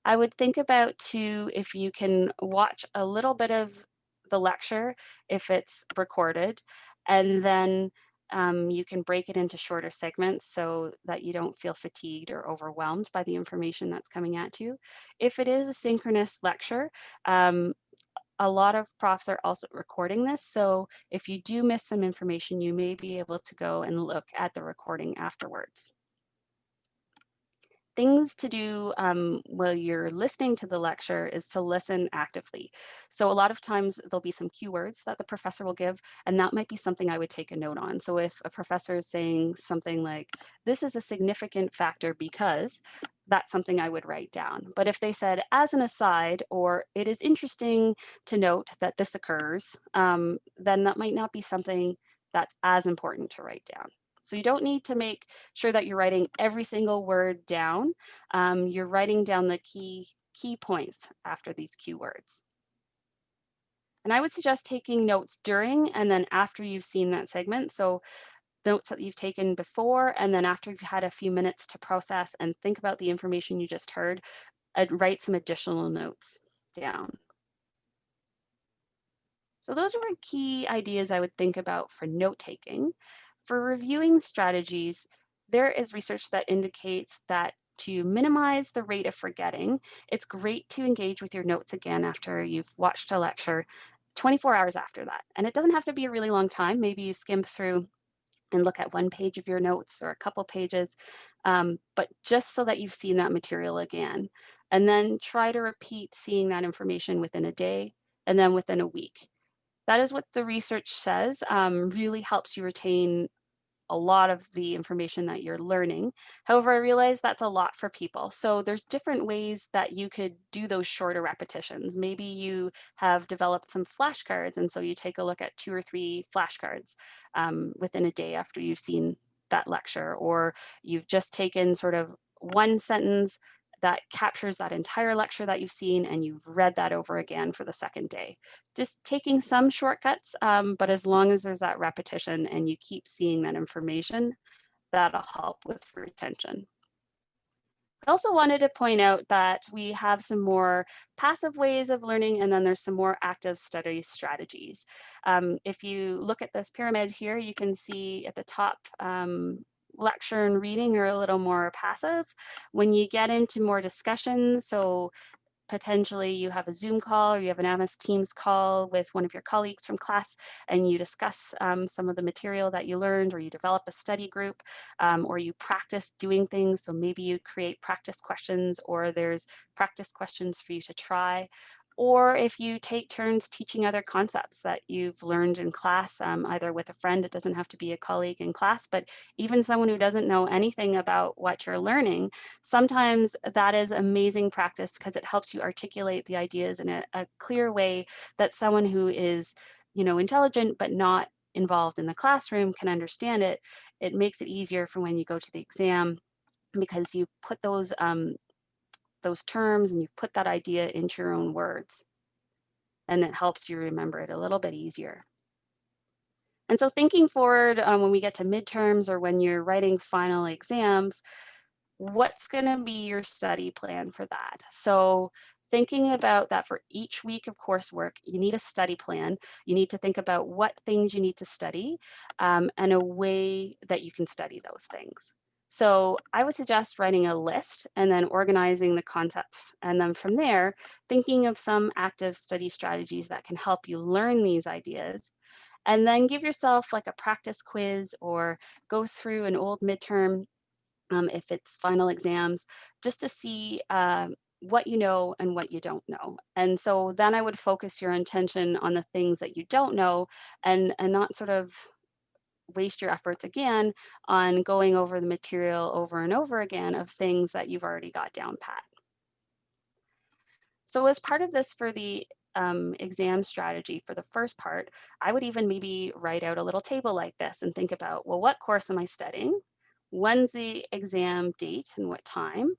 I would think about too, if you can watch a little bit of the lecture, if it's recorded, and then you can break it into shorter segments so that you don't feel fatigued or overwhelmed by the information that's coming at you. If it is a synchronous lecture, a lot of profs are also recording this. So if you do miss some information, you may be able to go and look at the recording afterwards. Things to do while you're listening to the lecture is to listen actively. So a lot of times there'll be some keywords that the professor will give, and that might be something I would take a note on. So if a professor is saying something like, this is a significant factor because, that's something I would write down. But if they said, as an aside, or it is interesting to note that this occurs, then that might not be something that's as important to write down. So you don't need to make sure that you're writing every single word down. You're writing down the key points after these keywords. And I would suggest taking notes during and then after you've seen that segment. So notes that you've taken before, and then after you've had a few minutes to process and think about the information you just heard, write some additional notes down. So those are key ideas I would think about for note taking. For reviewing strategies, there is research that indicates that to minimize the rate of forgetting, it's great to engage with your notes again after you've watched a lecture 24 hours after that. And it doesn't have to be a really long time. Maybe you skim through and look at one page of your notes or a couple pages, but just so that you've seen that material again. And then try to repeat seeing that information within a day and then within a week. That is what the research says, really helps you retain a lot of the information that you're learning. However, I realize that's a lot for people. So there's different ways that you could do those shorter repetitions. Maybe you have developed some flashcards, and so you take a look at 2 or 3 flashcards within a day after you've seen that lecture, or you've just taken sort of one sentence that captures that entire lecture that you've seen and you've read that over again for the second day. Just taking some shortcuts, but as long as there's that repetition and you keep seeing that information, that'll help with retention. I also wanted to point out that we have some more passive ways of learning, and then there's some more active study strategies. If you look at this pyramid here, you can see at the top, lecture and reading are a little more passive. When you get into more discussion, so potentially you have a Zoom call or you have an MS Teams call with one of your colleagues from class and you discuss some of the material that you learned, or you develop a study group, or you practice doing things. So maybe you create practice questions, or there's practice questions for you to try. Or if you take turns teaching other concepts that you've learned in class, either with a friend, it doesn't have to be a colleague in class, but even someone who doesn't know anything about what you're learning, sometimes that is amazing practice because it helps you articulate the ideas in a clear way that someone who is, intelligent but not involved in the classroom can understand it. It makes it easier for when you go to the exam because you've put those terms and you've put that idea into your own words, and it helps you remember it a little bit easier. And so thinking forward, when we get to midterms or when you're writing final exams, what's going to be your study plan for that? So thinking about that for each week of coursework, you need a study plan. You need to think about what things you need to study, and a way that you can study those things. So I would suggest writing a list and then organizing the concepts. And then from there, thinking of some active study strategies that can help you learn these ideas. And then give yourself like a practice quiz or go through an old midterm, if it's final exams, just to see what you know and what you don't know. And so then I would focus your attention on the things that you don't know, and not sort of waste your efforts again on going over the material over and over again of things that you've already got down pat. So as part of this, for the exam strategy for the first part, I would even maybe write out a little table like this and think about, well, what course am I studying? When's the exam date and what time?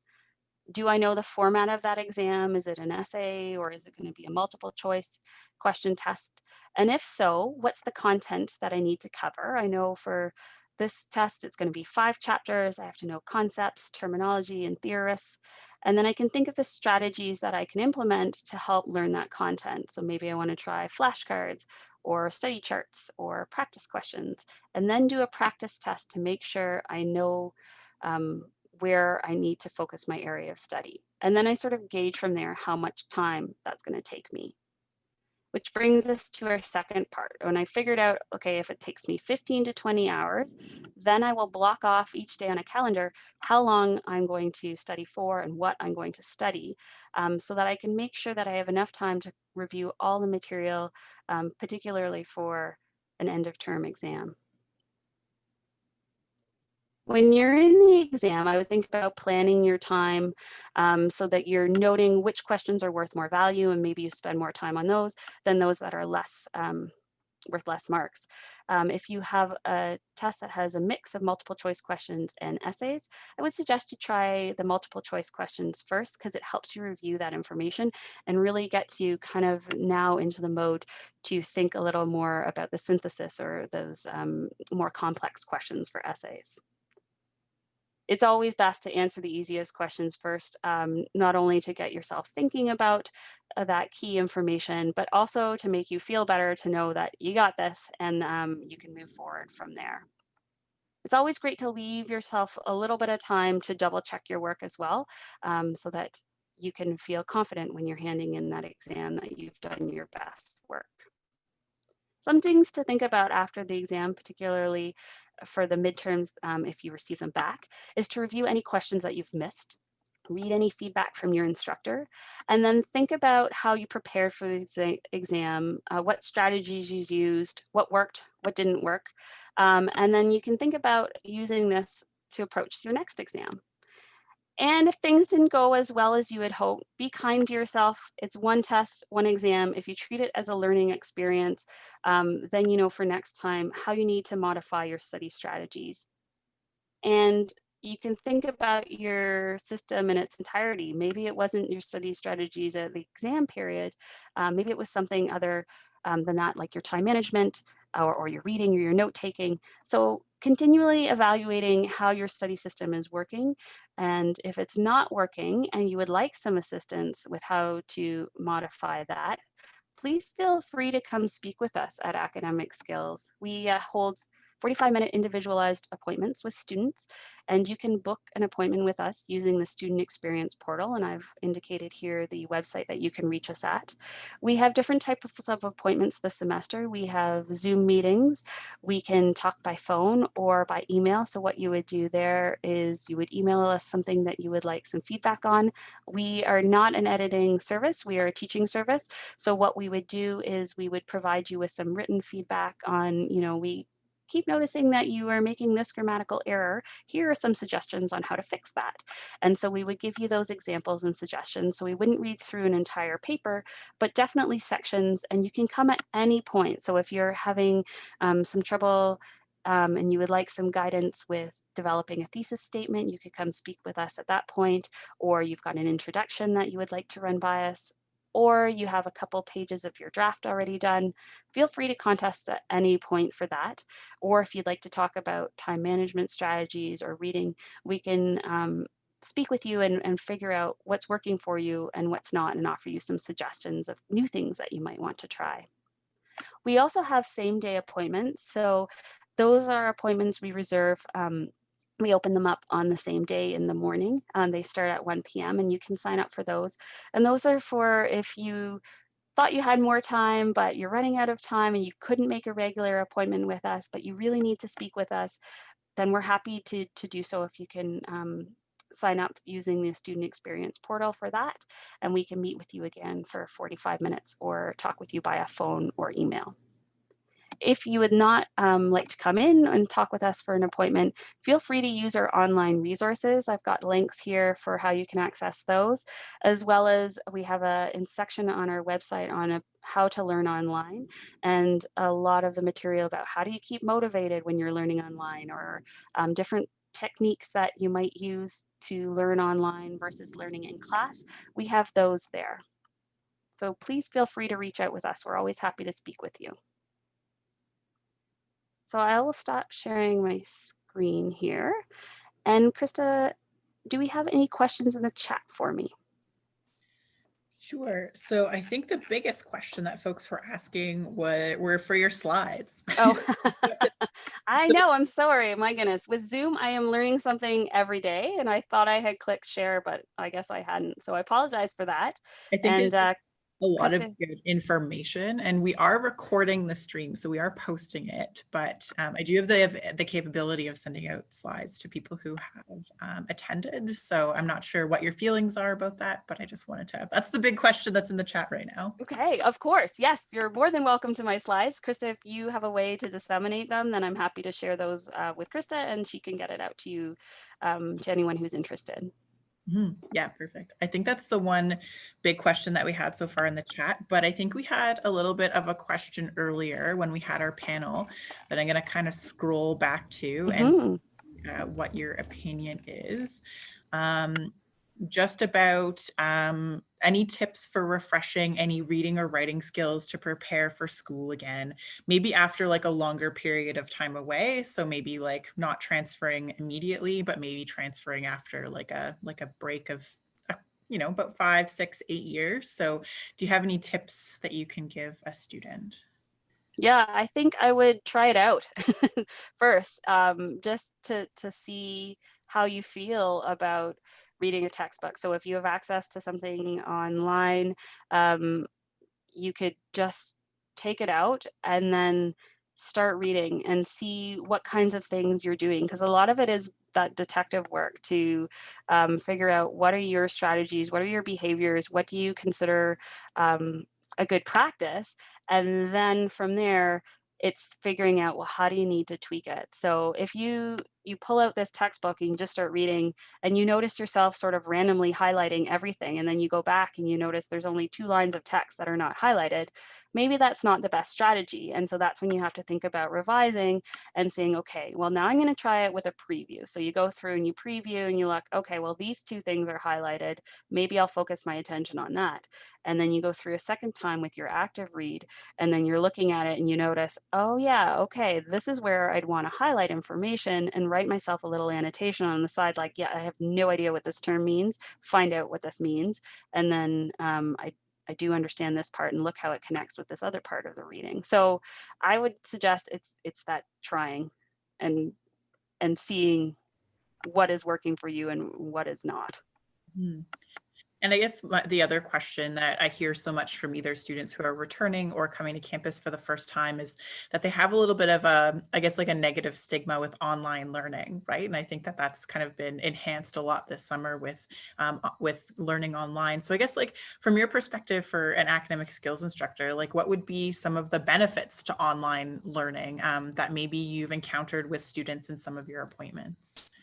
Do I know the format of that exam? Is it an essay, or is it going to be a multiple choice question test? And if so, what's the content that I need to cover? I know for this test, it's going to be 5 chapters. I have to know concepts, terminology, and theorists. And then I can think of the strategies that I can implement to help learn that content. So maybe I want to try flashcards or study charts or practice questions, and then do a practice test to make sure I know where I need to focus my area of study. And then I sort of gauge from there how much time that's going to take me. Which brings us to our second part. When I figured out, okay, if it takes me 15 to 20 hours, then I will block off each day on a calendar how long I'm going to study for and what I'm going to study, so that I can make sure that I have enough time to review all the material, particularly for an end of term exam. When you're in the exam, I would think about planning your time so that you're noting which questions are worth more value, and maybe you spend more time on those than those that are less worth less marks. If you have a test that has a mix of multiple choice questions and essays, I would suggest you try the multiple choice questions first, because it helps you review that information and really gets you kind of now into the mode to think a little more about the synthesis or those more complex questions for essays. It's always best to answer the easiest questions first, not only to get yourself thinking about that key information, but also to make you feel better to know that you got this, and you can move forward from there. It's always great to leave yourself a little bit of time to double check your work as well, so that you can feel confident when you're handing in that exam that you've done your best work. Some things to think about after the exam, particularly for the midterms, if you receive them back, is to review any questions that you've missed, read any feedback from your instructor, and then think about how you prepared for the exam, what strategies you used, what worked, what didn't work. And then you can think about using this to approach your next exam. And if things didn't go as well as you had hoped, be kind to yourself. It's one test, one exam. If you treat it as a learning experience, then you know for next time how you need to modify your study strategies. And you can think about your system in its entirety. Maybe it wasn't your study strategies at the exam period. Maybe it was something other than that, like your time management or your reading or your note taking. So continually evaluating how your study system is working. And if it's not working and you would like some assistance with how to modify that, please feel free to come speak with us at Academic Skills. We hold 45-minute individualized appointments with students. And you can book an appointment with us using the student experience portal. And I've indicated here the website that you can reach us at. We have different types of appointments this semester. We have Zoom meetings. We can talk by phone or by email. So what you would do there is you would email us something that you would like some feedback on. We are not an editing service. We are a teaching service. So what we would do is we would provide you with some written feedback on, we keep noticing that you are making this grammatical error. Here are some suggestions on how to fix that. And so we would give you those examples and suggestions. So we wouldn't read through an entire paper, but definitely sections, and you can come at any point. So if you're having some trouble and you would like some guidance with developing a thesis statement, you could come speak with us at that point, or you've got an introduction that you would like to run by us, or you have a couple pages of your draft already done, feel free to contact us at any point for that. Or if you'd like to talk about time management strategies or reading, we can speak with you and figure out what's working for you and what's not, and offer you some suggestions of new things that you might want to try. We also have same-day appointments. So those are appointments we reserve. We open them up on the same day in the morning. They start at 1 p.m. and you can sign up for those. And those are for if you thought you had more time, but you're running out of time and you couldn't make a regular appointment with us, but you really need to speak with us, then we're happy to do so if you can sign up using the student experience portal for that. And we can meet with you again for 45 minutes or talk with you by a phone or email. If you would not like to come in and talk with us for an appointment, feel free to use our online resources. I've got links here for how you can access those, as well as we have a section on our website on how to learn online, and a lot of the material about how do you keep motivated when you're learning online, or different techniques that you might use to learn online versus learning in class. We have those there. So please feel free to reach out with us. We're always happy to speak with you. So I will stop sharing my screen here. And Krista, do we have any questions in the chat for me? Sure. So I think the biggest question that folks were asking were for your slides. Oh, I know. I'm sorry. My goodness. With Zoom, I am learning something every day, and I thought I had clicked share, but I guess I hadn't. So I apologize for that. I think it's a lot of Krista, good information, and we are recording the stream, so we are posting it, but I do have the capability of sending out slides to people who have attended. So I'm not sure what your feelings are about that, but I just wanted to, that's the big question that's in the chat right now. Okay, of course. Yes, you're more than welcome to my slides. Krista, if you have a way to disseminate them, then I'm happy to share those with Krista, and she can get it out to you, to anyone who's interested. Yeah, perfect. I think that's the one big question that we had so far in the chat, but I think we had a little bit of a question earlier when we had our panel that I'm going to kind of scroll back to and what your opinion is. Just about any tips for refreshing any reading or writing skills to prepare for school again, maybe after like a longer period of time away. So maybe like not transferring immediately, but maybe transferring after like a break of, about 5, 6, 8 years. So do you have any tips that you can give a student? Yeah, I think I would try it out first, just to see how you feel about reading a textbook. So if you have access to something online, you could just take it out and then start reading and see what kinds of things you're doing, because a lot of it is that detective work to figure out what are your strategies, what are your behaviors, what do you consider a good practice, and then from there it's figuring out, well, how do you need to tweak it? So if you pull out this textbook and you just start reading and you notice yourself sort of randomly highlighting everything, and then you go back and you notice there's only 2 lines of text that are not highlighted, maybe that's not the best strategy. And so that's when you have to think about revising and saying, okay, well, now I'm going to try it with a preview. So you go through and you preview and you look, okay, well, these 2 things are highlighted. Maybe I'll focus my attention on that. And then you go through a second time with your active read, and then you're looking at it and you notice, oh yeah, okay, this is where I'd want to highlight information and write myself a little annotation on the side, like, yeah, I have no idea what this term means, find out what this means. And then I do understand this part, and look how it connects with this other part of the reading. So I would suggest it's that trying. and seeing what is working for you and what is not. Hmm. And I guess the other question that I hear so much from either students who are returning or coming to campus for the first time is that they have a little bit of a, I guess, like a negative stigma with online learning, right? And I think that that's kind of been enhanced a lot this summer with learning online. So I guess, like, from your perspective for an academic skills instructor, like, what would be some of the benefits to online learning that maybe you've encountered with students in some of your appointments?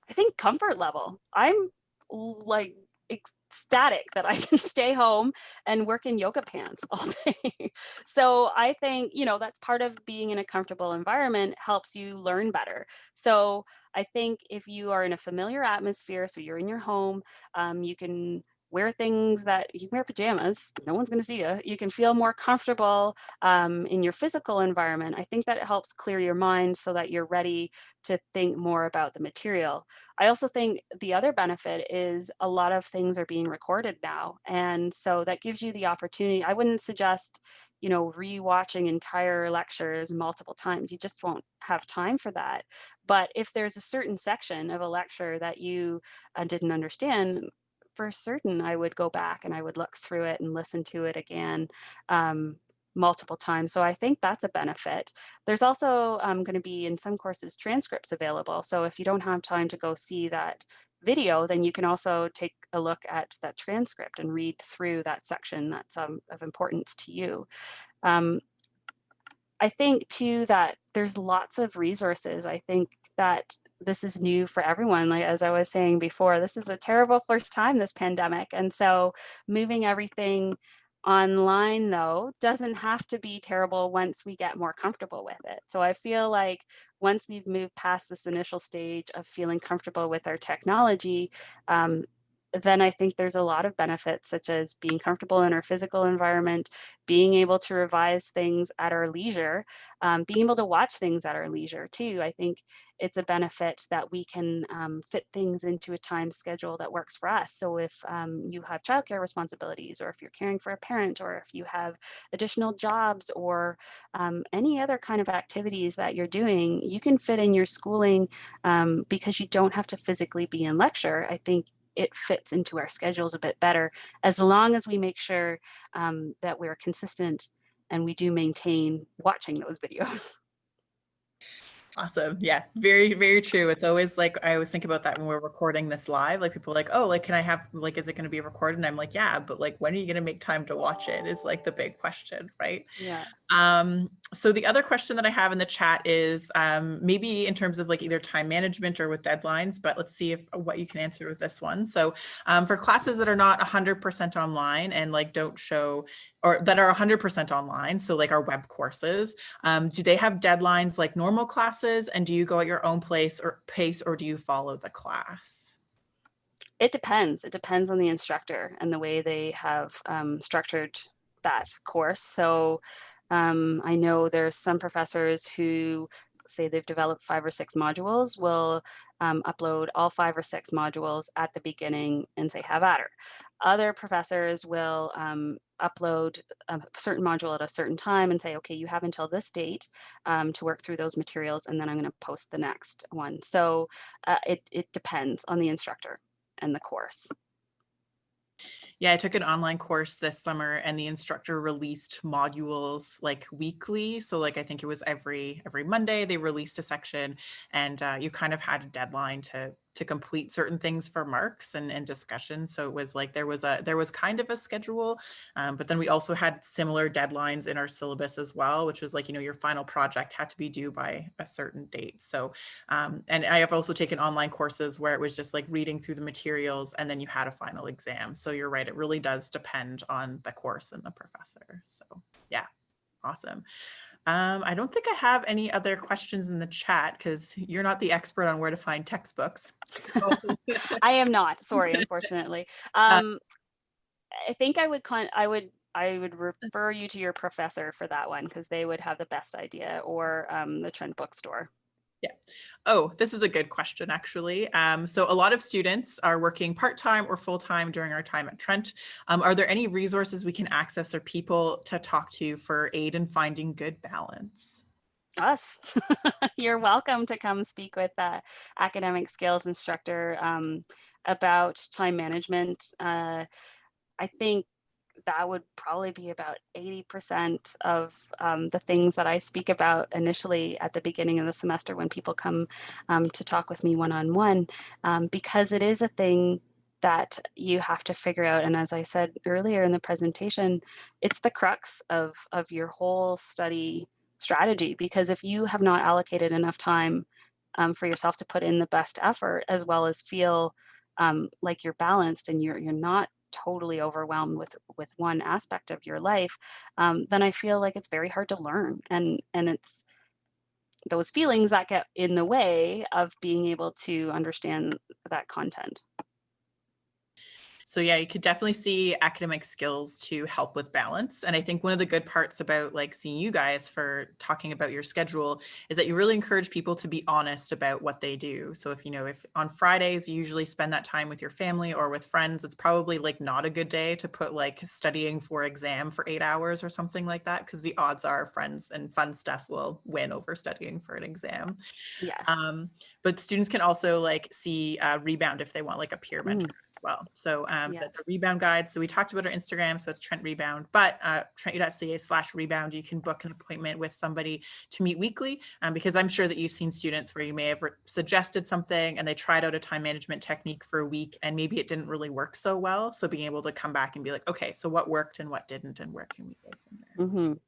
I think comfort level. I'm like ecstatic that I can stay home and work in yoga pants all day. So I think, you know, that's part of being in a comfortable environment helps you learn better. So I think if you are in a familiar atmosphere, so you're in your home, you can wear things that you can wear pajamas, no one's going to see you. You can feel more comfortable in your physical environment. I think that it helps clear your mind so that you're ready to think more about the material. I also think the other benefit is a lot of things are being recorded now. And so that gives you the opportunity. I wouldn't suggest, you know, rewatching entire lectures multiple times. You just won't have time for that. But if there's a certain section of a lecture that you didn't understand, for certain, I would go back and I would look through it and listen to it again multiple times. So I think that's a benefit. There's also going to be in some courses transcripts available. So if you don't have time to go see that video, then you can also take a look at that transcript and read through that section that's of importance to you. I think too that there's lots of resources. I think that this is new for everyone. Like, as I was saying before, this is a terrible first time, this pandemic. And so moving everything online, though, doesn't have to be terrible once we get more comfortable with it. So I feel like once we've moved past this initial stage of feeling comfortable with our technology, then I think there's a lot of benefits, such as being comfortable in our physical environment, being able to revise things at our leisure, being able to watch things at our leisure too. I think it's a benefit that we can fit things into a time schedule that works for us. So if you have childcare responsibilities, or if you're caring for a parent, or if you have additional jobs, or any other kind of activities that you're doing, you can fit in your schooling because you don't have to physically be in lecture. I think it fits into our schedules a bit better, as long as we make sure that we're consistent and we do maintain watching those videos. Awesome. Yeah, very, very true. It's always like, I always think about that when we're recording this live, like people are like, oh, like, can I have, like, is it going to be recorded? And I'm like, yeah, but like, when are you going to make time to watch it is like the big question, right? Yeah. So the other question that I have in the chat is maybe in terms of like either time management or with deadlines, but let's see if what you can answer with this one. So for classes that are not 100% online and like don't show, or that are 100% online, so like our web courses, do they have deadlines like normal classes? And do you go at your own pace, or do you follow the class? It depends. It depends on the instructor and the way they have structured that course. So I know there's some professors who say they've developed 5 or 6 modules, will upload all 5 or 6 modules at the beginning and say, have at her. Other professors will upload a certain module at a certain time and say, okay, you have until this date to work through those materials, and then I'm going to post the next one. So it depends on the instructor and the course. Yeah, I took an online course this summer and the instructor released modules like weekly. So like, I think it was every Monday they released a section, and you kind of had a deadline to complete certain things for marks and discussion. So it was like, there was kind of a schedule, but then we also had similar deadlines in our syllabus as well, which was like, you know, your final project had to be due by a certain date. So, and I have also taken online courses where it was just like reading through the materials and then you had a final exam. So you're right, it really does depend on the course and the professor. So yeah, awesome. I don't think I have any other questions in the chat because you're not the expert on where to find textbooks. So. I am not, sorry, unfortunately. I think I would refer you to your professor for that one, because they would have the best idea, or the Trent bookstore. Yeah. Oh, this is a good question, actually. So a lot of students are working part-time or full-time during our time at Trent. Are there any resources we can access or people to talk to for aid in finding good balance? Us. You're welcome to come speak with academic skills instructor about time management. I think that would probably be about 80% of the things that I speak about initially at the beginning of the semester when people come to talk with me one-on-one, because it is a thing that you have to figure out. And as I said earlier in the presentation, it's the crux of your whole study strategy, because if you have not allocated enough time for yourself to put in the best effort, as well as feel like you're balanced and you're not totally overwhelmed with one aspect of your life, then I feel like it's very hard to learn, and it's those feelings that get in the way of being able to understand that content. So yeah, you could definitely see academic skills to help with balance. And I think one of the good parts about like seeing you guys for talking about your schedule is that you really encourage people to be honest about what they do. So if, you know, if on Fridays you usually spend that time with your family or with friends, it's probably like not a good day to put like studying for exam for 8 hours or something like that, because the odds are friends and fun stuff will win over studying for an exam. Yeah. But students can also like see Rebound if they want like a peer mentor as well. So Yes. the Rebound guide. So we talked about our Instagram, so it's Trent Rebound, but trentu.ca/rebound, you can book an appointment with somebody to meet weekly, because I'm sure that you've seen students where you may have suggested something and they tried out a time management technique for a week and maybe it didn't really work so well. So being able to come back and be like, okay, so what worked and what didn't, and where can we go from there?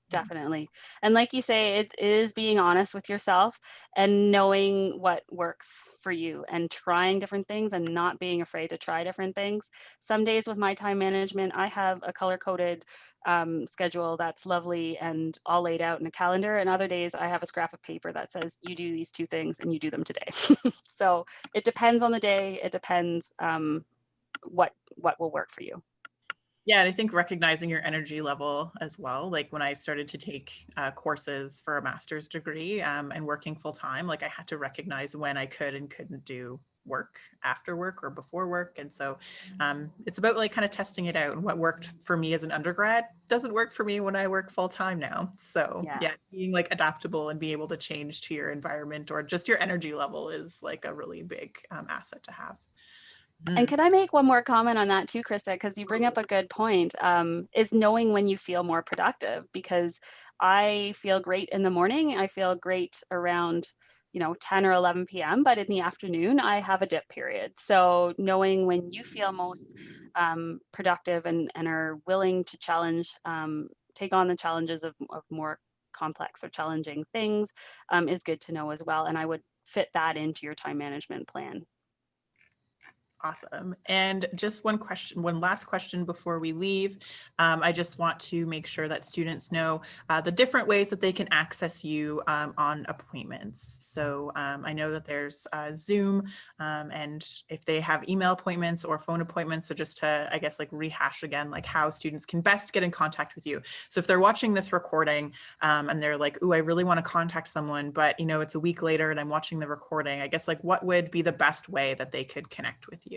Definitely. And like you say, it is being honest with yourself and knowing what works for you and trying different things and not being afraid to try different things. Some days with my time management, I have a color-coded schedule that's lovely and all laid out in a calendar. And other days I have a scrap of paper that says, you do these 2 things and you do them today. So it depends on the day. It depends what will work for you. Yeah, and I think recognizing your energy level as well. Like when I started to take courses for a master's degree and working full time, like I had to recognize when I could and couldn't do work after work or before work. And so it's about like kind of testing it out, and what worked for me as an undergrad doesn't work for me when I work full time now. So yeah, being like adaptable and being able to change to your environment or just your energy level is like a really big asset to have. And can I make one more comment on that too, Krista? Because you bring up a good point, is knowing when you feel more productive, because I feel great in the morning. I feel great around, 10 or 11 p.m., but in the afternoon, I have a dip period. So knowing when you feel most productive and are willing to challenge, take on the challenges of more complex or challenging things is good to know as well. And I would fit that into your time management plan. Awesome. And just one last question before we leave. I just want to make sure that students know the different ways that they can access you on appointments. So I know that there's Zoom, and if they have email appointments or phone appointments, so just to, I guess, like rehash again, like how students can best get in contact with you. So if they're watching this recording and they're like, ooh, I really want to contact someone, but it's a week later and I'm watching the recording, I guess, like what would be the best way that they could connect with you?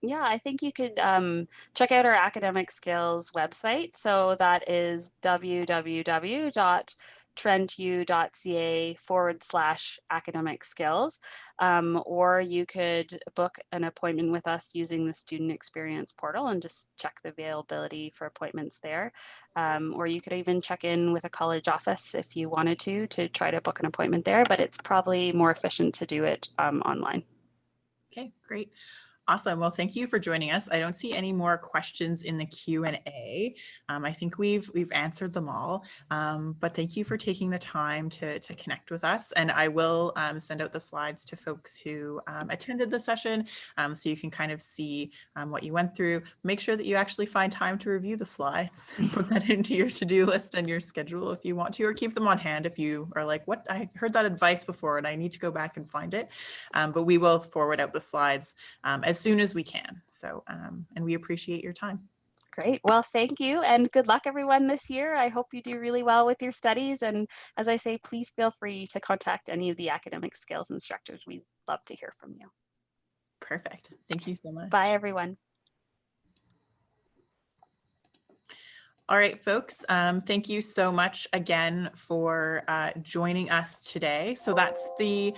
Yeah, I think you could check out our academic skills website. So that is www.trentu.ca/academic skills. Or you could book an appointment with us using the student experience portal and just check the availability for appointments there. Or you could even check in with a college office if you wanted to try to book an appointment there, but it's probably more efficient to do it online. Okay, great. Awesome. Well, thank you for joining us. I don't see any more questions in the Q&A. I think we've answered them all, but thank you for taking the time to connect with us. And I will send out the slides to folks who attended the session so you can kind of see what you went through. Make sure that you actually find time to review the slides and put that into your to-do list and your schedule if you want to, or keep them on hand if you are like, what, I heard that advice before and I need to go back and find it. But we will forward out the slides as soon as we can. So, and we appreciate your time. Great. Well, thank you and good luck everyone this year. I hope you do really well with your studies. And as I say, please feel free to contact any of the academic skills instructors. We'd love to hear from you. Perfect. Thank you so much. Bye, everyone. All right, folks, thank you so much again for joining us today. So that's the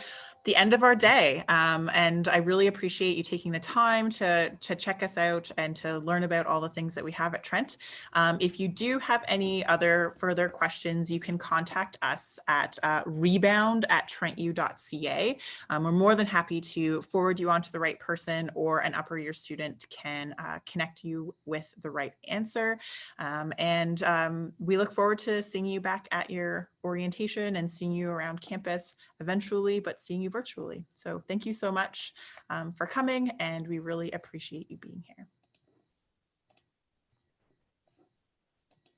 end of our day. And I really appreciate you taking the time to check us out and to learn about all the things that we have at Trent. If you do have any other further questions, you can contact us at rebound@trentu.ca. We're more than happy to forward you on to the right person, or an upper year student can connect you with the right answer. And we look forward to seeing you back at your orientation and seeing you around campus eventually, but seeing you virtually. So thank you so much for coming, and we really appreciate you being here.